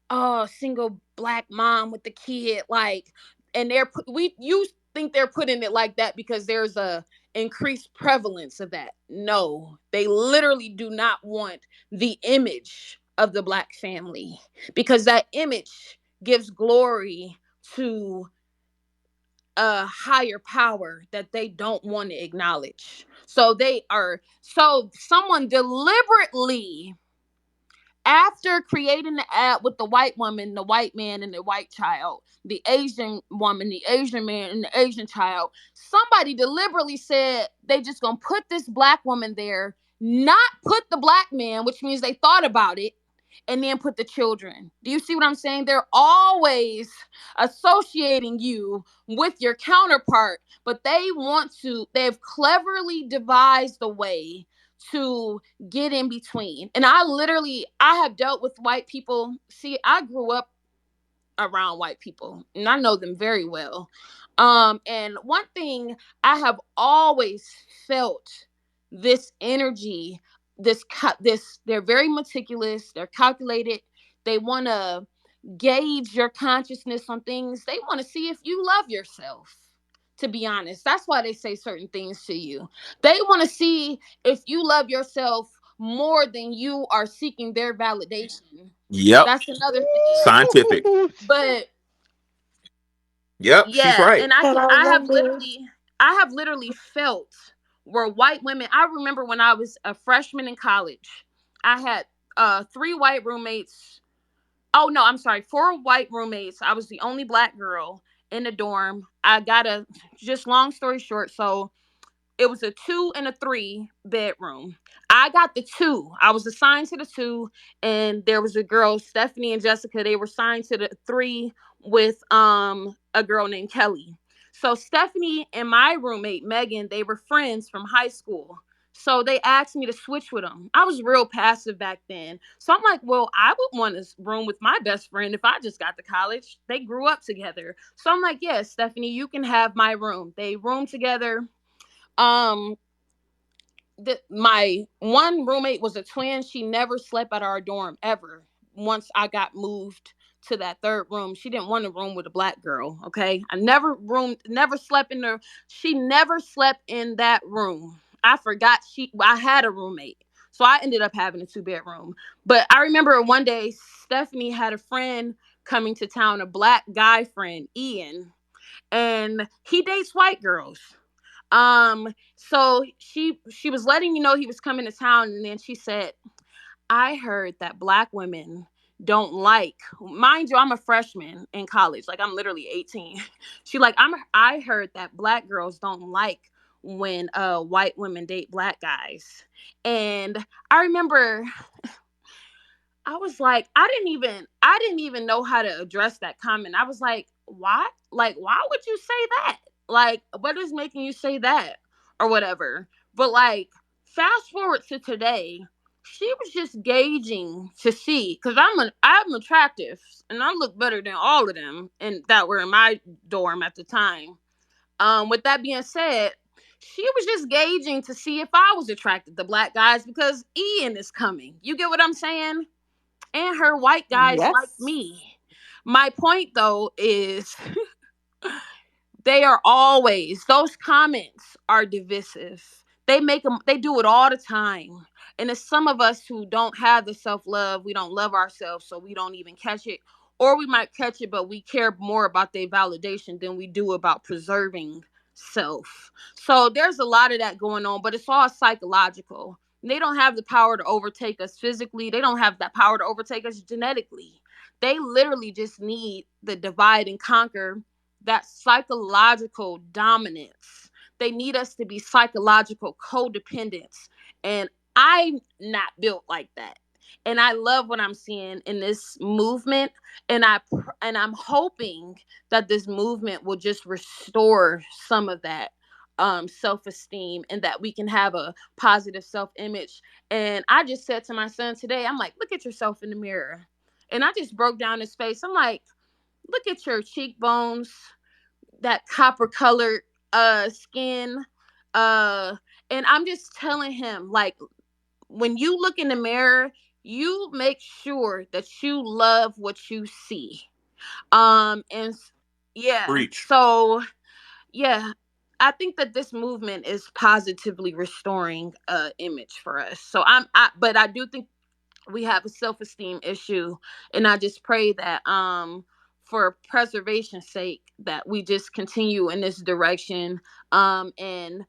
oh, single black mom with the kid, like, and we you think they're putting it like that because there's a increased prevalence of that. No, they literally do not want the image of the black family, because that image gives glory to a higher power that they don't want to acknowledge. So someone deliberately, after creating the ad with the white woman, the white man, and the white child, the Asian woman, the Asian man, and the Asian child, somebody deliberately said they just gonna put this black woman there, not put the black man, which means they thought about it, and then put the children. Do you see what I'm saying? They're always associating you with your counterpart, but they've cleverly devised a way to get in between. And I have dealt with white people. See, I grew up around white people and I know them very well. And one thing I have always felt, this energy, this they're very meticulous, they're calculated, they want to gauge your consciousness on things. They want to see if you love yourself. To be honest, that's why they say certain things to you. They want to see if you love yourself more than you are seeking their validation. Yep. That's another thing. Scientific. But Yep, she's yeah, right. and I And can I wonder, I have literally felt where white women, I remember when I was a freshman in college, I had three white roommates. Oh no, I'm sorry, four white roommates. I was the only black girl in the dorm. I got a, just long story short, so it was a two and a three bedroom. I got the two. I was assigned to the two, and there was a girl, Stephanie and Jessica. They were assigned to the three with a girl named Kelly. So Stephanie and my roommate Megan, they were friends from high school. So they asked me to switch with them. I was real passive back then. So I'm like, well, I would want to room with my best friend if I just got to college. They grew up together. So I'm like, yeah, Stephanie, you can have my room. They roomed together. um my one roommate was a twin. She never slept at our dorm ever. Once I got moved to that third room, she didn't want to room with a black girl. Okay, I never slept in her. She never slept in that room. I forgot I had a roommate, so I ended up having a two-bedroom. But I remember one day Stephanie had a friend coming to town, a black guy friend, Ian, and he dates white girls. So she was letting me know he was coming to town, and then she said, I heard that black women don't like, mind you, I'm a freshman in college, like I'm literally 18. She like, I heard that black girls don't like when white women date black guys. And I remember I was like, I didn't even know how to address that comment. I was like, why? Like, why would you say that? Like, what is making you say that? Or whatever. But like, fast forward to today, she was just gauging to see, because I'm attractive and I look better than all of them and that were in my dorm at the time. With that being said, she was just gauging to see if I was attracted to black guys because Ian is coming. You get what I'm saying? And her white guys like yes. me. My point though is they are always, those comments are divisive. They do it all the time. And it's some of us who don't have the self-love, we don't love ourselves, so we don't even catch it. Or we might catch it, but we care more about their validation than we do about preserving self. So there's a lot of that going on, but it's all psychological. They don't have the power to overtake us physically. They don't have that power to overtake us genetically. They literally just need the divide and conquer, that psychological dominance. They need us to be psychological codependents. And I'm not built like that. And I love what I'm seeing in this movement. And I'm hoping that this movement will just restore some of that self-esteem, and that we can have a positive self-image. And I just said to my son today, I'm like, look at yourself in the mirror. And I just broke down his face. I'm like, look at your cheekbones, that copper colored skin. Uh and I'm just telling him, like, when you look in the mirror, you make sure that you love what you see. And yeah, Preach. so yeah, I think that this movement is positively restoring image for us. So but I do think we have a self-esteem issue, and I just pray that for preservation's sake that we just continue in this direction. And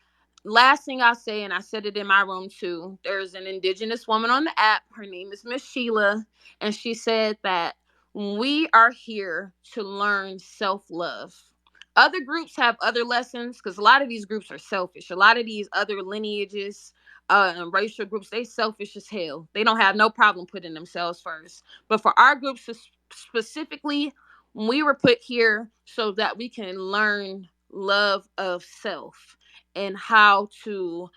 last thing I'll say, and I said it in my room too, there's an indigenous woman on the app. Her name is Miss Sheila, and she said that we are here to learn self-love. Other groups have other lessons, because a lot of these groups are selfish. A lot of these other lineages and racial groups, they selfish as hell. They don't have no problem putting themselves first. But for our groups specifically, we were put here so that we can learn love of self and how to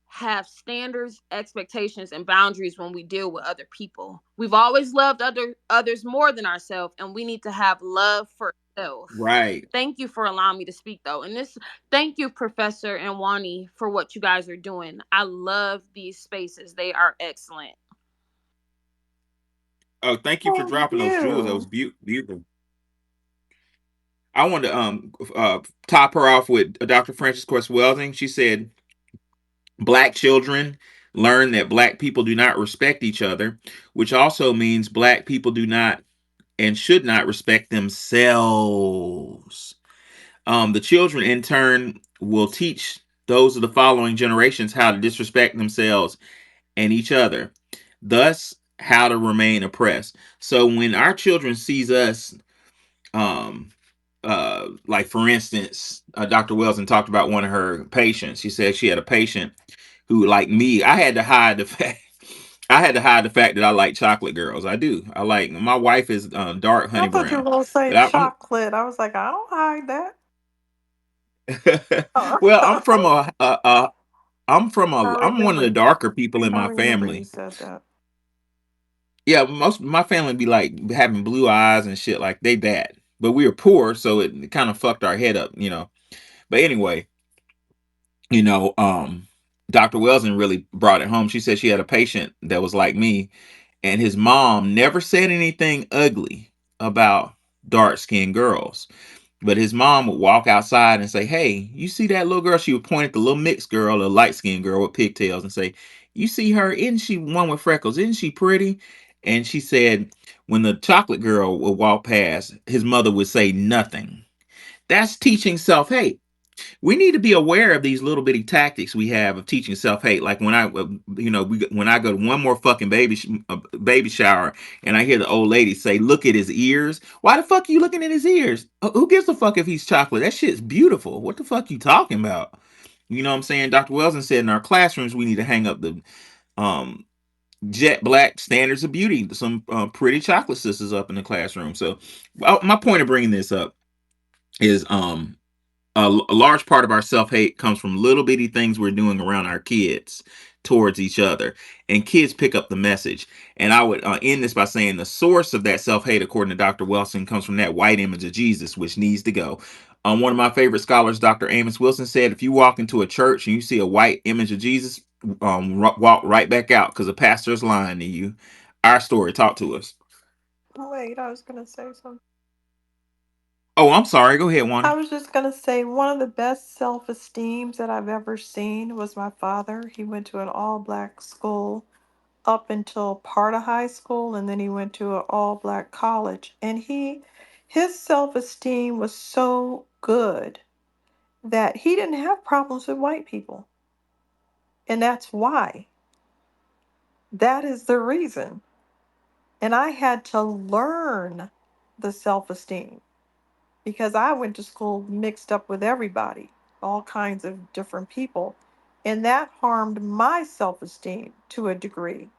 have standards, expectations, and boundaries when we deal with other people. We've always loved others more than ourselves, and we need to have love for self. Right. Thank you for allowing me to speak though. And this thank you, Professor and Wani, for what you guys are doing. I love these spaces. They are excellent. Oh, thank you for Thank dropping those jewels. That was you. beautiful. I wanted to top her off with Dr. Frances Cress Welding. She said, "Black children learn that black people do not respect each other, which also means black people do not and should not respect themselves. The children, in turn, will teach those of the following generations how to disrespect themselves and each other, thus how to remain oppressed." So when our children sees us, um, like for instance, Dr. Wilson talked about one of her patients. She said she had a patient who, like me, I had to hide the fact. I had to hide the fact that I like chocolate girls. I do. I like my wife is dark I honey thought you were brown, gonna say but I'm chocolate. I was like, I don't hide that. well. I I'm one of the remember. darker people in I my remember you family. said that. Yeah, most of my family be like having blue eyes and shit, like they bad. But we were poor, so it kind of fucked our head up. But anyway, you know, Dr. Welsing really brought it home. She said she had a patient that was like me, and his mom never said anything ugly about dark skinned girls. But his mom would walk outside and say, "Hey, you see that little girl?" She would point at the little mixed girl, the light skinned girl with pigtails, and say, "You see her? Isn't she one with freckles? Isn't she pretty?" And she said, when the chocolate girl would walk past, his mother would say nothing. That's teaching self hate. We need to be aware of these little bitty tactics we have of teaching self hate. Like when when I go to one more fucking baby shower and I hear the old lady say, "Look at his ears." Why the fuck are you looking at his ears? Who gives a fuck if he's chocolate? That shit's beautiful. What the fuck you talking about? You know what I'm saying? Dr. Wilson said in our classrooms we need to hang up the um jet black standards of beauty, some pretty chocolate sisters up in the classroom. So my point of bringing this up is a large part of our self hate comes from little bitty things we're doing around our kids towards each other, and kids pick up the message. And I would end this by saying the source of that self hate, according to Dr. Wilson, comes from that white image of Jesus, which needs to go. One of my favorite scholars, Dr. Amos Wilson, said, "If you walk into a church and you see a white image of Jesus, walk right back out because the pastor is lying to you." Our story, talk to us. Wait, I was gonna say something. Oh, I'm sorry. Go ahead, I Wanda. was just gonna say one of the best self-esteems that I've ever seen was my father. He went to an all-black school up until part of high school, and then he went to an all-black college. And his self-esteem was so good that he didn't have problems with white people. And that's why. That is the reason. And I had to learn the self-esteem because I went to school mixed up with everybody, all kinds of different people. And that harmed my self esteem to a degree.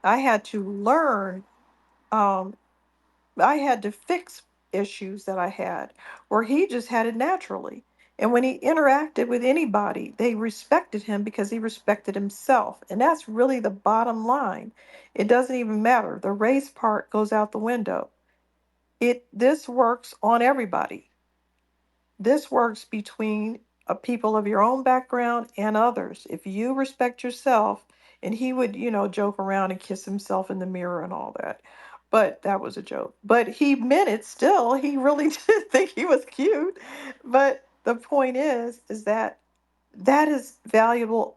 I had to learn, um, I had to fix issues that I had, where he just had it naturally. And when he interacted with anybody, they respected him because he respected himself. And that's really the bottom line. It doesn't even matter. The race part goes out the window. This works on everybody. This works between people of your own background and others. If you respect yourself, and he would, joke around and kiss himself in the mirror and all that. But that was a joke. But he meant it still. He really did think he was cute. But the point is that that is valuable,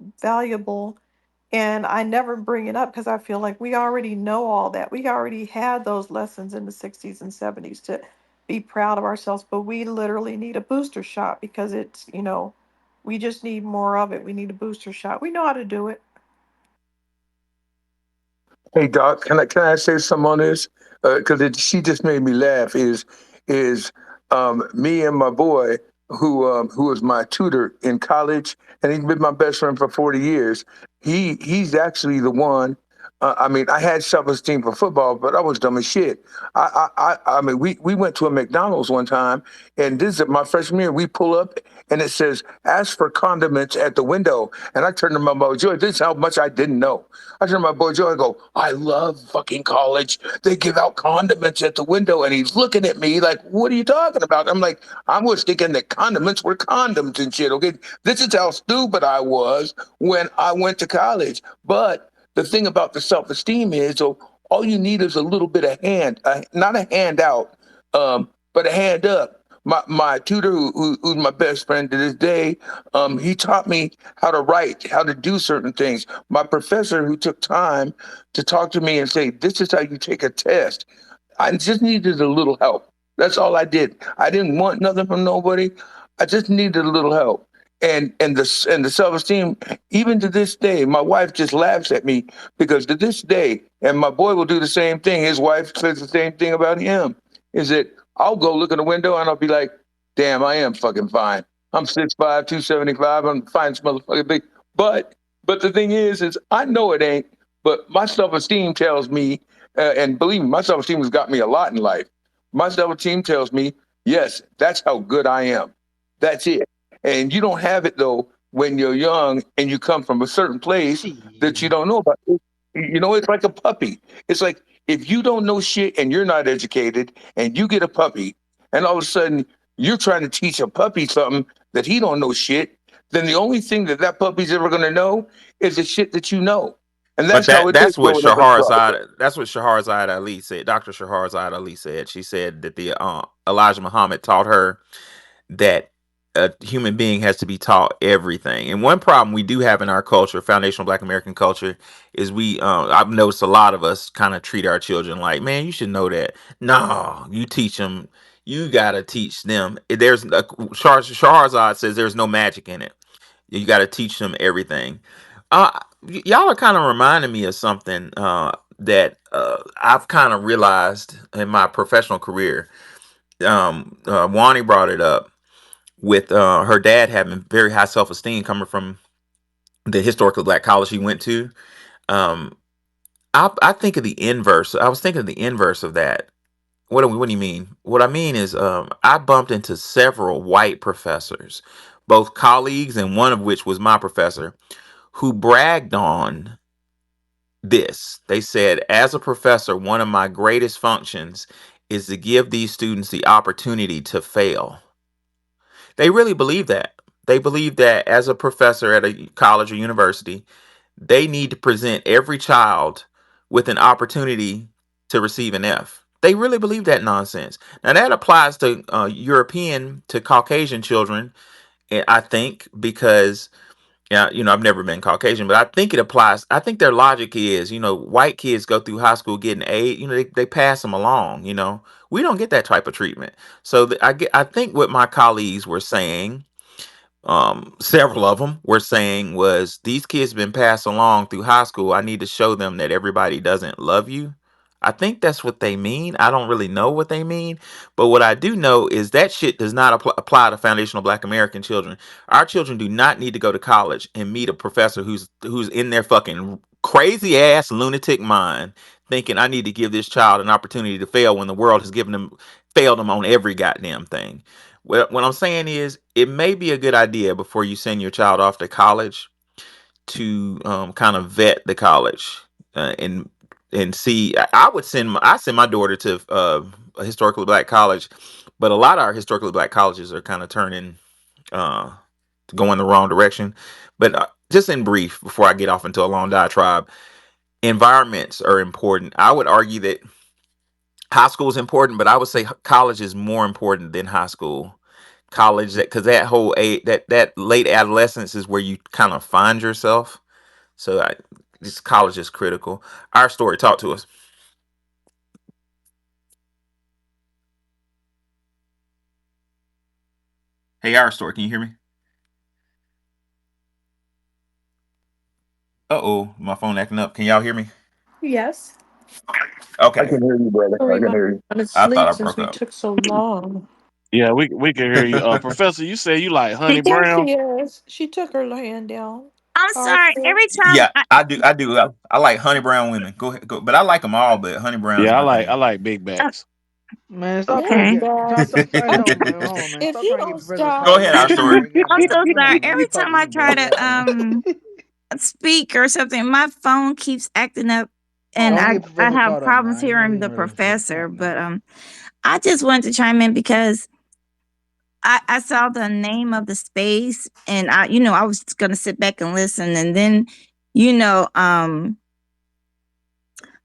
and I never bring it up because I feel like we already know all that. We already had those lessons in the 60s and 70s to be proud of ourselves, but we literally need a booster shot because we just need more of it. We need a booster shot. We know how to do it. Hey Doc, can I say something on this? Because she just made me laugh. Is me and my boy who was my tutor in college, and he's been my best friend for 40 years. He's actually the one. I mean, I had self-esteem for football, but I was dumb as shit. I mean, we went to a McDonald's one time, and this is my freshman year. We pull up, and it says, "Ask for condiments at the window." And I turned to my boy Joy. This is how much I didn't know. I turned to my boy Joy. I go, "I love fucking college. They give out condiments at the window," and he's looking at me like, "What are you talking about?" I'm like, "I was thinking that condiments were condoms and shit." Okay, this is how stupid I was when I went to college, but the thing about the self esteem is, so all you need is a little bit of not a handout, but a hand up. My tutor, who's my best friend to this day, he taught me how to write, how to do certain things. My professor, who took time to talk to me and say, "This is how you take a test." I just needed a little help. That's all I did. I didn't want nothing from nobody. I just needed a little help. And the self esteem, even to this day, my wife just laughs at me because to this day, and my boy will do the same thing. His wife says the same thing about him. Is that I'll go look in the window and I'll be like, "Damn, I am fucking fine. I'm 6'5", 275. I'm fine, motherfucking big." But but the thing is I know it ain't. But my self esteem tells me, and believe me, my self esteem has got me a lot in life. My self esteem tells me, yes, that's how good I am. That's it. And you don't have it though when you're young and you come from a certain place that you Shit. don't know about. You know, it's like a puppy. It's like if you don't know shit and you're not educated and you get a puppy and all of a sudden you're trying to teach a puppy something that he don't know shit, then the only thing that that puppy's ever going to know is the shit that you know. And But that's how it is that's what growing up in Florida. Shahrazad Ali said. Dr. Shahrazad Ali said. She said that the Elijah Muhammad taught her that a human being has to be taught everything. And one problem we do have in our culture, foundational Black American culture, is I've noticed a lot of us kind of treat our children like, man, you should know that. No, you teach them. You gotta teach them. Shahrazad says there's no magic in it. You got to teach them everything. Y'all are kind of reminding me of something that I've kind of realized in my professional career. Wani brought it up with her dad having very high self esteem coming from the historically Black college he went to. Um, I think of the inverse. I was thinking of the inverse of that. What do you mean? What I mean is, I bumped into several white professors, both colleagues and one of which was my professor, who bragged on this. They said, as a professor, one of my greatest functions is to give these students the opportunity to fail. They really believe that. They believe that as a professor at a college or university, they need to present every child with an opportunity to receive an F. They really believe that nonsense. Now, that applies to European, to Caucasian children, I think, because yeah, I've never been Caucasian, but I think it applies. I think their logic is, white kids go through high school getting A's, they pass them along, We don't get that type of treatment. So I think what my colleagues were saying, several of them were saying was these kids been passed along through high school. I need to show them that everybody doesn't love you. I think that's what they mean. I don't really know what they mean, but what I do know is that shit does not apply to foundational Black American children. Our children do not need to go to college and meet a professor who's in their fucking crazy ass lunatic mind thinking I need to give this child an opportunity to fail when the world has given them failed them on every goddamn thing. Well, what I'm saying is, it may be a good idea before you send your child off to college to kind of vet the college and see. I send my daughter to a historically Black college, but a lot of our historically Black colleges are kind of turning uh, going the wrong direction. But just in brief, before I get off into a long diatribe, environments are important. I would argue that high school is important, but I would say college is more important than high school. College, that because that whole that late adolescence is where you kind of find yourself. So this college is critical. Our story, talk to us. Hey, our story, can you hear me? Uh-oh, my phone acting up. Can y'all hear me? Yes. I Okay, can hear you, brother. Sorry, I can my hear you. son is I thought asleep I since broke we up. took so long. Yeah, we can hear you. Professor, you say you like She honey thinks brown? she is. She took her hand down. I'm sorry. Arthur? Every time Yeah, I do. I do. I like honey brown women. Go ahead, go. But I like them all. But honey brown is Yeah, my I thing. like big uh, backs. Man, stop trying to okay. get. Big Hey, If hold on, man. Hold on, man. if Stop you trying to get don't Professor stop, Go Carl ahead, up our here, story. man. I'm Goddamn. so Come sorry. on, man. You Every talk time to I me, try boy. to Goddamn. speak or something, my phone keeps acting up, and Go oh, ahead I and get I Professor have caught up, problems man. You know hearing he's the one of those people. Come professor. on, man. But I just wanted to chime in because I saw the name of the space, and I was just gonna sit back and listen, and then you know um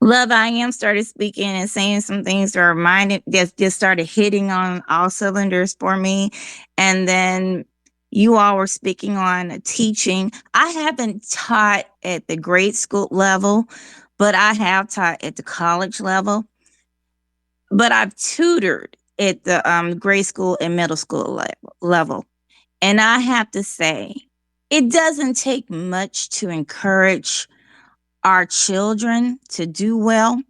Love I Am started speaking and saying some things that reminded just started hitting on all cylinders for me. And then you all were speaking on teaching. I haven't taught at the grade school level, but I have taught at the college level. But I've tutored at the grade school and middle school level. And I have to say, it doesn't take much to encourage our children to do well.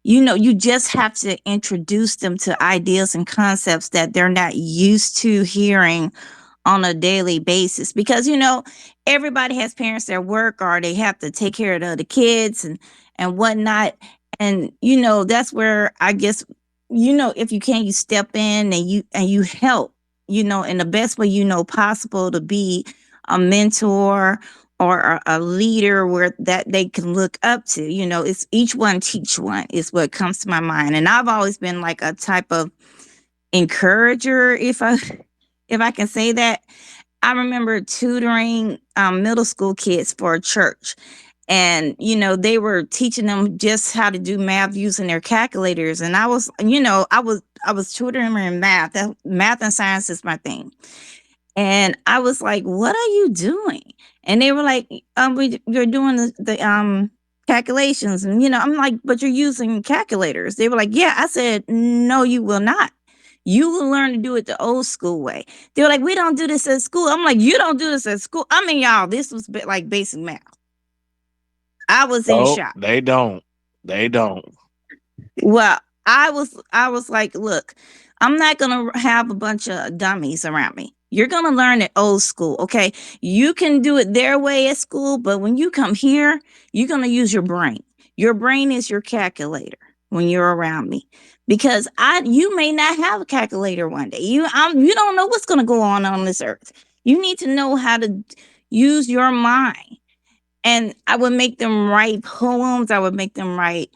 You just have to introduce them to ideas and concepts that they're not used to hearing on a daily basis, because everybody has parents that work or they have to take care of the kids and whatnot. And that's where I guess, if you can, you step in and you help, in the best way possible, to be a mentor or a leader where that they can look up to. It's each one teach one is what comes to my mind. And I've always been like a type of encourager, if I can say that. I remember tutoring middle school kids for a church, and they were teaching them just how to do math using their calculators. And I was tutoring them in math. Math and science is my thing. And I was like, "What are you doing?" And they were like, "You're doing the calculations." And I'm like, "But you're using calculators." They were like, "Yeah." I said, "No, you will not. You will learn to do it the old school way." They were like, "We don't do this at school." I'm like, "You don't do this at school?" I mean, y'all, this was like basic math. I was in Oh, shock. they don't. They don't. Well, I was like, "Look, I'm not gonna have a bunch of dummies around me. You're gonna learn it old school, okay? You can do it their way at school, but when you come here, you're gonna use your brain. Your brain is your calculator when you're around me, because you may not have a calculator one day. You don't know what's gonna go on this earth. You need to know how to use your mind." And I would make them write poems. I would make them write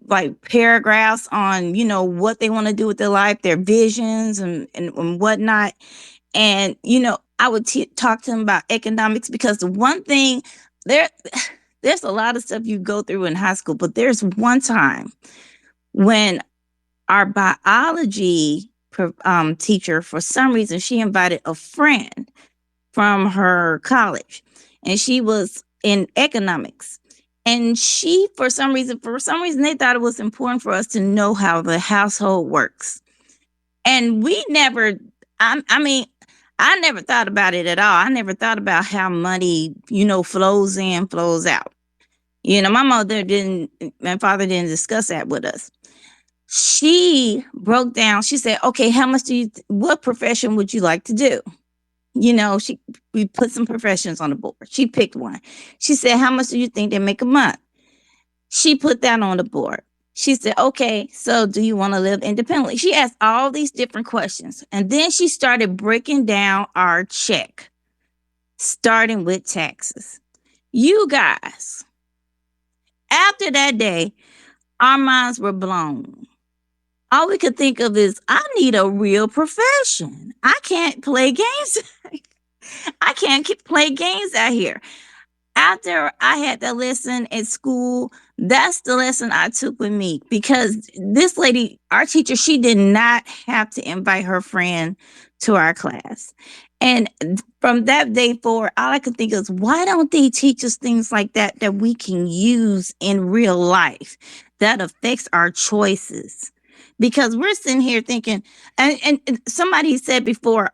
like paragraphs on what they want to do with their life, their visions, and whatnot. And I would talk to them about economics, because the one thing there there's a lot of stuff you go through in high school, but there's one time when our biology teacher, for some reason, she invited a friend from her college, and she was in economics. And she, for some reason, they thought it was important for us to know how the household works. And we never, I mean, I never thought about it at all. I never thought about how money, flows in, flows out. My mother didn't, my father didn't discuss that with us. She broke down, she said, "Okay, what profession would you like to do?" She We put some professions on the board. She picked one. She said, "How much do you think they make a month?" She put that on the board. She said, "Okay, so do you want to live independently?" She asked all these different questions. And then she started breaking down our check, starting with taxes. You guys, after that day, our minds were blown. All we could think of is, I need a real profession. I can't play games. I can't play games out here. After I had that lesson at school, that's the lesson I took with me, because this lady, our teacher, she did not have to invite her friend to our class. And from that day forward, all I could think is, why don't they teach us things like that we can use in real life that affects our choices? Because we're sitting here thinking, and somebody said before,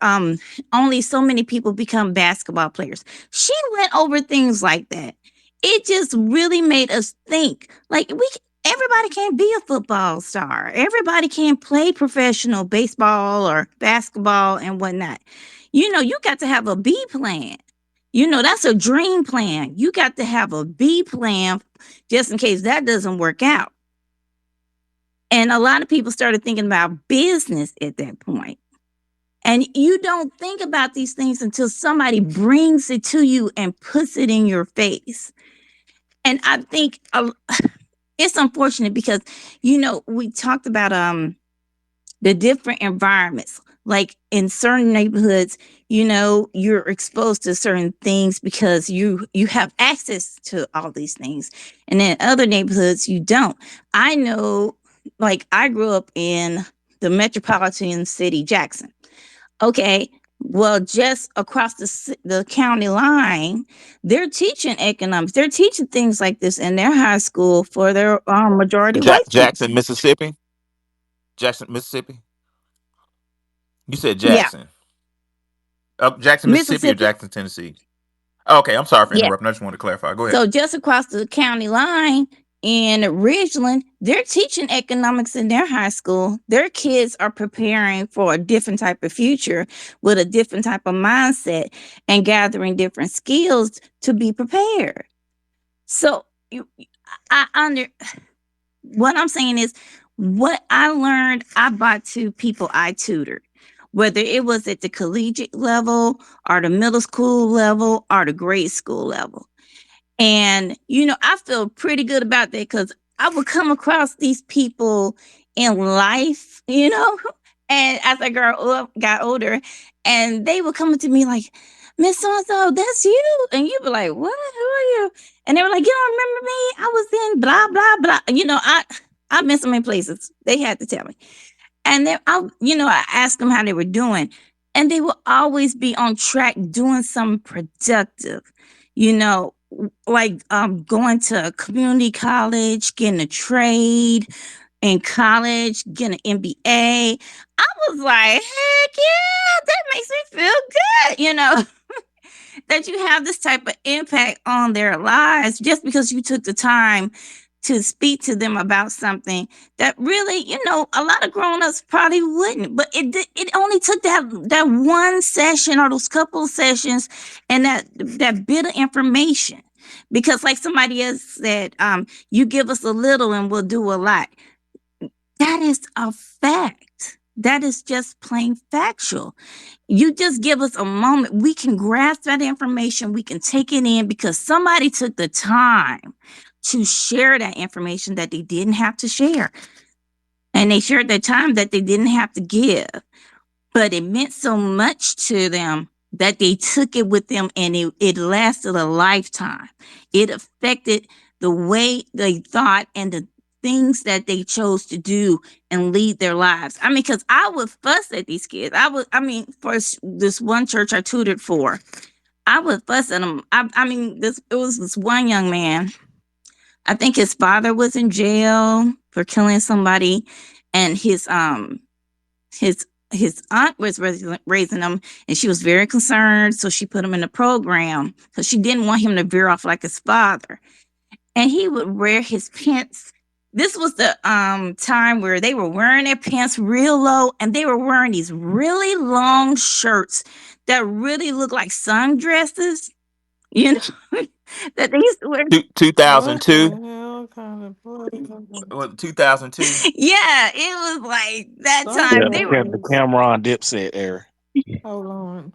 only so many people become basketball players. She went over things like that. It just really made us think, like, everybody can't be a football star. Everybody can't play professional baseball or basketball and whatnot. You got to have a B plan. That's a dream plan. You got to have a B plan just in case that doesn't work out. And a lot of people started thinking about business at that point. And you don't think about these things until somebody brings it to you and puts it in your face. And I think it's unfortunate because, we talked about the different environments. Like in certain neighborhoods, you're exposed to certain things because you have access to all these things. And in other neighborhoods, you don't. I know, like I grew up in the metropolitan city, Jackson. Okay, well, just across the county line, they're teaching economics. They're teaching things like this in their high school for their majority white students. Jackson, Mississippi. Jackson, Mississippi. You said Yeah, Jackson. Jackson, Mississippi or Mississippi. Jackson, Tennessee? Okay, I'm sorry for Yeah. interrupting. I just wanted to clarify. Go ahead. So just across the county line in Ridgeland, they're teaching economics in their high school. Their kids are preparing for a different type of future with a different type of mindset and gathering different skills to be prepared. So what I'm saying is what I learned, I brought to people I tutored, whether it was at the collegiate level or the middle school level or the grade school level. And, I feel pretty good about that because I would come across these people in life, and as I got older, and they would come to me like, Miss So-and-so, that's you. And you'd be like, what? Who are you? And they were like, you don't remember me? I was in blah, blah, blah. I've been so many places. They had to tell me. And then I asked them how they were doing. And they will always be on track doing something productive, like going to a community college, getting a trade in college, getting an MBA. I was like, heck yeah, that makes me feel good, that you have this type of impact on their lives just because you took the time to speak to them about something that really, a lot of grown-ups probably wouldn't. But it only took that one session or those couple of sessions and that bit of information. Because like somebody else said, you give us a little and we'll do a lot. That is a fact. That is just plain factual. You just give us a moment. We can grasp that information. We can take it in because somebody took the time to share that information that they didn't have to share. And they shared their time that they didn't have to give. But it meant so much to them that they took it with them and it lasted a lifetime. It affected the way they thought and the things that they chose to do and lead their lives. I mean, because I would fuss at these kids. For this one church I tutored for, I would fuss at them. It was this one young man. I think his father was in jail for killing somebody, and his aunt was raising him, and she was very concerned, so she put him in the program because she didn't want him to veer off like his father. And he would wear his pants. This was the time where they were wearing their pants real low, and they were wearing these really long shirts that really looked like sundresses, that they used to wear. What the 2002. hell kind of What, 2002? Yeah, it was like that Yeah, time. They were. the sundresses? Cameron Dipset era. Hold on.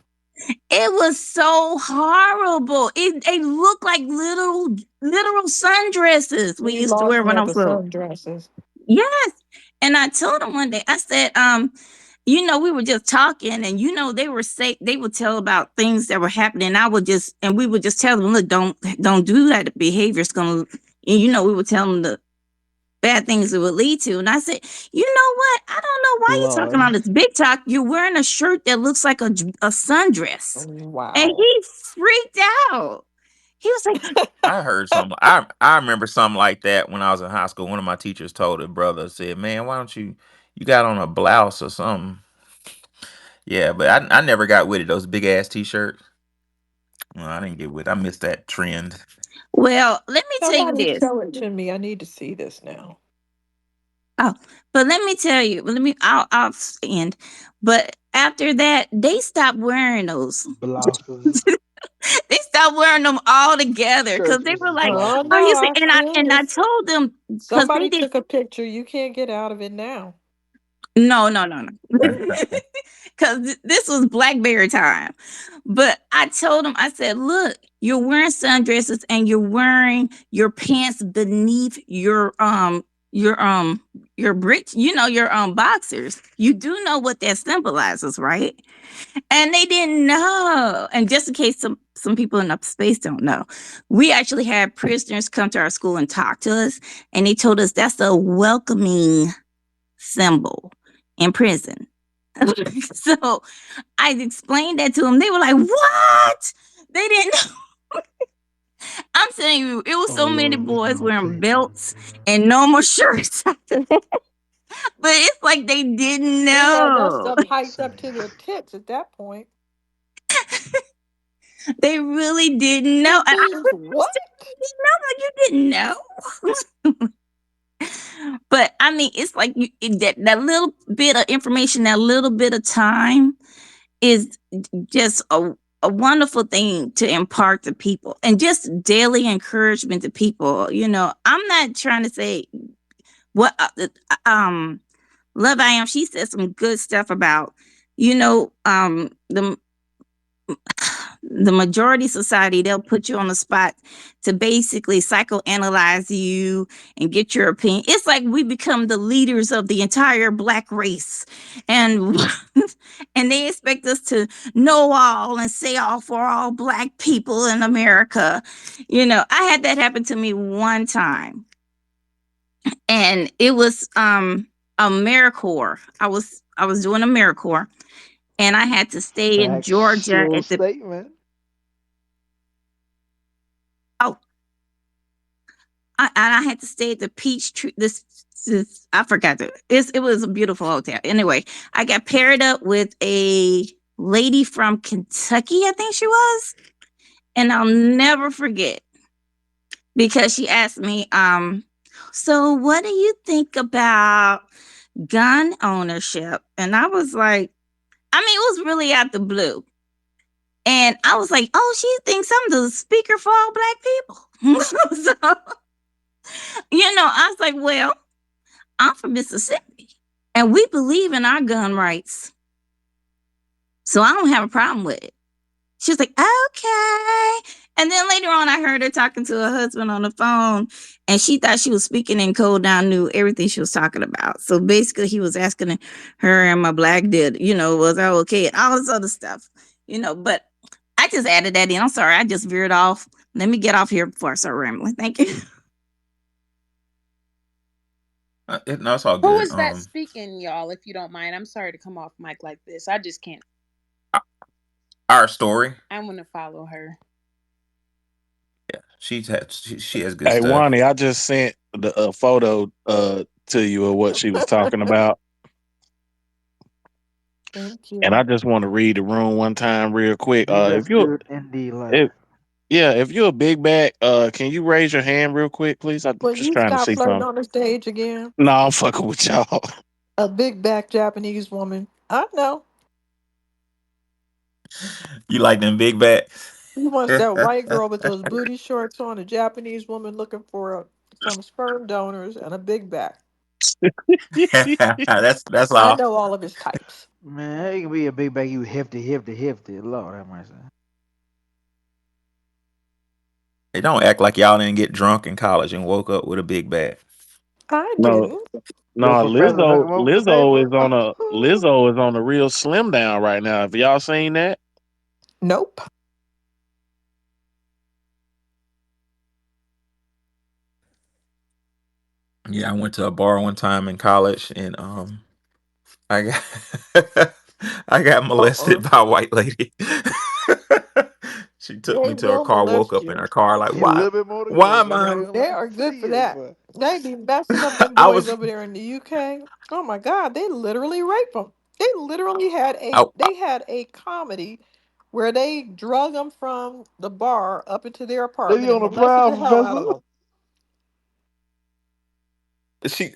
It was so horrible. They looked like literal sundresses we You used to lost wear me when I at the was little. sundresses. Yes. And I told him one day, I said, we were just talking and they would tell about things that were happening. We would just tell them, look, don't do that. The behavior is gonna, we would tell them the bad things it would lead to. And I said, you know what? I don't know why you're talking Lord. all this big talk. You're wearing a shirt that looks like a sundress. And Wow. he freaked out. He was like, I heard something. I remember something like that when I was in high school. One of my teachers told a brother, said, "Man, why don't you got on a blouse or something?" Yeah, but I never got with it. Those big ass t-shirts. Well, I didn't get with it. I missed that trend. well, let me tell you Somebody this. show it to me. I need to see this now. Oh, but let me tell you, I'll end. But after that, they stopped wearing those. Blouses. They stopped wearing them all together because Church they were versus like, black. Oh "Oh, you no, see," I and seen I this. told them because they Somebody did. took a picture. You can't get out of it now. No, no, no, no. Because this was Blackberry time. But I told him, I said, look, you're wearing sundresses and you're wearing your pants beneath your britch, your boxers. You do know what that symbolizes, right? And they didn't know. And just in case some people in up space don't know, we actually had prisoners come to our school and talk to us, and they told us that's a welcoming symbol in prison. So I explained that to them. They were like, "What?" They didn't know. I'm telling you, it was Oh so many Lord, there's boys no wearing treatment, belts bro. and normal shirts after that. But it's like they didn't They had that know. stuff hyped up to their Serious. tits at that point. They really didn't know. It And I means really what? understand they didn't know. Like you didn't know. But I mean, it's like that little bit of information, that little bit of time is just a wonderful thing to impart to people and just daily encouragement to people. I'm not trying to say what Love I Am. She said some good stuff about, the majority society. They'll put you on the spot to basically psychoanalyze you and get your opinion. It's like we become the leaders of the entire black race, and and they expect us to know all and say all for all black people in America. I had that happen to me one time, and it was AmeriCorps. I was doing AmeriCorps, and I had to stay in Georgia Factual at the. statement. Oh, and I had to stay at the Peach Tree. This I forgot it was a beautiful hotel. Anyway, I got paired up with a lady from Kentucky, I think she was, and I'll never forget because she asked me, so what do you think about gun ownership? And I was like, I mean, it was really out the blue. And I was like, oh, she thinks I'm the speaker for all black people. So, I was like, well, I'm from Mississippi and we believe in our gun rights. So I don't have a problem with it. She was like, okay. And then later on, I heard her talking to her husband on the phone, and she thought she was speaking in code. Now knew everything she was talking about. So basically, he was asking her, "Am I black? Was I okay?" And all this other stuff. But I just added that in. I'm sorry, I just veered off. Let me get off here before I start rambling. Thank you. No, it's all Who good. is that speaking, y'all? If you don't mind, I'm sorry to come off mic like this. I just can't. Our story. I want to follow her. Yeah, she has good Hey, stuff. Wani, I just sent the photo to you of what she was talking about, Thank and I you. just want to read the room one time real quick. Ain't that If you spirit indeed life? if yeah, if you're a big bag, can you raise your hand real quick, please? I'm Will just you trying to stop see flirting something. on the stage again? No, I'm fucking with y'all. A big back Japanese woman. I know. You like them big backs? He wants that white girl with those booty shorts on, a Japanese woman looking for some sperm donors and a big back. That's I all. know all of his types. Man, it can be a big bag. You hefty, hefty, hefty. Lord have mercy. They don't act like y'all didn't get drunk in college and woke up with a big bag. I No, didn't. no, Yo, Professor, hook Lizzo, him up with the paper. Lizzo is on a real slim down right now. Have y'all seen that? Nope. Yeah, I went to a bar one time in college, and I got I got Uh-uh. molested by a white lady. She took They me to her will car, woke molest up in you. her car, like, A little bit more to why go, am boy. I? They They like are good for 2 years, that. boy. They be messing up them I boys was, over there in the UK. Oh my God, they literally rape them. They literally had I, a comedy where they drug them from the bar up into their They be apartment and on the molested prowl, the hell out Professor. of them.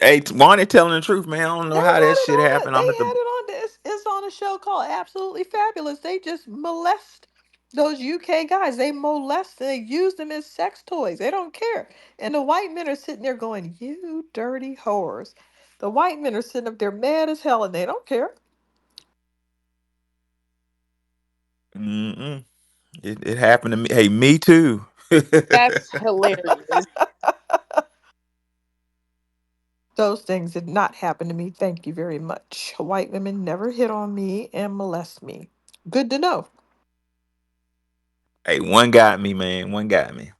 hey, Wanda telling the truth, man. I don't know how that shit They happened. I'm at the, had it on this. It's on a show called Absolutely Fabulous. They just molest. Those UK guys, they molest, they use them as sex toys. They don't care. And the white men are sitting there going, "You dirty whores." The white men are sitting up there mad as hell and they don't care. Mm-mm. It happened to me. Hey, me too. That's hilarious. Those things did not happen to me. Thank you very much. White women never hit on me and molest me. Good to know. Hey, one got me, man. One got me.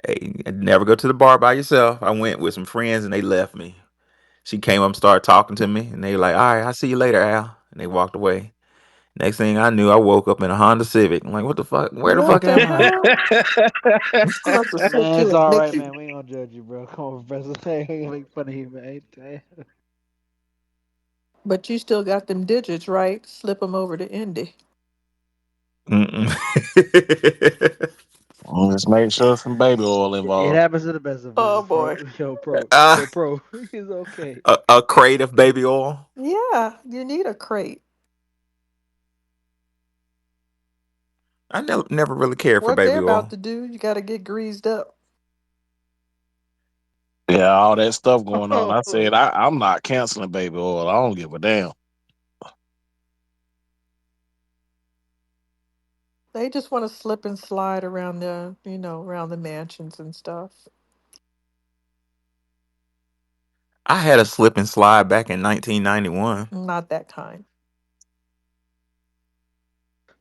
Hey, never go to the bar by yourself. I went with some friends and they left me. She came up and started talking to me, and they were like, "All right, I'll see you later, Al." And they walked away. Next thing I knew, I woke up in a Honda Civic. I'm like, "What the fuck? Where the What fuck the am I?" hell? I must have slipped Man, you it's a all right, Mickey. man. We ain't gonna judge you, bro. Come on, Professor. Hey, we ain't gonna make fun of you, man. Hey, But you still got them digits, right? Slip them over to Indy. Mm-mm. Just make sure some baby oil it involved. happens to the best of Oh us, boy. bro. uh, Yo, pro. It's okay. a crate of baby oil. Yeah, you need a crate. I never really cared for What they're baby about oil. to do, you got to get greased up. Yeah, all that stuff going on. I said I'm not canceling baby oil. I don't give a damn. They just want to slip and slide around around the mansions and stuff. I had a slip and slide back in 1991. Not that kind.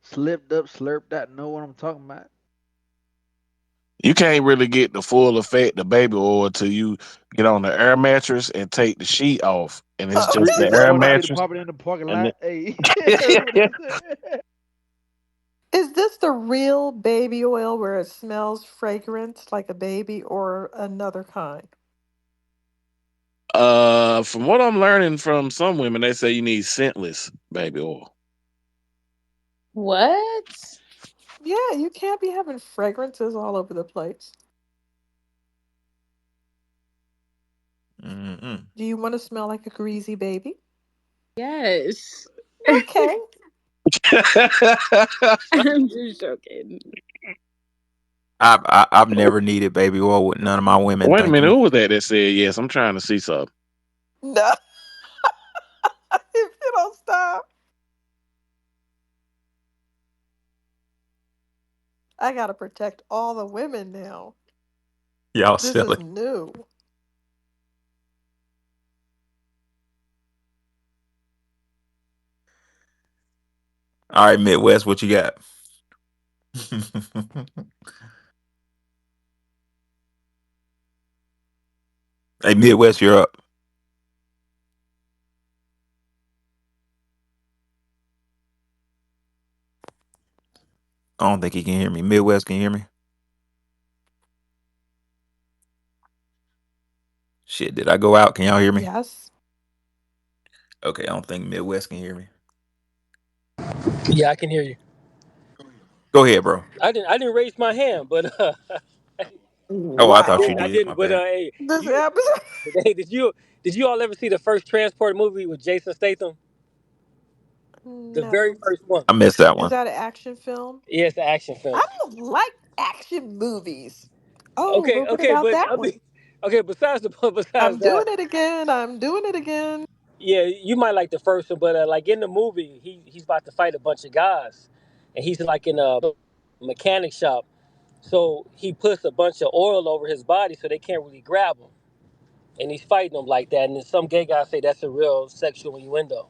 Slipped up, slurped out. Know what I'm talking about? You can't really get the full effect of baby oil till you get on the air mattress and take the sheet off, and it's just the Strictly air for the get it mattress. popping in the parking And lot. Hey, that's what he said. Is this the real baby oil where it smells fragrant like a baby or another kind? from what I'm learning from some women, they say you need scentless baby oil. What? Yeah, you can't be having fragrances all over the place. Mm-mm. Do you want to smell like a greasy baby? Yes. Okay. I'm just joking. I've never needed baby oil with none of my women. Wait a Thank minute, you. who was that said yes? I'm trying to see something. No, if you don't stop, I gotta protect all the women now. Y'all This is silly. new. All right, Midwest, what you got? Hey, Midwest, you're up. I don't think he can hear me. Midwest, can you hear me? Shit, did I go out? Can y'all hear me? Yes. Okay, I don't think Midwest can hear me. Yeah, I can hear you. Go ahead, bro. I didn't raise my hand, but Oh, I thought you Wow. I did. My didn't. But bad. hey, This you episode. hey, did you all ever see the first Transport movie with Jason Statham? The very No. first one. I missed that Is one. that an action film? Yeah, it's the action film. I don't like action movies. Oh, Okay, but what okay, about but that I one? mean, okay. Besides I'm doing that, it again. I'm doing it again. yeah, you might like the first one, but like in the movie, he's about to fight a bunch of guys, and he's like in a mechanic shop. So he puts a bunch of oil over his body so they can't really grab him, and he's fighting them like that. And then some gay guys say that's a real sexual innuendo.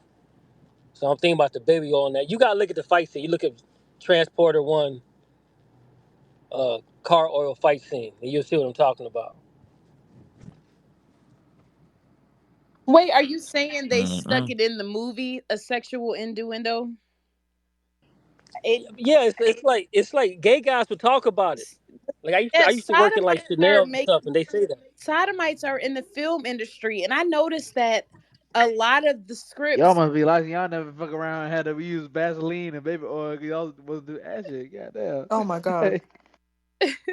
So I'm thinking about the baby oil on that. You gotta look at the fight scene. You look at Transporter One car oil fight scene, and you'll see what I'm talking about. Wait, are you saying they stuck Mm-mm. it in the movie, a sexual innuendo? It Yeah, it's like gay guys would talk about it. Like I yeah, used to work in like sodomites are Chanel and make stuff, and they say that. sodomites are in the film industry, and I noticed that a lot of the Y'all scripts. must be like y'all never fuck around and had to use Vaseline and baby oil. 'Cause y'all was do that shit. Goddamn. Oh my God. Hey,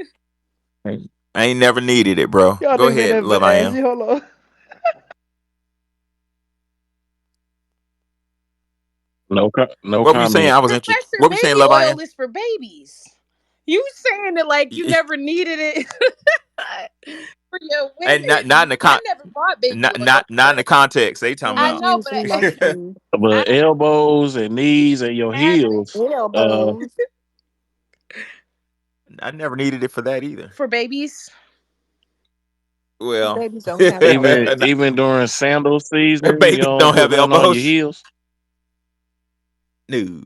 Hey, I ain't never needed it, bro. y'all Go niggas ain't ahead, never love been I am. ashy. Hold on. No What were you saying? comment. I was interested. Professor, What were you saying, baby Love oil Iron? is for babies. You saying it like you never needed it for your And women. not in the I con, never bought baby not oil. not not in the context they talking I Women about. know, but usually like to But I elbows and knees and your haven't heels. elbows. I never needed it for that either. for babies. Well, Babies don't have elbows. Even during sandal season, you babies don't don't put have nothing on your elbows. heels. No.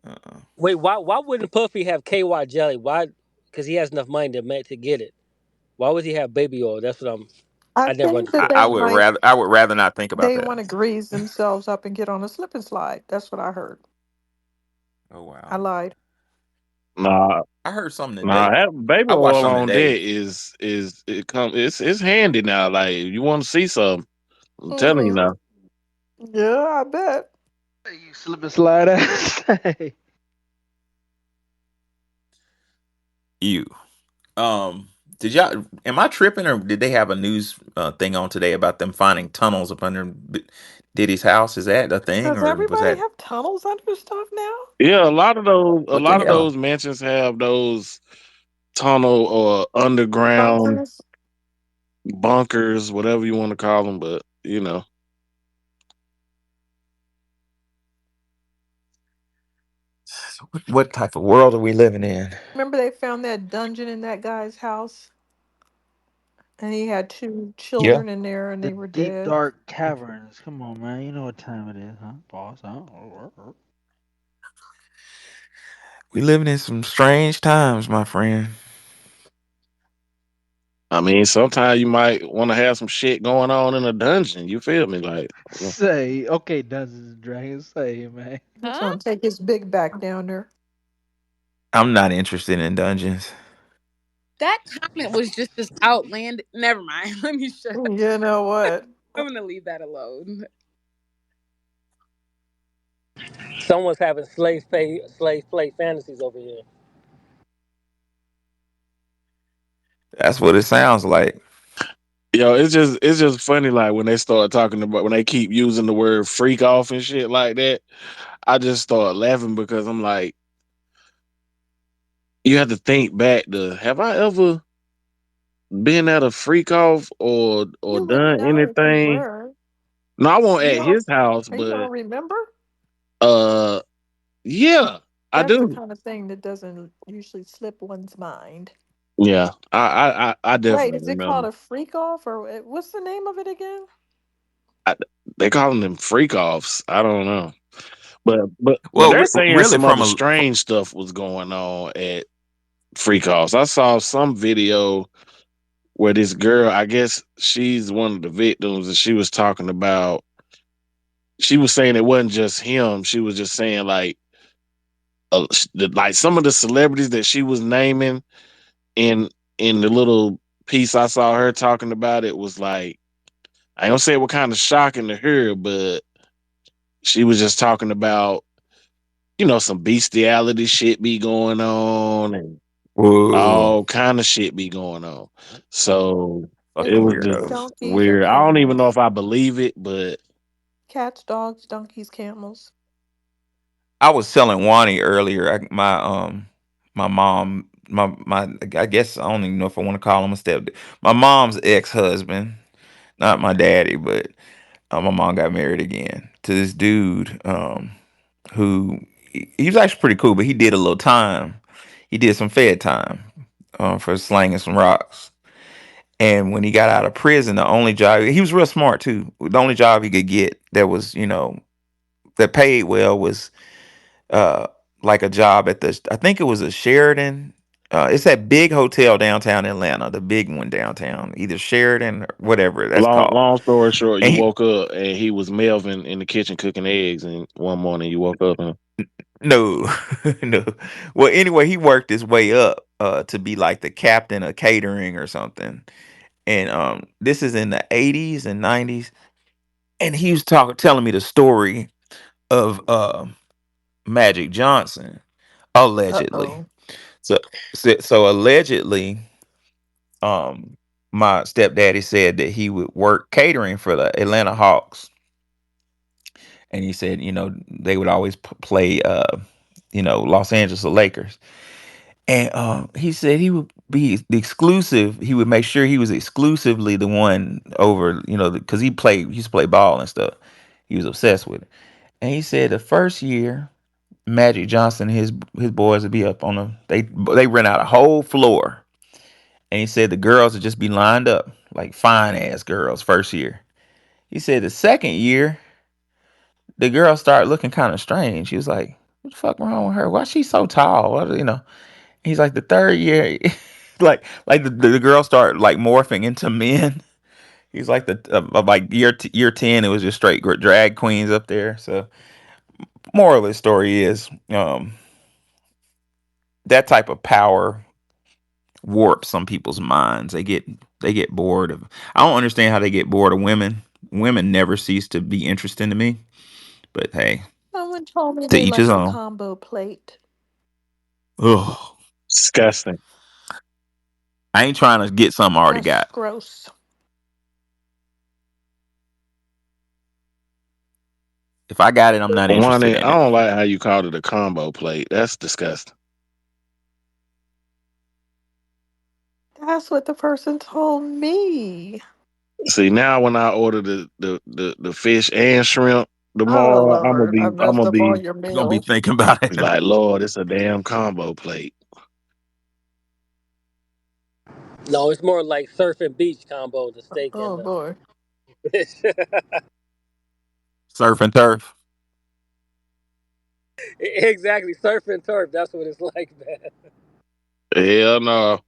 Uh-uh. Wait, why wouldn't Puffy have KY jelly? Why? Because he has enough money to get it. Why would he have baby oil? That's what I I never think that understood. they might I would rather not think about they that. want to grease themselves up and get on a slip and slide. That's what I heard. Oh I wow. lied. Nah, I heard something nah, today. having baby I watched oil something on today. deck is it come it's handy now. Like if you want to see something, I'm telling you Mm-hmm. now. Yeah, I bet. Hey, you slip and slide ass. Hey. You. Um, did y'all? Am I tripping, or did they have a news thing on today about them finding tunnels up under Diddy's house? Is that a thing, Does or was everybody that have tunnels under stuff now? Yeah, a what the lot of hell? those mansions have those tunnel or underground Bunkers. bunkers, whatever you want to call them. But What type of world are we living in? Remember they found that dungeon in that guy's house? And he had two Yeah, children in there and The they were deep dead. dark caverns. Come on, man. You know what time it is, huh? Boss, huh? we living in some strange times, my friend. I mean, sometimes you might want to have some shit going on in a dungeon. You feel me? Like, Say, okay, Dungeons and Dragons. Say, man. He's Huh? gonna take his big back down there. I'm not interested in dungeons. That comment was just as outlandish. Never mind. Let me shut up. You know what? I'm gonna leave that alone. Someone's having slave play fantasies over here. That's what it sounds like. it's just funny. Like when they start talking about when they keep using the word freak off and shit like that. I just start laughing because I'm like, you have to think back to have I ever been at a freak off or You would done know if you anything? were. No, I won't You at don't his house, you but don't remember? uh, yeah, I That's the do. kind of thing that doesn't usually slip one's mind. Yeah, I Wait, definitely is it called remember. a freak off or what's the name of it again? I, they calling them freak offs. I don't know, but Well, they're saying really, some from other a strange stuff was going on at freak offs. I saw some video where this girl, I guess she's one of the victims, and she was talking about. She was saying it wasn't just him. She was just saying like some of the celebrities that she was naming in the little piece I saw her talking about it was like I don't say what kind of shocking to her, but she was just talking about some bestiality shit be going on and whoa, all kind of shit be going on. So They it fucking could was be just weirdos. donkeys or weird. I don't even know camels. if I believe it, but Cats, dogs, donkeys, camels. I was telling Wani earlier. My mom, my I guess I don't even know if I want to call him a step. My mom's ex husband, not my daddy, but my mom got married again to this dude. Who he was actually pretty cool, but he did a little time. He did some fed time for slanging some rocks. And when he got out of prison, the only job he was real smart too. The only job he could get that was that paid well was uh like a job at the I think it was a Sheridan. It's that big hotel downtown Atlanta, the big one downtown, either Sheridan or whatever that's called. long story short, you And he woke up and he was Melvin in the kitchen cooking eggs, and one morning you woke up and no, no. Well, anyway, he worked his way up to be like the captain of catering or something. And this is in the 80s and 90s. And he was telling me the story of Magic Johnson, Uh allegedly. oh. So, so allegedly, um, my stepdaddy said that he would work catering for the Atlanta Hawks. and he said, they would always play, Los Angeles Lakers. And he said he would be the exclusive. He would make sure he was exclusively the one over, because he used to play ball and stuff. He was obsessed with it. And he said the first year, Magic Johnson, his boys would be up on they rent out a whole floor. And he said the girls would just be lined up like fine ass girls first year. He said the second year, the girl started looking kind of strange. She was like, "What the fuck wrong with her? Why she so tall?" He's like the third year, like the girls start like morphing into men. He's like like year 10, it was just straight drag queens up there. So moral of the story is, that type of power warps some people's minds. They get bored of. I don't understand how they get bored of women. Women never cease to be interesting to me. But hey, Someone told me to they each his like the own. combo plate. Ugh. Disgusting. I ain't trying to get something I already That's got. gross. If I got it, I'm not interested Wani, I in it. don't like how you called it a combo plate. That's disgusting. That's what the person told me. See, now when I order the fish and shrimp Oh tomorrow, Lord, I I'm messed gonna up all be your You're gonna be meals. thinking about it. like, Lord, it's a damn combo plate. No, it's more like surf and beach combo, the steak Oh and the boy. fish. Surf and turf. Exactly, surf and turf. That's what it's like, man. Hell no.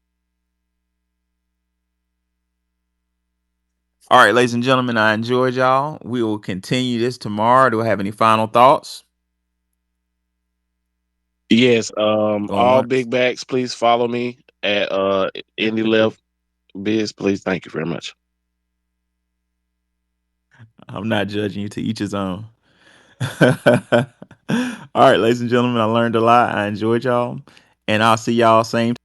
All right, ladies and gentlemen, I enjoyed y'all. We will continue this tomorrow. Do I have any final thoughts? Yes, Going all once. big backs, please follow me at Indie Left Biz, please. Thank you very much. I'm not judging you, to each his own. All right, ladies and gentlemen, I learned a lot. I enjoyed y'all. And I'll see y'all same